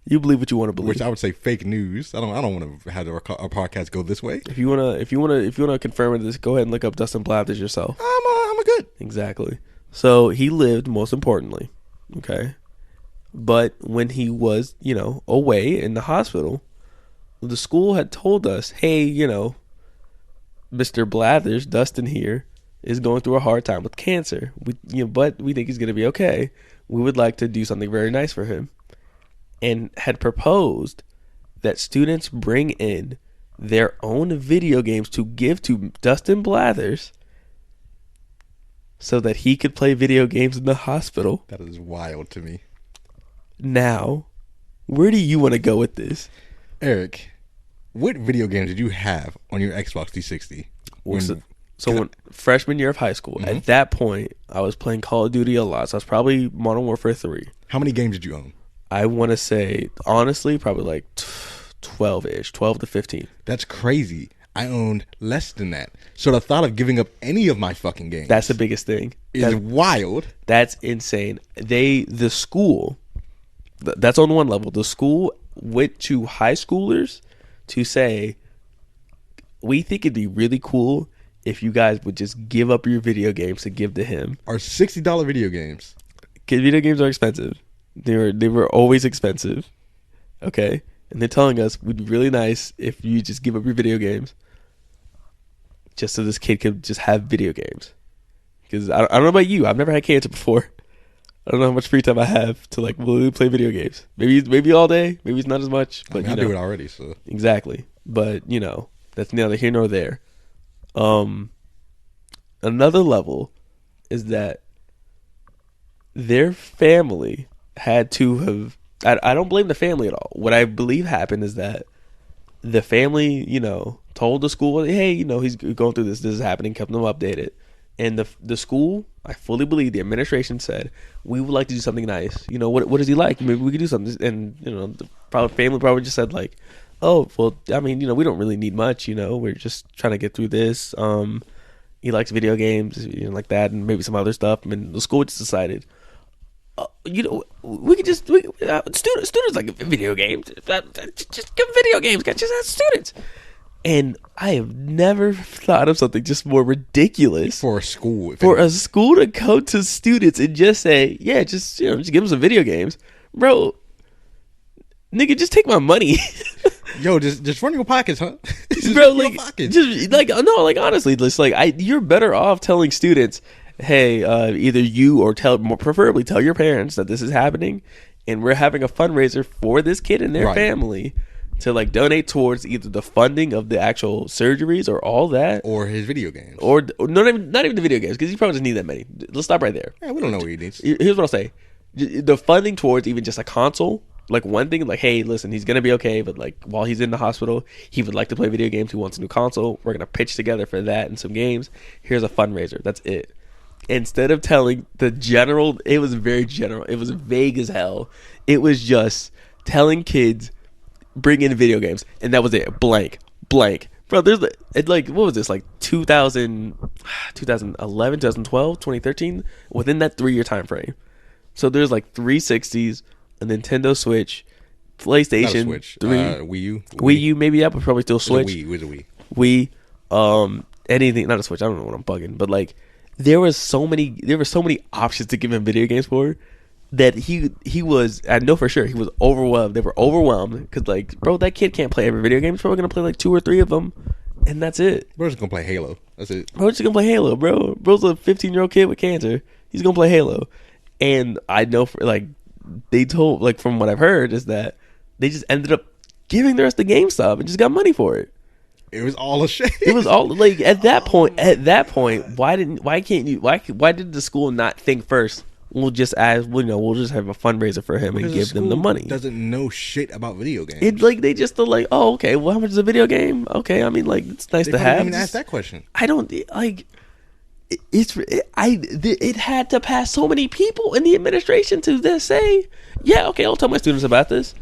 You believe what you want to believe. Which I would say fake news. I don't want to have our podcast go this way. If you wanna confirm this, go ahead and look up Dustin Blathers yourself. I'm a good. Exactly. So he lived, most importantly. Okay. But when he was, away in the hospital, the school had told us, hey, Mr. Blathers, Dustin here, is going through a hard time with cancer. But we think he's going to be okay. We would like to do something very nice for him. And had proposed that students bring in their own video games to give to Dustin Blathers so that he could play video games in the hospital. That is wild to me. Now, where do you want to go with this? Eric, what video games did you have on your Xbox 360? When freshman year of high school, at that point, I was playing Call of Duty a lot. So I was probably Modern Warfare 3. How many games did you own? I want to say, honestly, probably like 12-ish, 12 to 15. That's crazy. I owned less than that. So the thought of giving up any of my fucking games That's the biggest thing. is wild. That's insane. The school, that's on one level. The school went to high schoolers to say, we think it'd be really cool if you guys would just give up your video games to give to him. Our $60 video games. Because video games are expensive. They were always expensive. Okay? And they're telling us it'd be really nice if you just give up your video games just so this kid could just have video games. Because I don't know about you. I've never had cancer before. I don't know how much free time I have to like really play video games. Maybe all day. Maybe it's not as much. But I do it already. So exactly. But that's neither here nor there. Another level is that their family had to have. I don't blame the family at all. What I believe happened is that the family, told the school, hey, he's going through this. This is happening. Kept them updated. And the school, I fully believe the administration said, we would like to do something nice. What does he like? Maybe we could do something. And, the family probably just said like, oh, well, I mean, we don't really need much. We're just trying to get through this. He likes video games, like that, and maybe some other stuff. And the school just decided, we could just students like video games. Just give them video games. Just have students. And I have never thought of something just more ridiculous for a school. For a school to go to students and just say, yeah, just give them some video games, bro. Nigga, just take my money. Yo, just run your pockets, huh? Bro, like, just like, no, like, honestly, just like, you're better off telling students, hey, either you or preferably tell your parents that this is happening, and we're having a fundraiser for this kid and their family to like donate towards either the funding of the actual surgeries or all that, or his video games, or not even the video games, because you probably just need that many. Let's stop right there. Yeah, we don't know what he needs. Here's what I'll say: the funding towards even just a console. Like one thing, like, hey, listen, he's gonna be okay, but like while he's in the hospital, he would like to play video games. He wants a new console. We're gonna pitch together for that and some games. Here's a fundraiser. That's it. Instead of telling the general, it was very general. It was vague as hell. It was just telling kids, bring in video games, and that was it. Blank. Bro, there's like what was this, like 2011, 2012, 2013? Within that 3-year time frame. So there's like 360s. A Nintendo Switch, PlayStation, Switch. 3, Wii U, maybe that, but probably still Switch. It was a Wii. Anything, not a Switch. I don't know what I'm bugging, but like there were so many options to give him video games for that he was. I know for sure he was overwhelmed. They were overwhelmed because like, bro, that kid can't play every video game. He's probably gonna play like 2 or 3 of them, and that's it. Bro's just gonna play Halo. That's it. Bro's just gonna play Halo, bro. Bro's a 15-year-old kid with cancer. He's gonna play Halo, and I know for like. They told, like, from what I've heard, is that they just ended up giving the rest of GameStop and just got money for it. It was all a shame. It was all like at that point. Why did the school not think first? We'll just we'll just have a fundraiser for him and give them the money. Doesn't know shit about video games. It like they just are like, oh, okay, well, how much is a video game? Okay, I mean, like, it's nice to have. Didn't even ask that question. I don't like. It had to pass so many people in the administration to just say, yeah, okay, I'll tell my students about this.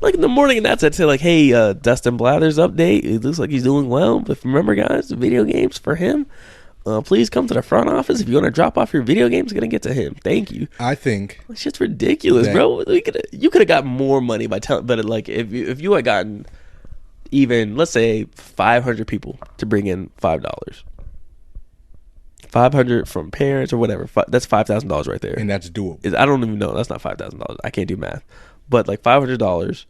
Like in the morning, and that's it. Say like, hey, Dustin Blather's update. It looks like he's doing well. But remember, guys, the video games for him. Please come to the front office if you want to drop off your video games. Gonna get to him. Thank you. I think it's just ridiculous, bro. You could have got more money by telling, but like if you had gotten even, let's say, 500 people to bring in $5. 500 from parents or whatever. That's $5,000 right there, and that's doable. I don't even know. That's not $5,000. I can't do math, but like $500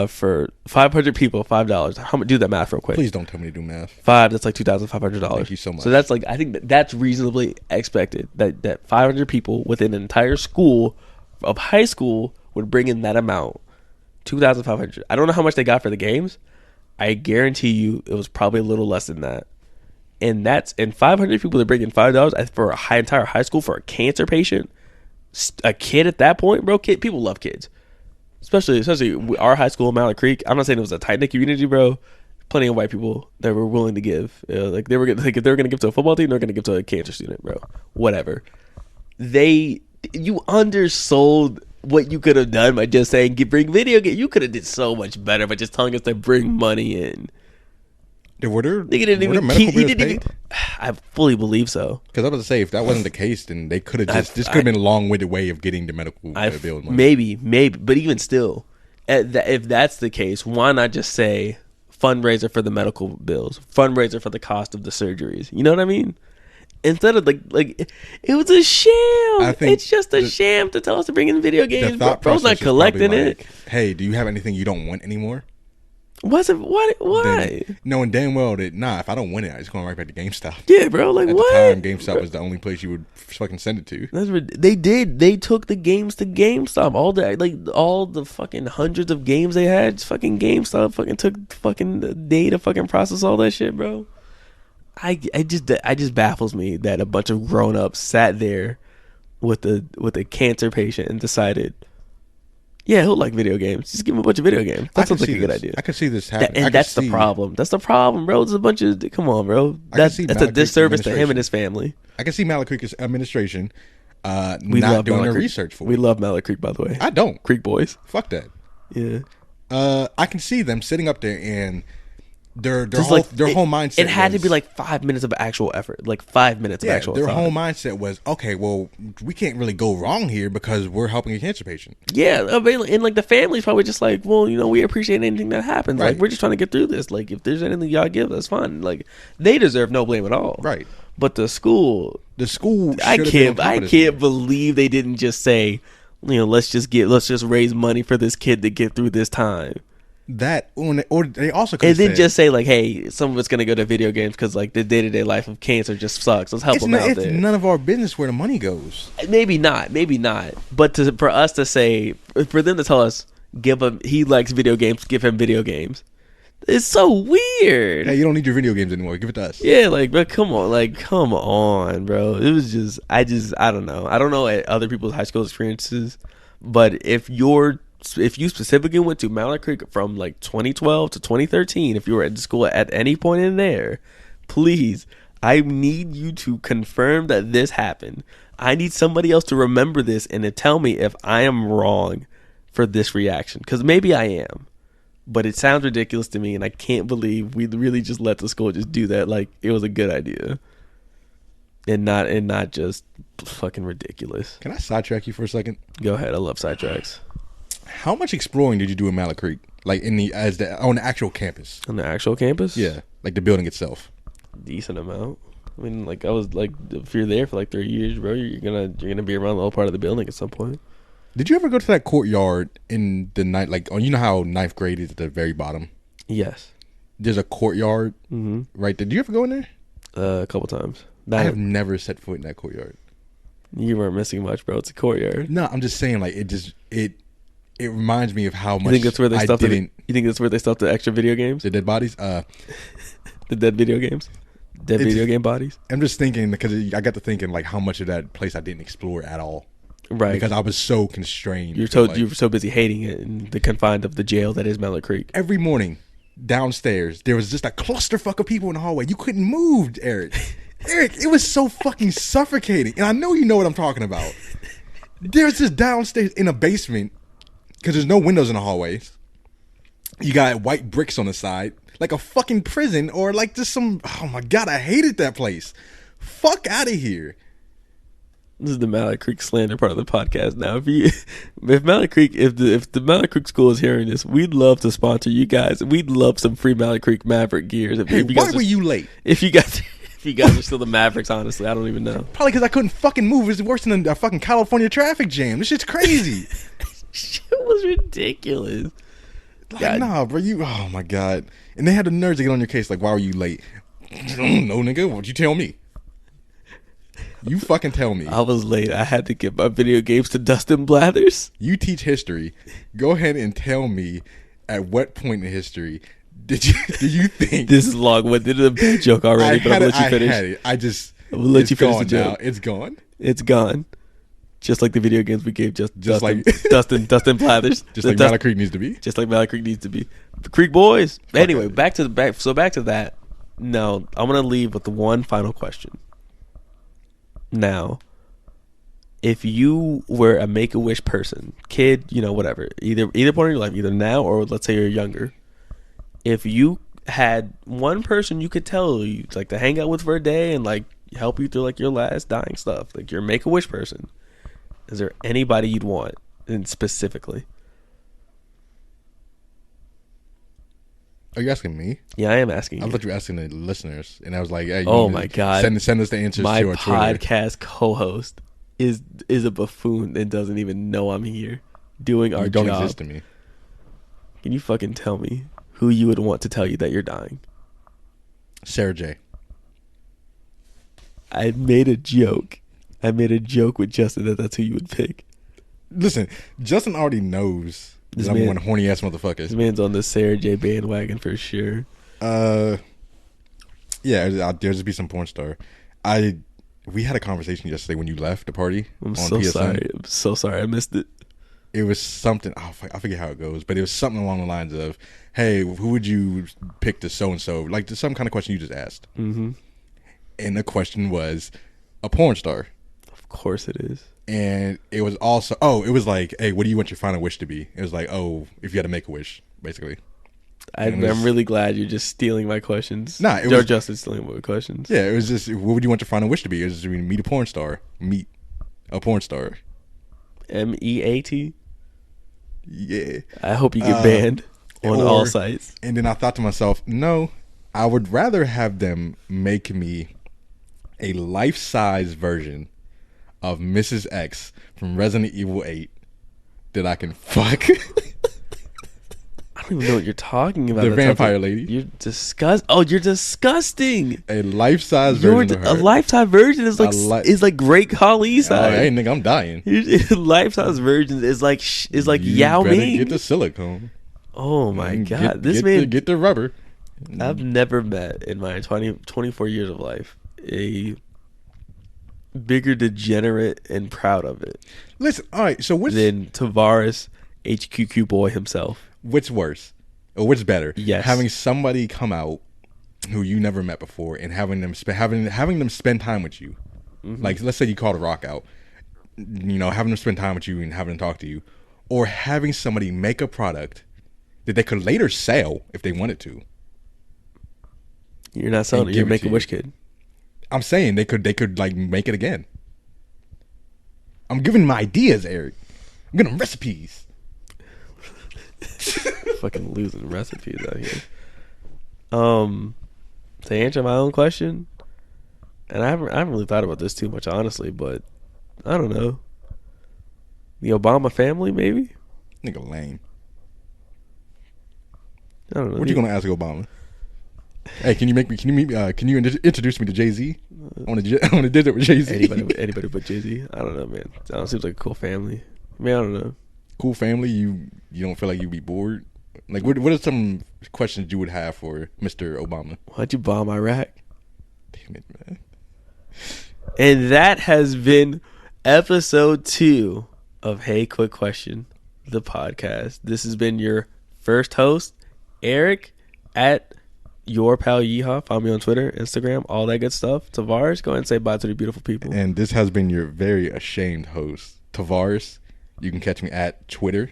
for 500 people, $5. How much? Do that math real quick. Please don't tell me to do math. That's like $2,500. Thank you so much. So that's like, I think that's reasonably expected that 500 people within an entire school of high school would bring in that amount, $2,500. I don't know how much they got for the games. I guarantee you it was probably a little less than that. And 500 people to bring in $5 for entire high school for a cancer patient, a kid at that point, bro. People love kids, especially our high school in Mallard Creek. I'm not saying it was a tight knit community, bro. Plenty of white people that were willing to give. Like if they were gonna give to a football team, they're gonna give to a cancer student, bro. Whatever. You undersold what you could have done by just saying bring video game. You could have did so much better by just telling us to bring money in. Were there Nigga didn't were there even medical keep. He bills didn't paid? even. I fully believe so. Because I was about to say, if that wasn't the case, then they could have just this I- could have been a long-winded way of getting the medical bill money. Maybe, but even still, if that's the case, why not just say fundraiser for the medical bills, fundraiser for the cost of the surgeries? You know what I mean? Instead of like it was a sham. I think It's just a sham to tell us to bring in video The games. thought Bro's process not was probably collecting it. like, hey, do you have anything you don't want anymore? What's it? Why? Then, knowing damn well that if I don't win it, I just going right back to GameStop. Yeah, bro. Like At what? the time, GameStop was the only place you would fucking send it to. They did. They took the games to GameStop. All the fucking hundreds of games they had. Fucking GameStop fucking took fucking the day to fucking process all that shit, bro. I just baffles me that a bunch of grown ups sat there with a cancer patient and decided, yeah, he'll like video games. Just give him a bunch of video games. That sounds like a good idea. I could see this happen. And that's the problem. That's the problem, bro. There's a bunch of come on, bro. That's a disservice to him and his family. I can see Mallet Creek's administration We not love doing their Mallet Creek. research for We it. love Mallet Creek, by the way. I don't. Creek boys. Fuck that. Yeah. I can see them sitting up there and their Just whole like, their whole mindset. It had to was- be like 5 minutes of actual effort, like 5 minutes of actual their thought. whole mindset was, okay, well, we can't really go wrong here because we're helping a cancer patient. Yeah, I mean, and like the family's probably just like, well, we appreciate anything that happens. Right. Like we're just trying to get through this. Like if there's anything y'all give, that's fine. Like they deserve no blame at all. Right. But the school, I can't believe they didn't just say, let's just raise money for this kid to get through this time. That or they also could And then just say like, hey, some of it's gonna go to video games because like the day-to-day life of cancer just sucks. Let's help them out it's there. none of our business where the money goes. Maybe not. But for us to say, for them to tell us, he likes video games, give him video games. It's so weird. Hey, you don't need your video games anymore. Give it to us. Yeah, but come on, bro. It was just, I don't know. I don't know at other people's high school experiences, but if you specifically went to Mallet Creek from like 2012 to 2013, if you were at school at any point in there, please, I need you to confirm that this happened. I need somebody else to remember this and to tell me if I am wrong for this reaction, because maybe I am. But it sounds ridiculous to me, and I can't believe we really just let the school just do that. Like it was a good idea, and not just fucking ridiculous. Can I sidetrack you for a second? Go ahead. I love sidetracks. How much exploring did you do in Mallet Creek? Like on the actual campus? On the actual campus? Yeah, like the building itself. Decent amount. I mean, like I was like, if you're there for like 3 years, bro, you're gonna be around the whole part of the building at some point. Did you ever go to that courtyard in the night? Like, you know how ninth grade is at the very bottom? Yes. There's a courtyard right there. Did you ever go in there? A couple times. I have never set foot in that courtyard. You weren't missing much, bro. It's a courtyard. No, I'm just saying, like, it reminds me of how much You think that's where they I stuffed didn't. You think that's where they stuffed the extra video games? The dead bodies? The dead video games? Dead video game bodies? I'm just thinking, because I got to thinking, like, how much of that place I didn't explore at all. Right. Because I was so constrained. You were so busy hating it in the confines of the jail that is Mallet Creek. Every morning, downstairs, there was just a clusterfuck of people in the hallway. You couldn't move, Eric. Eric, it was so fucking suffocating. And I know you know what I'm talking about. There's this downstairs in a basement, because there's no windows in the hallways. You got white bricks on the side, like a fucking prison, or like just some, oh my God, I hated that place. Fuck out of here. This is the Mallet Creek slander part of the podcast. Now, if Mallet Creek, if the Mallet Creek school is hearing this, we'd love to sponsor you guys. We'd love some free Mallet Creek Maverick gears. Hey, why were you late? If you guys are still the Mavericks, honestly, I don't even know. Probably because I couldn't fucking move. It's worse than a fucking California traffic jam. This shit's crazy. Shit was ridiculous. Like, nah, bro, oh my God. And they had the nerves to get on your case, like, why were you late? No, nigga, what'd you tell me? You fucking tell me. I was late. I had to give my video games to Dustin Blathers. You teach history. Go ahead and tell me at what point in history do you think this is long-winded, a bad joke already, but I'm gonna let you finish. I had it. I'm gonna let you finish the joke. Now. It's gone. It's gone. Just like the video games we gave just Dustin, like Dustin Blathers. Just like Mallet Creek needs to be. Just like Mallet Creek needs to be. The Creek boys. Anyway, back to that. No, I'm gonna leave with the one final question. Now, if you were a Make-A-Wish person, kid, whatever, either point in your life, either now or let's say you're younger, if you had one person you could tell you like to hang out with for a day and like help you through like your last dying stuff, like your Make-A-Wish person, is there anybody you'd want, and specifically? Are you asking me? Yeah, I am asking I you. thought you were asking the listeners, and I was like, hey, Oh my God. send us the answers My to our Twitter. podcast co-host is a buffoon and doesn't even know I'm here doing our You don't job. exist to me. Can you fucking tell me who you would want to tell you that you're dying? Sarah J. I made a joke. I made a joke with Justin that that's who you would pick. Listen, Justin already knows This that I'm man- one horny ass This motherfucker. man's on the Sarah J bandwagon for sure. Yeah, there'll just be some porn star. We had a conversation yesterday when you left the party I'm on so PSN. sorry. I'm so sorry I missed it. It was something. I forget how it goes, but it was something along the lines of, "Hey, who would you pick to so and so?" Like some kind of question you just asked, Mm-hmm. and the question was a porn star, Of course it is. and it was also it was like, "Hey, what do you want your final wish to be?" It was like, "Oh, if you had to make a wish, basically." I'm really glad you're just stealing my questions. Nah, it Joe was- Justin's stealing my questions. Yeah, it was just, what would you want your final wish to be? It was just meet a porn star, meet a porn star. MEAT. Yeah. I hope you get banned on all sites. And then I thought to myself, no, I would rather have them make me a life-size version of Mrs. X from Resident Evil 8 that I can fuck. I don't even know what you're talking about. The That vampire sounds like- lady. You're disgust. Oh, you're disgusting. A life-size You're version of her. a lifetime version is like is like Great Khali Oh, size. hey, nigga, I'm dying. Life-size version is like You Yao better Ming. get the silicone. Oh my And God, this man. get the rubber. I've never met in my 24 years of life a bigger degenerate and proud of it Listen, all right, so than Tavares, HQQ boy himself. what's worse? Or what's better? Yes. Having somebody come out who you never met before and having them spend time with you. Mm-hmm. Like, let's say you called a rock out. You know, having them spend time with you and having them talk to you. Or having somebody make a product that they could later sell if they wanted to. You're not selling And it. You're give it to Make-A-Wish kid. I'm saying they could like make it again. I'm giving them ideas, Eric. I'm giving them recipes. Fucking losing recipes out here. To answer my own question, and I haven't really thought about this too much, honestly, but I don't know. The Obama family, maybe? Nigga lame. I don't know. What you gonna ask Obama? Hey, can you introduce me to Jay-Z? I want to did it with Jay-Z. Anybody but Jay-Z? I don't know, man. That seems like a cool family. I mean, I don't know. Cool family. You don't feel like you'd be bored? Like, what are some questions you would have for Mr. Obama? Why'd you bomb Iraq? Damn it, man. And that has been episode 2 of Hey Quick Question, the podcast. This has been your first host, Eric, at Your Pal Yeehaw. Follow me on Twitter, Instagram, all that good stuff. Tavares, go ahead and say bye to the beautiful people. And this has been your very ashamed host, Tavares. You can catch me at Twitter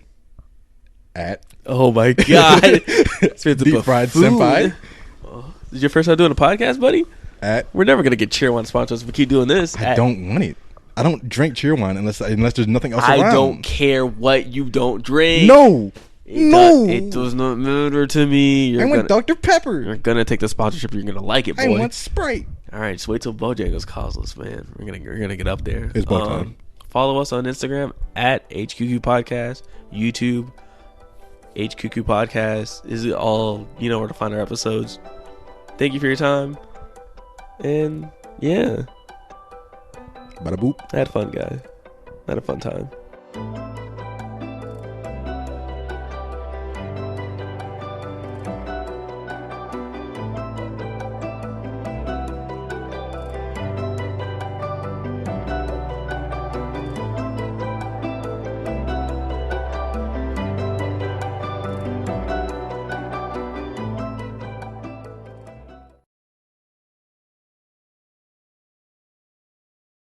at Oh my God. Deep Fried Senpai. This is your first time doing a podcast, buddy? at. We're never going to get Cheer One sponsors if we keep doing this. I don't want it. I don't drink Cheerwine unless there's nothing else around. I don't care what you don't drink. No. It does not matter to me. I want Dr. Pepper. You're gonna take the sponsorship. You're gonna like it, boy. I want Sprite. All right, just wait till Bojangles calls us, man. We're gonna get up there. It's about time. Follow us on Instagram at HQQ Podcast, YouTube HQQ Podcast. Is it all? You know where to find our episodes. Thank you for your time, and yeah, Bada boop. I had fun, guys. I had a fun time.